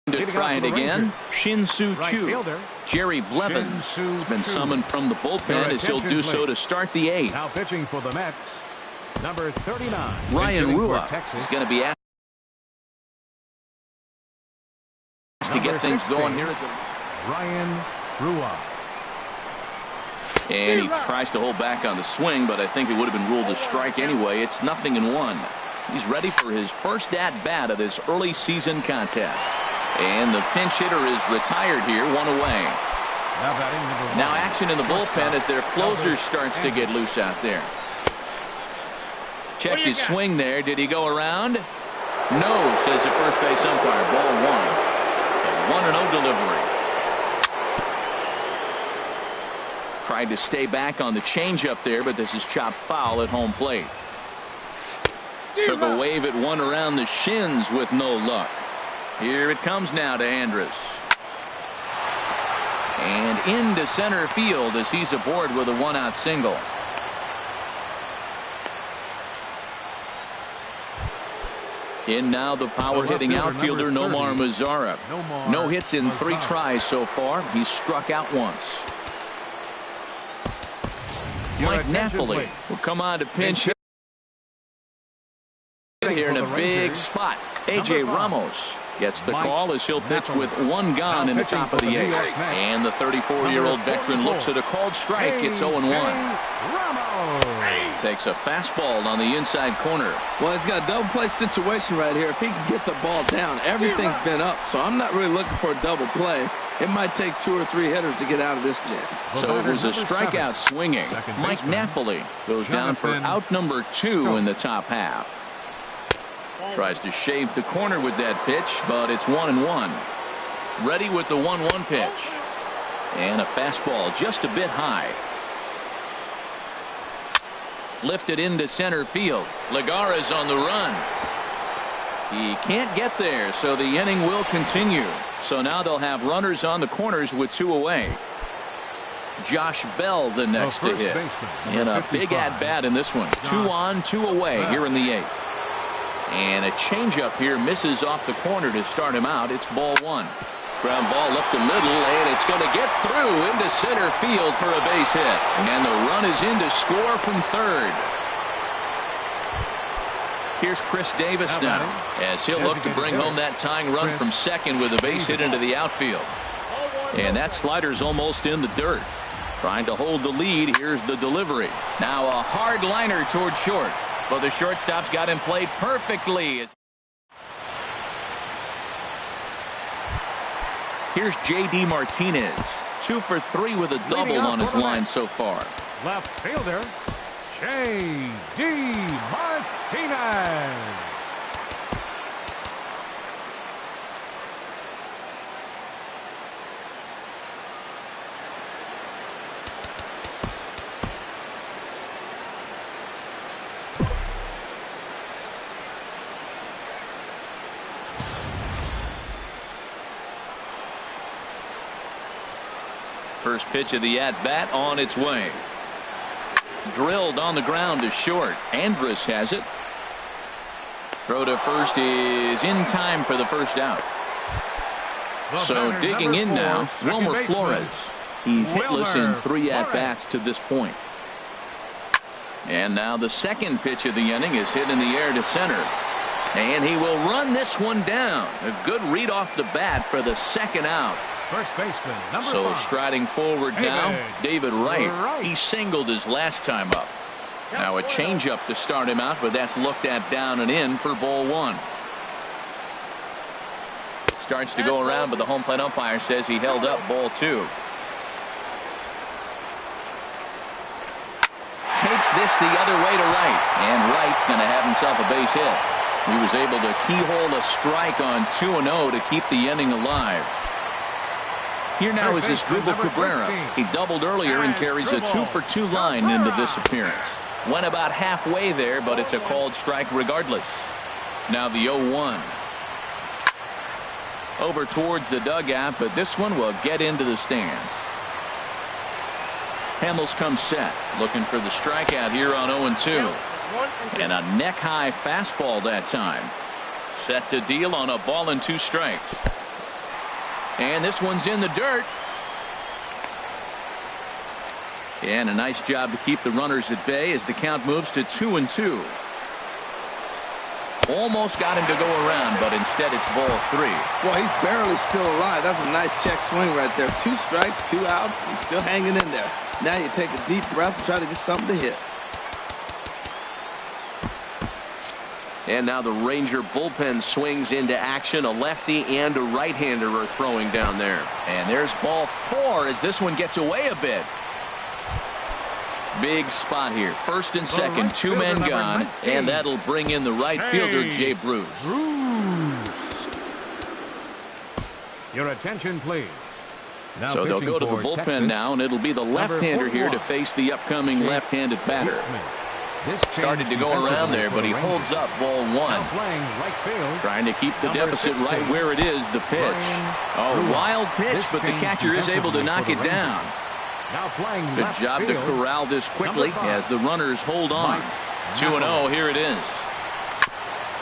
to try it again. Shin-Soo Choo. Jerry Blevins has been summoned from the bullpen as he'll do so to start the 8th. Now pitching for the Mets, number 39. Ryan Rua is going to be asked to get things going here. Ryan Rua. And he tries to hold back on the swing, but I think it would have been ruled a strike anyway. It's 0-1. He's ready for his first at-bat of this early season contest. And the pinch hitter is retired here, 1 away. Now action in the bullpen as their closer starts to get loose out there. Check his swing there. Did he go around? No, says the first base umpire. Ball 1. A 1-0 delivery. Tried to stay back on the changeup there, but this is chopped foul at home plate. Took a wave at one around the shins with no luck. Here it comes now to Andrus. And into center field as he's aboard with a 1-out single. In now the power-hitting outfielder Nomar Mazara. No hits in 3 tries so far. He's struck out once. Mike Napoli will come on to pinch hit here in a big spot. A.J. Ramos gets the call as he'll pitch with 1 gone in the top of the 8th. And the 34-year-old veteran looks at a called strike. It's 0-1. Takes a fastball on the inside corner. Well, he's got a double play situation right here. If he can get the ball down, everything's been up. So I'm not really looking for a double play. It might take 2 or 3 hitters to get out of this jam. So it was a strikeout swinging. Mike Napoli goes down for out number 2 in the top half. Tries to shave the corner with that pitch, but it's 1-1. Ready with the 1-1 pitch. And a fastball just a bit high. Lifted into center field. Lagares on the run. He can't get there, so the inning will continue. So now they'll have runners on the corners with 2 away. Josh Bell the next to hit. In a big at-bat in this one. 2 on, 2 away here in the 8th. And a changeup here misses off the corner to start him out. It's ball 1. Ground ball up the middle, and it's going to get through into center field for a base hit. And the run is in to score from third. Here's Chris Davis now as he'll look to bring home that tying run from second with a base hit into the outfield. And that slider's almost in the dirt. Trying to hold the lead. Here's the delivery. Now a hard liner toward short. But the shortstop's got him played perfectly. Here's J.D. Martinez. 2 for 3 with a double on his line so far. Left fielder, J.D. Martinez. first pitch of the at-bat on its way. Drilled on the ground to short. Andrus has it. Throw to first is in time for the first out. So digging in now, Wilmer Flores. He's hitless in 3 at-bats to this point. And now the second pitch of the inning is hit in the air to center. And he will run this one down. A good read off the bat for the second out. First baseman, number 5. Striding forward now, David Wright. He singled his last time up. Now a changeup to start him out, but that's looked at down and in for ball 1. Starts to go around, but the home plate umpire says he held up ball 2. Takes this the other way to right, and Wright's going to have himself a base hit. He was able to keyhole a strike on 2-0 to keep the inning alive. Here now is Asdrubal Cabrera. He doubled earlier and carries a 2-for-2 line into this appearance. Went about halfway there, but it's a called strike regardless. Now the 0-1. Over towards the dugout, but this one will get into the stands. Hamels comes set, looking for the strikeout here on 0-2. And a neck-high fastball that time. Set to deal on a ball and 2 strikes. And this one's in the dirt. And a nice job to keep the runners at bay as the count moves to 2-2. Almost got him to go around, but instead it's ball 3. Well, he's barely still alive. That's a nice check swing right there. 2 strikes, 2 outs. He's still hanging in there. Now you take a deep breath and try to get something to hit. And now the Ranger bullpen swings into action. A lefty and a right-hander are throwing down there. And there's ball 4 as this one gets away a bit. Big spot here. First and second, 2 men gone. And that'll bring in the right fielder, Jay Bruce. Your attention, please. Now so they'll go to the bullpen Texas, now, and it'll be the left-hander here to face the upcoming left-handed batter. Started to go around there, but he holds up ball 1. Trying to keep the deficit right where it is, the pitch. A wild pitch, but the catcher is able to knock it down. Good job to corral this quickly as the runners hold on. 2-0, here it is.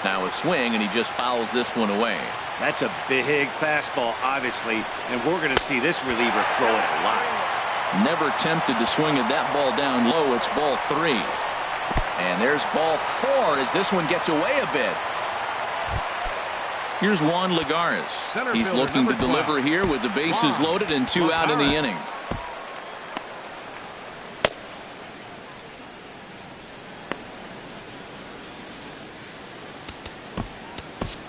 Now a swing, and he just fouls this one away. That's a big fastball, obviously, and we're going to see this reliever throw it a lot. Never tempted to swing at that ball down low. It's ball 3. And there's ball 4 as this one gets away a bit. Here's Juan Lagares. He's looking to deliver here with the bases loaded and 2 out in the inning.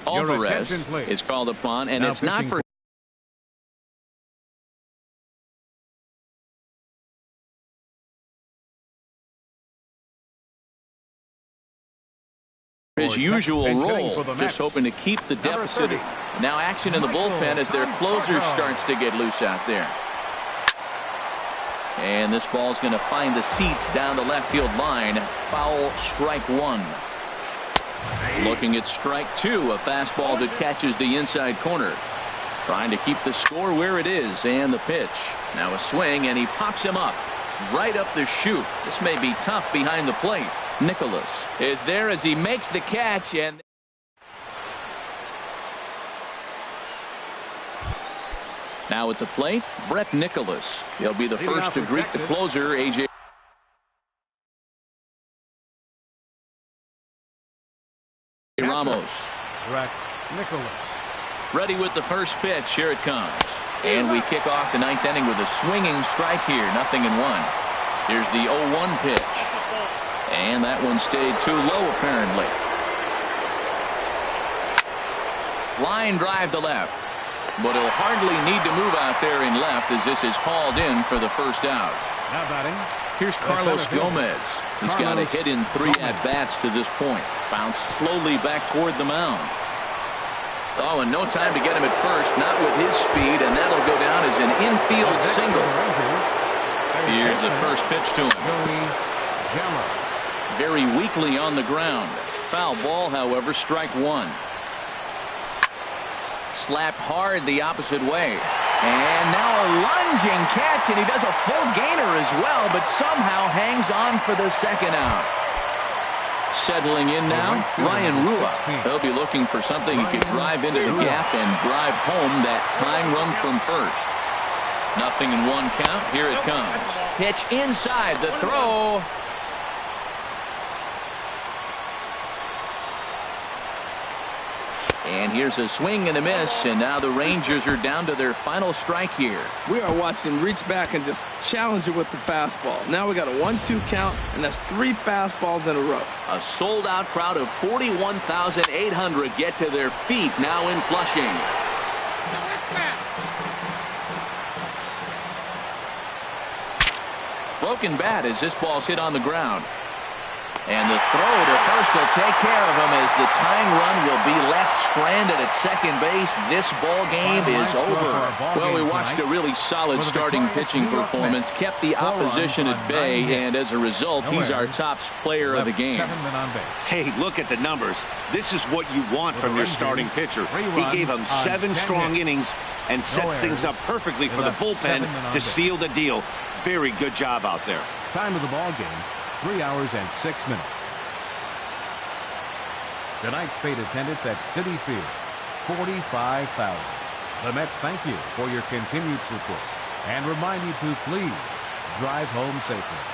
Alvarez is called upon, and it's not for his usual role, just hoping to keep the deficit. Now action in the bullpen as their closer starts to get loose out there. And this ball's going to find the seats down the left field line. Foul, strike 1. Looking at strike 2, a fastball that catches the inside corner. Trying to keep the score where it is, and the pitch. Now a swing, and he pops him up. Right up the chute. This may be tough behind the plate. Nicholas is there as he makes the catch, and now at the plate, Brett Nicholas. He'll be the first to greet the closer, A.J. Ramos. Brett Nicholas. Ready with the first pitch. Here it comes. And we kick off the 9th inning with a swinging strike here. 0-1. Here's the 0-1 pitch. And that one stayed too low, apparently. Line drive to left. But he'll hardly need to move out there in left as this is hauled in for the first out. Now batting. Here's Carlos Gomez. He's got a hit in 3 at-bats to this point. Bounced slowly back toward the mound. Oh, and no time to get him at first. Not with his speed, and that'll go down as an infield single. Here's the first pitch to him. Very weakly on the ground. Foul ball, however, strike 1. Slapped hard the opposite way. And now a lunging catch, and he does a full gainer as well, but somehow hangs on for the second out. Settling in now, Ryan Rua. He'll be looking for something he could drive into the gap and drive home that tying run from first. Nothing in one count. Here it comes. Pitch inside the throw. And here's a swing and a miss, and now the Rangers are down to their final strike here. We are watching reach back and just challenge it with the fastball. Now we got a 1-2 count, and that's 3 fastballs in a row. A sold-out crowd of 41,800 get to their feet now in Flushing. Broken bat as this ball's hit on the ground. And the throw to first will take care of him as the tying run will be left stranded at second base. This ball game is over. Well, we watched a really solid starting pitching performance, kept the opposition at bay, and as a result, he's our top player of the game. Hey, look at the numbers. This is what you want from your starting pitcher. He gave him 7 strong innings and sets things up perfectly for the bullpen to seal the deal. Very good job out there. Time of the ball game, 3 hours and 6 minutes. Tonight's paid attendance at Citi Field, 45,000. The Mets thank you for your continued support and remind you to please drive home safely.